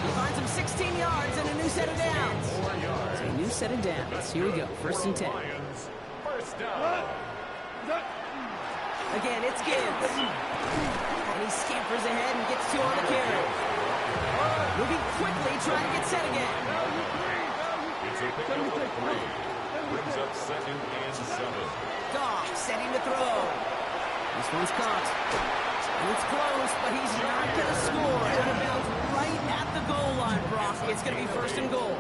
S10: He finds him 16 yards and a new set of downs. So a new set of downs. Here we go, 1st and 10.
S2: First down.
S10: Again, it's Gibbs. And he scampers ahead and gets 2 on the carry. Moving quickly, trying to get set again.
S2: It's a pickup of 3. Brings up 2nd and 7.
S10: Goff setting to throw. This one's caught. And it's close, but he's not going to score. Out of bounds right at the goal line, Brock. It's going to be 1st and goal.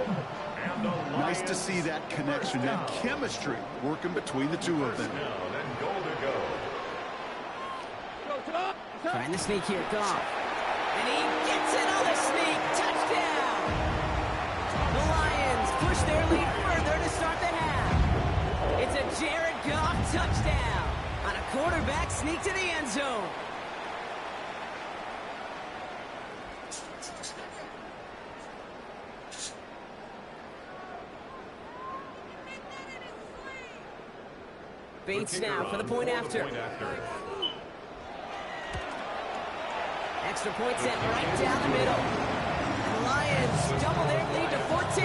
S11: Nice to see that connection, that chemistry working between the two of them.
S10: Trying to sneak here, Goff. And he gets another sneak. Touchdown! The Lions push their lead further to start the half. It's a Jared Goff touchdown. quarterback sneak to the end zone. Bates now for the point after. Extra point set right down the middle. And the Lions double their lead to 14.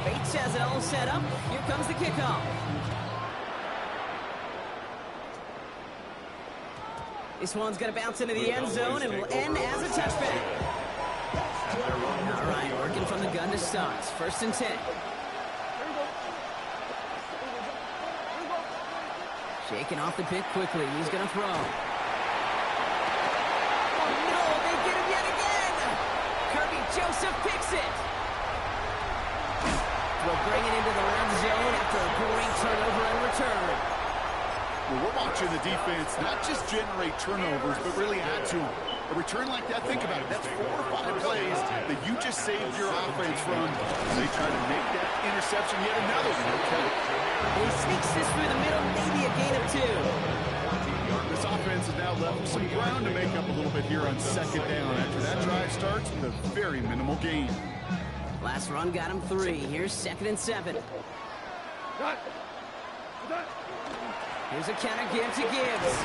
S10: Bates has it all set up. Here comes the kickoff. This one's going to bounce into the end zone and will end as a touchback. All right, working from the gun to start. 1st and 10. Shaking off the pick quickly. He's going to throw. Oh, no, they get him yet again. Kirby Joseph picks it. Will bring it into the red zone after a great turnover and return.
S11: Well, we're watching the defense not just generate turnovers, but really add to them. A return like that, think about it, that's 4 or 5 plays that you just saved your offense from. They try to make that interception yet another one. Okay.
S10: He sneaks this through the middle, maybe a gain of 2.
S11: This offense has now left some ground to make up a little bit here on 2nd down after that drive starts with a very minimal gain.
S10: Last run got him 3. Here's 2nd and 7. Here's a counter give to Gibbs.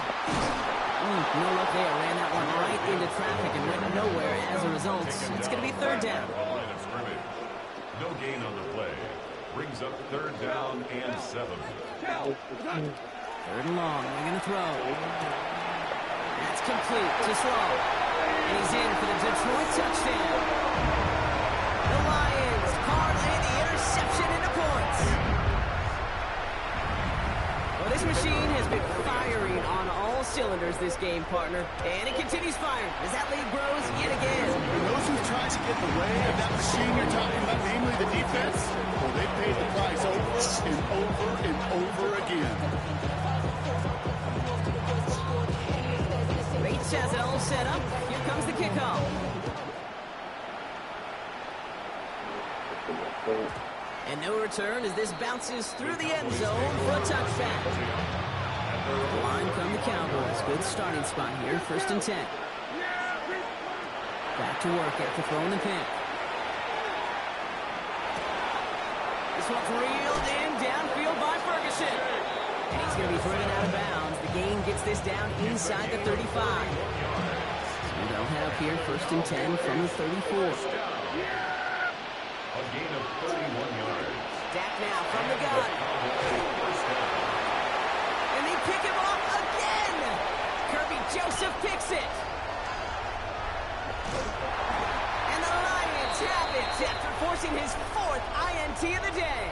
S10: No look there. Ran that one right into traffic and went nowhere as a result. It's going to be 3rd down.
S2: No gain on the play. Brings up 3rd down and 7.
S10: 3rd and long. They're going to throw. That's complete to Slow. And he's in for the Detroit touchdown. The Lions parlay the interception into points. Well, this machine has been firing on all cylinders this game, partner. And it continues firing as that lead grows yet again.
S11: And those who try to get in the way of that machine you're talking about, namely the defense, well, they've paid the price over and over and over again.
S10: Bates has it all set up. Here comes the kickoff. And no return as this bounces through the end zone for a touchback. The line come the Cowboys. Good starting spot here. 1st and 10. Back to work after throwing the pick. This one's reeled in downfield by Ferguson. And he's going to be driven out of bounds. The gain gets this down inside the 35. And they'll head up here 1st and 10 from the 34.
S2: A gain of 31 yards.
S10: Dak now from the gun. And they pick him off again. Kirby Joseph picks it. And the Lions have it after forcing his 4th INT of the day.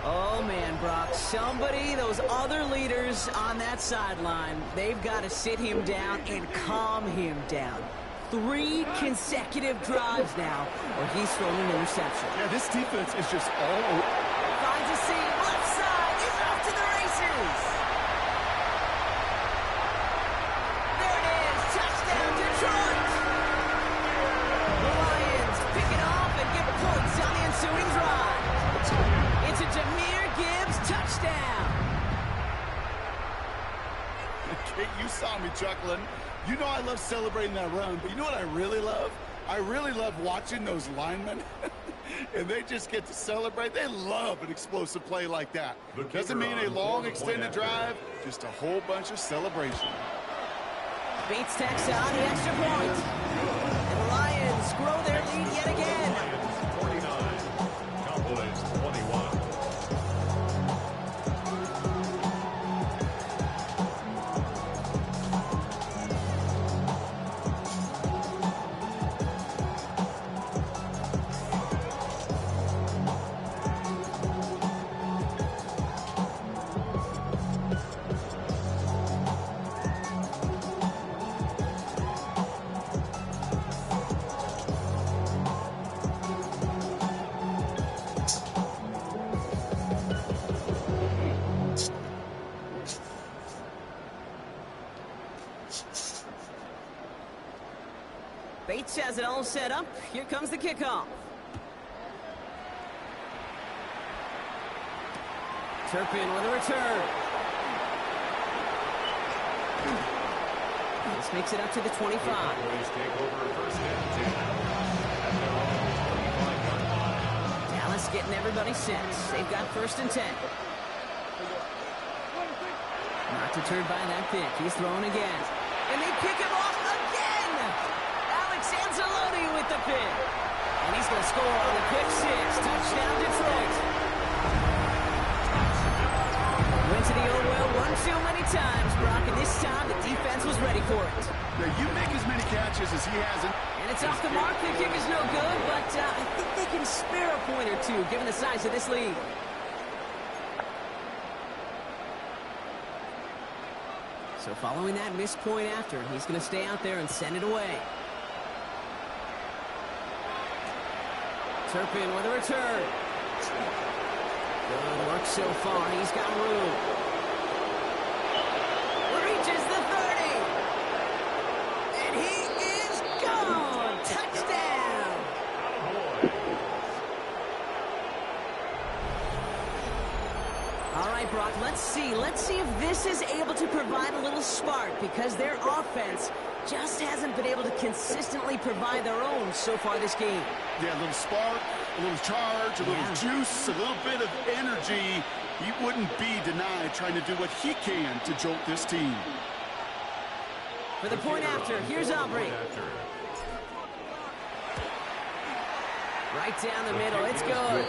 S10: Oh, man, Brock, those other leaders on that sideline, they've got to sit him down and calm him down. 3 consecutive drives now where he's thrown an interception.
S11: Yeah, this defense is just all over.
S10: Finds a seam, left side, he's off to the races. There it is, touchdown Detroit. The Lions pick it off and get points on the ensuing drive. It's a Jahmyr Gibbs touchdown.
S11: Kate, you saw me chuckling. You know I love celebrating that run, but you know what I really love? I really love watching those linemen, and they just get to celebrate. They love an explosive play like that. Doesn't mean a long extended drive, just a whole bunch of celebration.
S10: Bates tacks on the extra point. And the Lions grow their lead yet again.
S2: Lions 49, Cowboys 21.
S10: Bates has it all set up. Here comes the kickoff. Turpin with a return. This makes it up to the 25. Dallas getting everybody set. They've got 1st and 10. Not deterred by that pick. He's throwing again. And they pick him off again! Alex Anzalone with the pick. And he's going to score on the pick 6. Touchdown, Detroit. Went to the old well one too many times, Brock, and this time the defense was ready for it.
S11: Now, you make as many catches as he has.
S10: And it's off the mark. The kick is no good, but I think they can spare a point or two, given the size of this lead. So following that missed point after, he's going to stay out there and send it away. Turpin with a return. Good work so far. He's got room. Reaches the 30. And he is gone. Touchdown. All right, Brock, let's see. Let's see if this is able to provide a little spark, because their offense just hasn't been able to consistently provide their own so far this game.
S11: Yeah, a little spark, a little charge, a little juice, a little bit of energy. He wouldn't be denied trying to do what he can to jolt this team.
S10: For the point after, here's Aubrey. Right down the middle, it's good.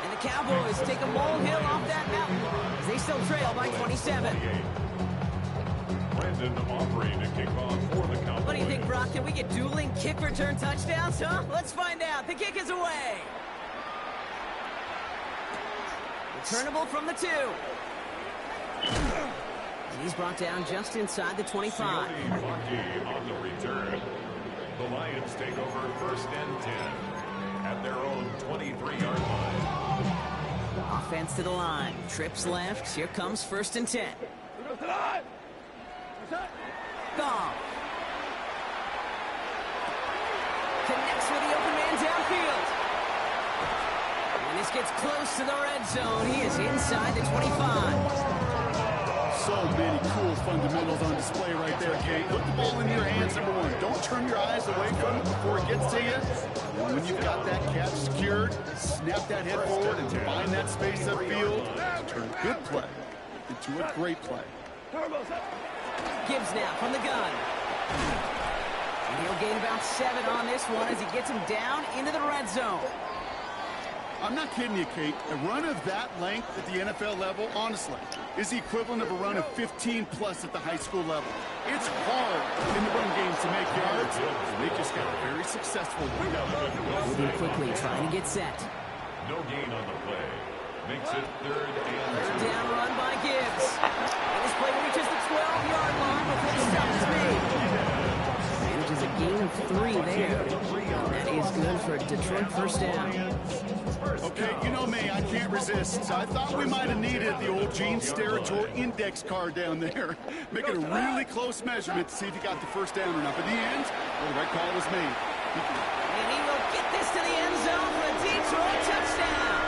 S10: And the Cowboys take a molehill off that mountain as they still trail by 27.
S2: Brandon Aubrey to kick off for the Cowboys.
S10: What do you think, Brock? Can we get dueling kick return touchdowns, huh? Let's find out. The kick is away. Returnable from the 2. And he's brought down just inside the 25.
S2: On the return. The Lions take over 1st and 10 at their own 23-yard line.
S10: Offense to the line. Trips left. Here comes 1st and 10. Goff. Connects with the open man downfield. And this gets close to the red zone. He is inside the 25.
S11: So many cool fundamentals on display right there, Kate. Put the ball in your hands, number 1. Don't turn your eyes away from it before it gets to you. And when you've got that catch secured, snap that head forward and find that space upfield. Turn a good play into a great play.
S10: Gibbs now from the gun. And he'll gain about 7 on this one as he gets him down into the red zone.
S11: I'm not kidding you, Kate. A run of that length at the NFL level, honestly, is the equivalent of a run of 15-plus at the high school level. It's hard in the run game to make yards, and they just got very successful.
S10: Moving quickly, trying to get set.
S2: No gain on the play. Makes it 3rd and 2.
S10: Third down run by Gibbs. And this play reaches the 12-yard line before the stop is made. Manages a gain of 3 there. That is good for Detroit 1st down.
S11: Okay, you know me, I can't resist. I thought we might have needed the old Gene Steratore index card down there. Make it a really close measurement to see if you got the 1st down or not. But in the end, well, the right call was made.
S10: And he will get this to the end zone for a Detroit touchdown.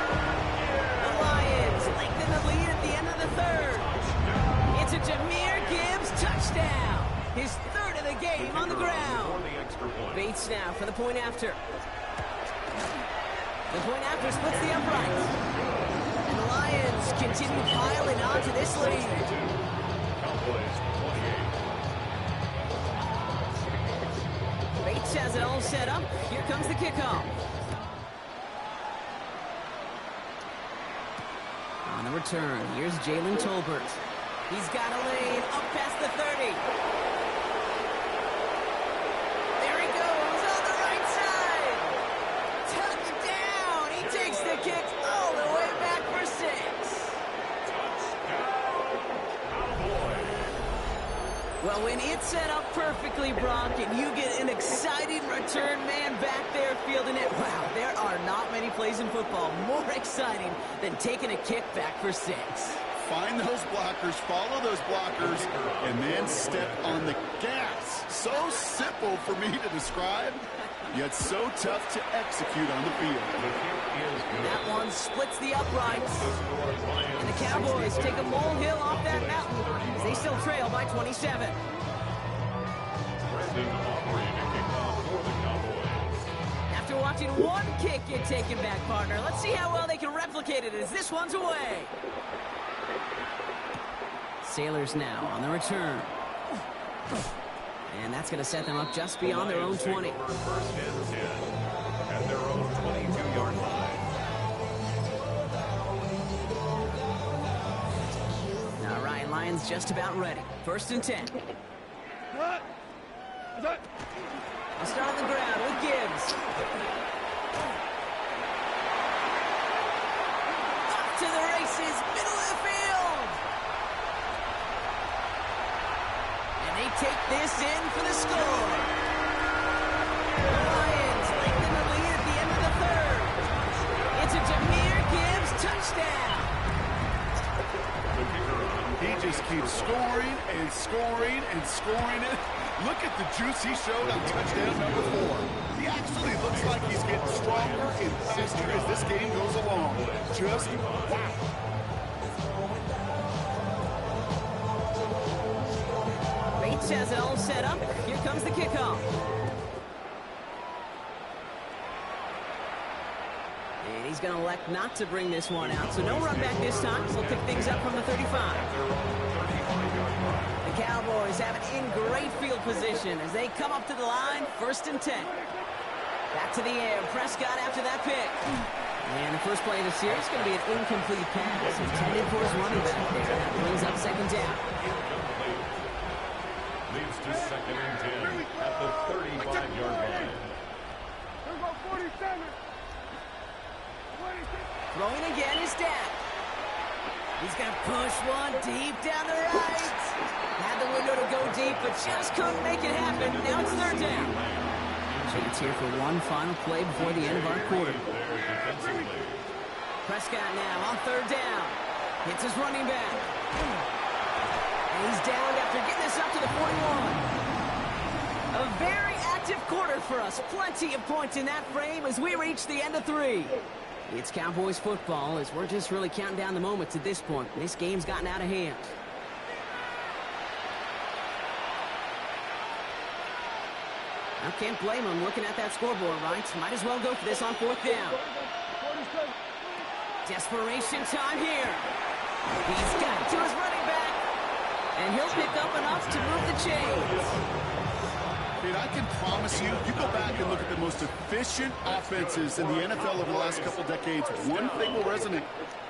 S10: The Lions lengthen the lead at the end of the 3rd. It's a Jahmyr Gibbs touchdown. His 3rd of the game on the ground. Bates now for the point after. The point after splits the uprights. And the Lions continue piling on to this lead. Bates has it all set up. Here comes the kickoff. On the return, here's Jalen Tolbert. He's got a lane up past the 30. There he goes on the right side. Touchdown! He takes the kick all the way back for 6. Well, when it's set up perfectly, Brock, and you get an exciting return man back there fielding it, wow, there are not many plays in football more exciting than taking a kick back for 6.
S11: find those blockers, follow those blockers, and then step on the gas. So simple for me to describe, yet so tough to execute on the field.
S10: That one splits the uprights. And the Cowboys take a molehill off that mountain as they still trail by 27. After watching one kick get taken back, partner, let's see how well they can replicate it as this one's away. Sailors now on the return. And that's going to set them up just beyond their own 20.
S2: First and 10 at their own 22-yard line.
S10: All right, Lions just about ready. First and 10. I'll start on the ground with Gibbs. Off to the races, middle of the field. And they take this in for the score. The Lions lengthen the lead at the end of the third. It's a Jahmyr Gibbs touchdown.
S11: He just keeps scoring and scoring and scoring it. Look at the juice he showed on touchdown number 4. He actually looks like he's getting stronger and faster as this game goes along. Just wow.
S10: Bates has it all set up. Here comes the kickoff. And he's going to elect not to bring this one out. So no run back this time. So he'll pick things up from the 35. The Cowboys have it in great field position as they come up to the line, first and 10. Back to the air, Prescott after that pick. And the first play of the series is going to be an incomplete pass intended for his running back there. That brings up second down.
S2: Leads to second and 10 at the 35-yard line.
S10: Throwing again is Dak. He's going to push one deep down the right. Had the window to go deep, but just couldn't make it happen. Now it's third down. Chance here for one final play before the end of our quarter. Prescott now on third down. Hits his running back. And he's down after getting this up to the 41. A very active quarter for us. Plenty of points in that frame as we reach the end of 3. It's Cowboys football as we're just really counting down the moments at this point. This game's gotten out of hand. I can't blame him looking at that scoreboard, right? Might as well go for this on fourth down. Desperation time here. He's got it to his running back. And he'll pick up enough to move the chains.
S11: Dude, I can promise you, you go back and look at the most efficient offenses in the NFL over the last couple decades, one thing will resonate.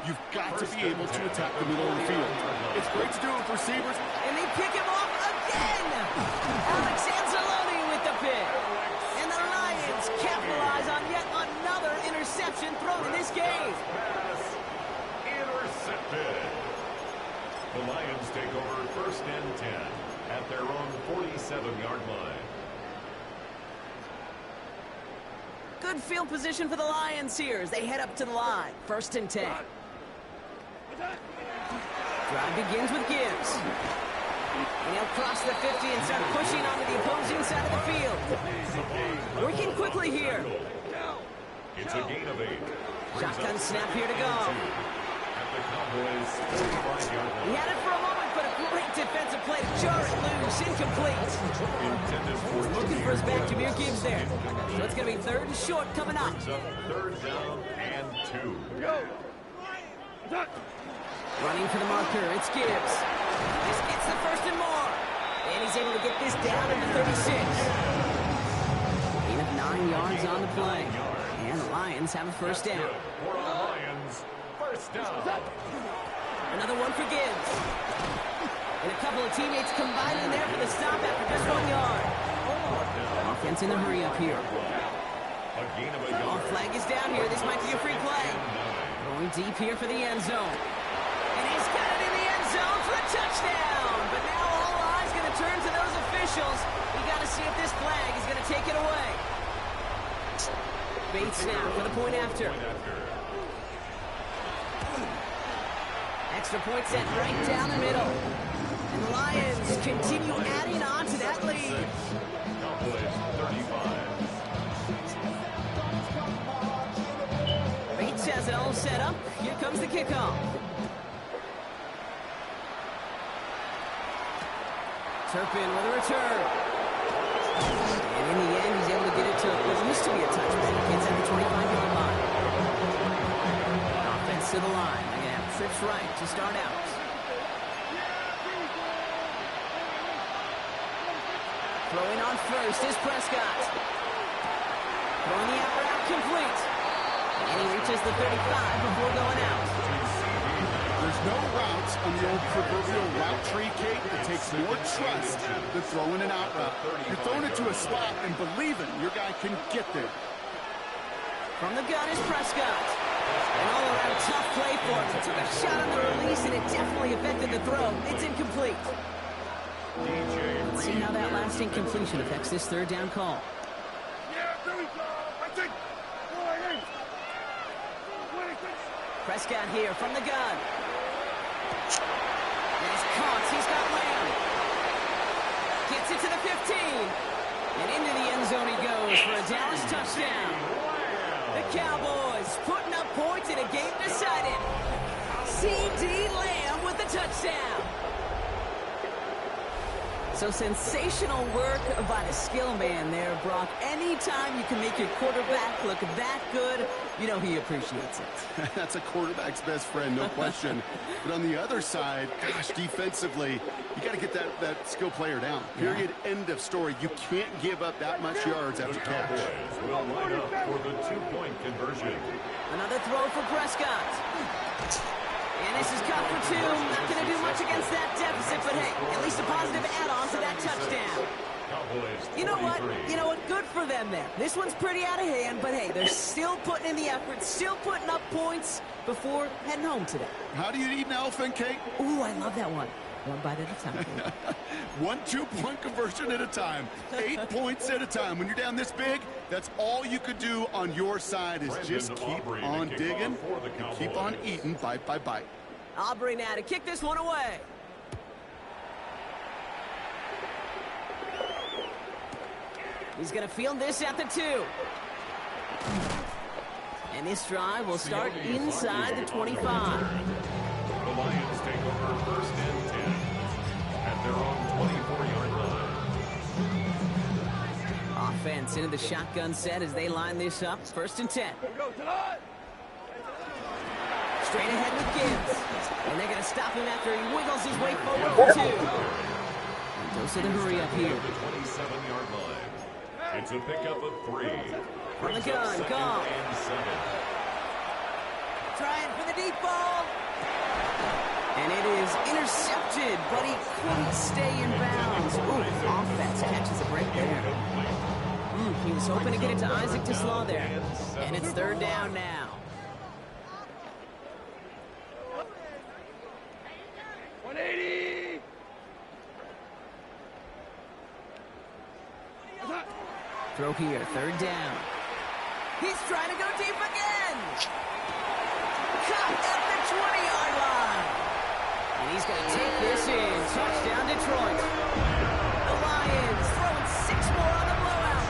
S11: You've got to be able to attack the middle of the field. It's great to do it with receivers.
S10: And they pick him off again. Alex Anzalone with the pick. And the Lions capitalize on yet another interception thrown in this game.
S2: Intercepted. The Lions take over first and 10 at their own 47-yard line.
S10: Good field position for the Lions here as they head up to the line. First and 10. Drive begins with Gibbs. And he'll cross the 50 and start pushing onto the opposing side of the field. Working quickly here.
S2: It's a gain of 8.
S10: Shotgun snap here to go.
S2: At the Cowboys' 35-yard line.
S10: He had it for a moment, but a great defensive play to jar it loose. Incomplete. Looking for his back, Jahmyr Gibbs there. So it's going to be third and short coming up.
S2: Third down and 2.
S10: Running for the marker, it's Gibbs. This gets the first and more. And he's able to get this down into 36. Gain of 9 yards on the play. And the Lions have a first down.
S2: For the Lions, first down.
S10: Another one for Gibbs. And a couple of teammates combining there for the stop after just 1 yard. Offense in the hurry up here. Ball flag is down here. This might be a free play. Going deep here for the end zone. And he's got it in the end zone for a touchdown. But now all eyes going to turn to those officials. We got to see if this flag is going to take it away. Bates now for the point after. extra point set right down the middle. And the Lions continue adding on to that lead.
S2: Cowboys 35.
S10: Bates has it all set up. Here comes the kickoff. Turpin with a return. And in the end, he's able to get it to what used to be a touchback. It's at the 25-yard line. Offense to the line. They're going to have trips right to start out. Throwing on first is Prescott. Throwing the out route complete. And he reaches the 35 before going out.
S11: There's no routes on the old proverbial route tree, Kate. It takes more trust than throwing an out route. You're throwing it to a slot and believing your guy can get there.
S10: From the gun is Prescott. An all-around tough play for him. He took a shot on the release, and it definitely affected the throw. It's incomplete. Let's see how that last incompletion affects this third down call. Prescott here from the gun. And he's caught. He's got Lamb. Gets it to the 15. And into the end zone he goes for a Dallas touchdown. The Cowboys putting up points in a game decided. C.D. Lamb with the touchdown. So sensational work by the skill man there, Brock. Anytime you can make your quarterback look that good, you know he appreciates it.
S11: That's a quarterback's best friend, no question. But on the other side, gosh, defensively, you got to get that skill player down. Period. End of story. You can't give up that much yards after catch.
S2: Cowboys will line up for the two-point conversion.
S10: Another throw for Prescott. And this is cut for two. Not going to do much against that deficit, but hey, at least a positive add-on to that touchdown. You know what? You know what? Good for them there. This one's pretty out of hand, but hey, they're still putting in the effort, still putting up points before heading home today.
S11: How do you eat an elephant, Kate?
S10: Ooh, I love that one. One bite at a time.
S11: 1 2-point conversion at a time. 8 points at a time. When you're down this big, that's all you could do on your side is just keep on digging and keep on eating bite by bite.
S10: Aubrey now to kick this one away. He's going to field this at the 2. And this drive will start inside the 25.
S2: The Lions take over first and 10 at their own 24-yard line.
S10: Offense into the shotgun set as they line this up. First and 10. Straight ahead with Gibbs. And they're going to stop him after he wiggles his way forward for 2. And goes to the hurry up here.
S2: The 27-yard line. It's a pickup of 3.
S10: From the gun, gone.
S2: And 7.
S10: Trying for the deep ball. And it is intercepted, but he couldn't stay in bounds. Ooh, offense catches a break there. He was hoping to get it to Isaac Tisslaw there. And it's third down now. Throw here, third down. He's trying to go deep again. Caught at the 20-yard line. And he's going to take this in. Touchdown, Detroit. The Lions throwing 6 more on the blowout.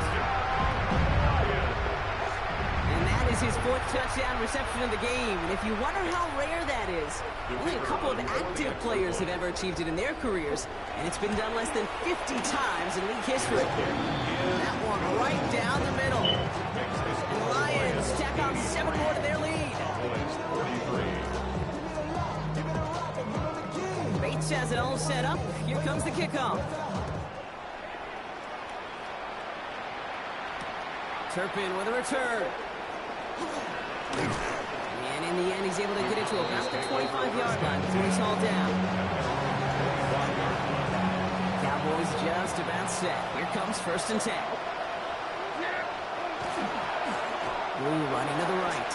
S10: And that is his 4th touchdown reception of the game. And if you wonder how rare that is, only a couple of active players have ever achieved it in their careers. And it's been done less than 50 times in league history. That one right down the middle. And the Lions tack on 7 more to their lead. Bates has it all set up. Here comes the kickoff. Turpin with a return. And in the end, he's able to get it to about the 25-yard line before he's hauled down. Cowboys just about set. Here comes first and 10. Blue running to the right.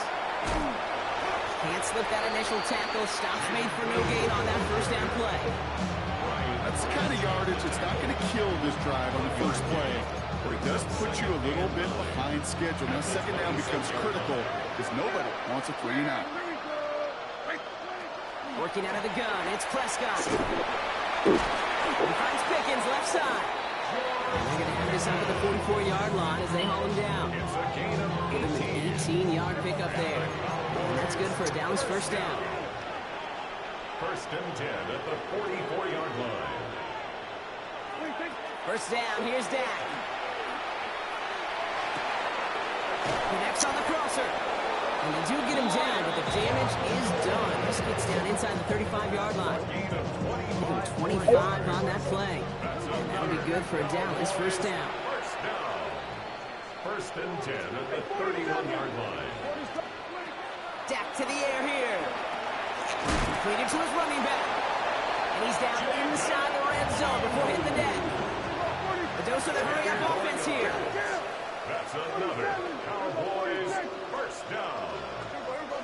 S10: Can't slip that initial tackle. Stops made for no gain on that first down play.
S11: That's the kind of yardage that's not going to kill this drive on the first play, but it does put you a little bit behind schedule. Now second down becomes critical because nobody wants a 3-and-out.
S10: Working out of the gun, it's Prescott. He finds Pickens left side. And they're going to have this up at the 44-yard line as they haul him down. Give him an 18-yard pickup there. And that's good for a Dallas first down.
S2: First and 10 at the 44-yard line.
S10: First down, here's Dak. Connects on the crosser. And they do get him down, but the damage is done. This gets down inside the 35-yard line. Give him 25 on that play. And that'll be good for a Dallas first down.
S2: First and 10 at the 31-yard line.
S10: Dak to the air here. Completed to his running back. And he's down inside the red zone before hitting the net. A dose of the hurry-up offense here.
S2: That's another Cowboys first down.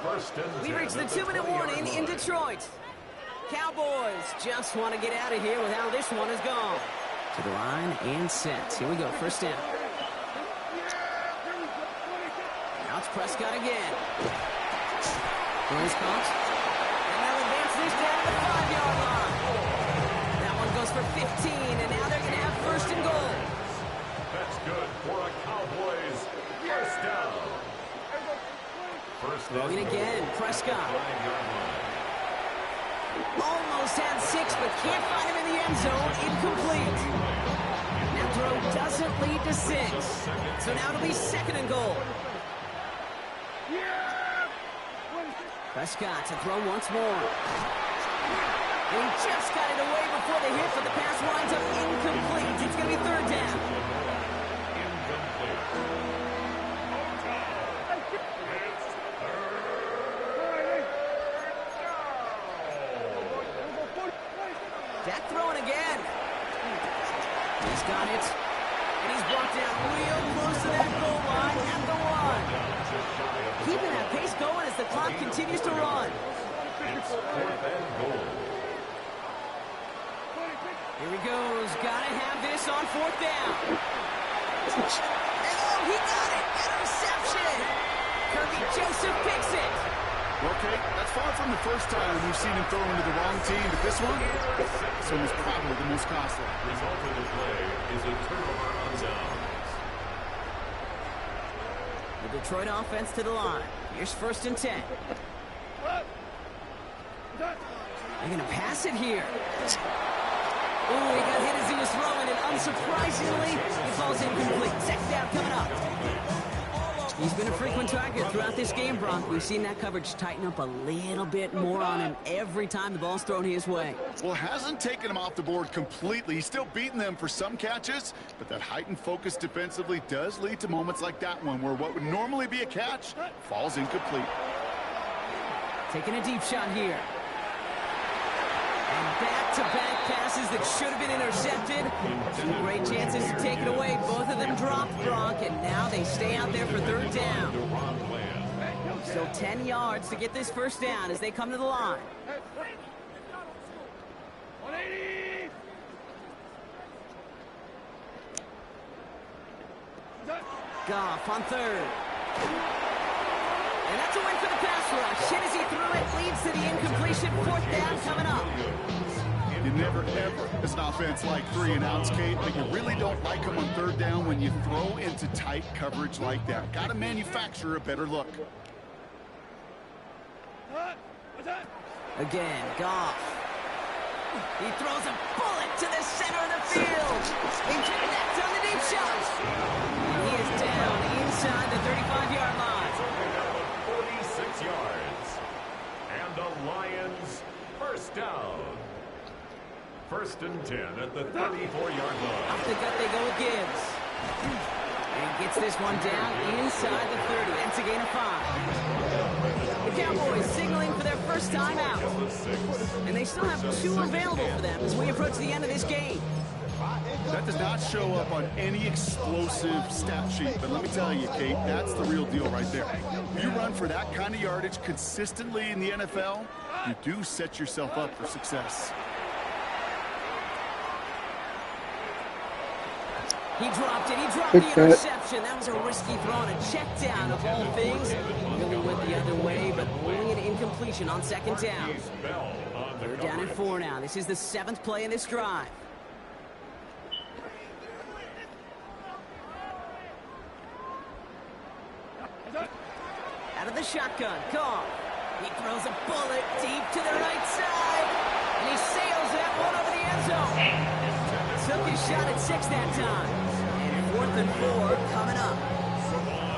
S2: First and 10.
S10: We reached the 2-minute warning in Detroit. Cowboys just want to get out of here with how this one has gone. To the line and set. Here we go, first down. Now it's Prescott again. Here's Cox. And they'll advance this down to the 5-yard line. That one goes for 15, and now they're going to have first and goal.
S2: That's good for a Cowboys first down. First down.
S10: Going again, Prescott. Almost had 6, but can't find him in the end zone. Incomplete. That throw doesn't lead to 6. So now it'll be second and goal. Prescott to throw once more. He just got it away before the hit, but the pass winds up incomplete. It's going to be third down. Dak throwing again. He's got it. And he's brought down real close to that goal line at the 1. Keeping that pace going as the clock continues to run.
S2: It's fourth and goal.
S10: Here he goes. Gotta have this on fourth down. And oh, he got it. Interception. Kirby Joseph picks it.
S11: Okay, that's far from the first time we've seen him throw into the wrong team, but this one was probably the most costly.
S2: Result of the play is a turnover on downs.
S10: The Detroit offense to the line. Here's first and 10. They're going to pass it here. Ooh, he got hit as he was throwing, and unsurprisingly, he falls incomplete. Second down coming up. He's been a frequent target throughout this game, Brock. We've seen that coverage tighten up a little bit more on him every time the ball's thrown his way.
S11: Well, it hasn't taken him off the board completely. He's still beating them for some catches, but that heightened focus defensively does lead to moments like that one where what would normally be a catch falls incomplete.
S10: Taking a deep shot here. And back-to-back passes that should have been intercepted. 2 great chances to take it away. Both of them dropped, Brock, and now they stay out there for third down. So 10 yards to get this first down as they come to the line. Goff on third. And that's a win for the pass rush. Hit as he threw it, leads to the incompletion. Fourth down coming up.
S11: You never, ever, as an offense, like 3-and-outs, Kate, but you really don't like them on third down when you throw into tight coverage like that. Got to manufacture a better look.
S10: Again, Goff. He throws a bullet to the center of the field. He connects on the deep shot. He is down inside the 35-yard line.
S2: 46 yards. And the Lions first down. First and 10 at the 34-yard line.
S10: Off the gut they go with Gibbs. And gets this one down inside the 30. That's a gain of 5. The Cowboys signaling for their first time out. And they still have 2 available for them as we approach the end of this game.
S11: That does not show up on any explosive stat sheet, but let me tell you, Kate, that's the real deal right there. If you run for that kind of yardage consistently in the NFL, you do set yourself up for success.
S10: He dropped it. He dropped the interception. That was a risky throw and a check down of all things. Really went the other way, but only an incomplete incompletion on second down. They're down at 4 now. This is the 7th play in this drive. Out of the shotgun, Goff. He throws a bullet deep to the right side, and he sails that one over the end zone. Took his shot at 6 that time. And 4th and 4 coming up.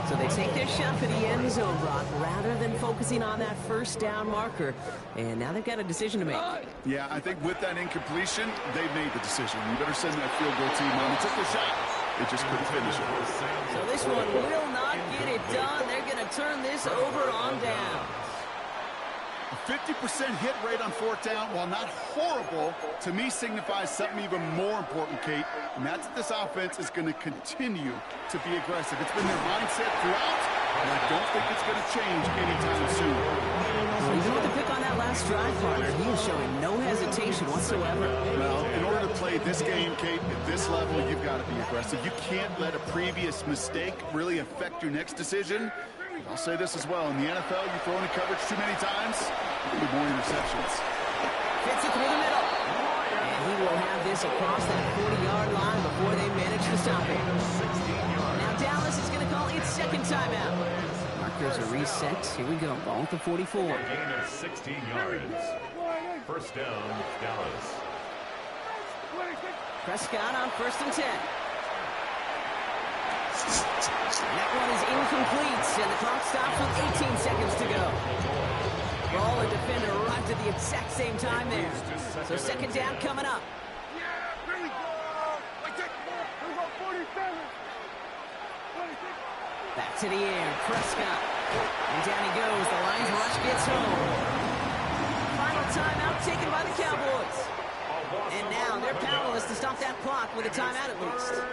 S10: So they take their shot for the end zone, Brock, rather than focusing on that first down marker. And now they've got a decision to make.
S11: Yeah, I think with that incompletion, they made the decision. You better send that field goal team on. They took the shot. They just couldn't finish it.
S10: So this one will not get it done. They're going to turn this over on down.
S11: A 50% hit rate on 4th down, while not horrible, to me signifies something even more important, Kate, and that's that this offense is going to continue to be aggressive. It's been their mindset throughout, and I don't think it's going to change anytime soon.
S10: Well, you know what to pick on that last drive, partner. He is showing no hesitation whatsoever.
S11: Well, in order to play this game, Kate, at this level, you've got to be aggressive. You can't let a previous mistake really affect your next decision. I'll say this as well. In the NFL, you throw into coverage too many times, you get more interceptions.
S10: Fits it through the middle. And he will have this across that 40-yard line before they manage to stop it. Now Dallas is going to call its second timeout. Markers are reset. Here we go. Ball at the 44.
S2: A gain of 16 yards. First down, Dallas.
S10: Prescott on 1st and 10. That one is incomplete, and the clock stops with 18 seconds to go. Ball and defender arrived at the exact same time there. So second down coming up. Back to the air, Prescott. And down he goes. The Lions rush gets home. Final timeout taken by the Cowboys. And now they're powerless to stop that clock with a timeout at least.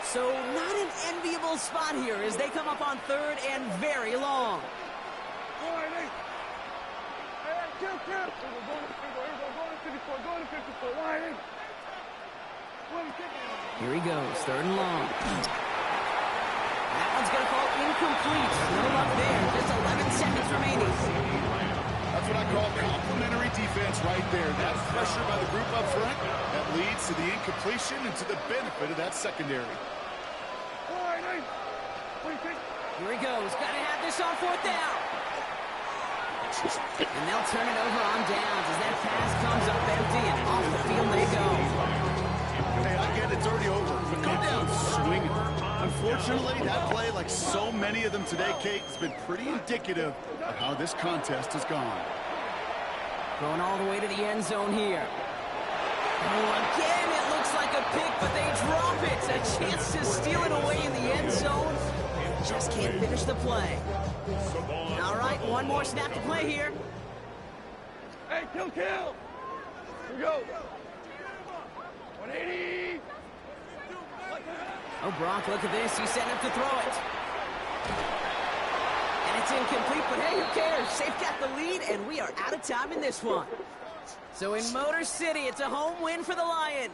S10: So not an enviable spot here as they come up on 3rd and very long. Here he goes, 3rd and long. That one's going to fall incomplete. No luck there, just 11 seconds remaining.
S11: That's what I call complimentary defense right there. That pressure by the group up front, that leads to the incompletion and to the benefit of that secondary.
S10: Here he goes. Got to have this on 4th down. And they'll turn it over on downs as that pass comes up empty and off the field they go.
S11: Hey, I get it's already over, but go down swinging. Unfortunately, that play, like so many of them today, Kate, has been pretty indicative of how this contest has gone.
S10: Going all the way to the end zone here. Oh, again, it looks like a pick, but they drop it. A chance to steal it away in the end zone. Just can't finish the play. All right, one more snap to play here.
S5: Hey, kill! Here we go. 180.
S10: Oh, Brock, look at this. He's setting up to throw it. And it's incomplete, but hey, who cares? They've got the lead, and we are out of time in this one. So in Motor City, it's a home win for the Lions.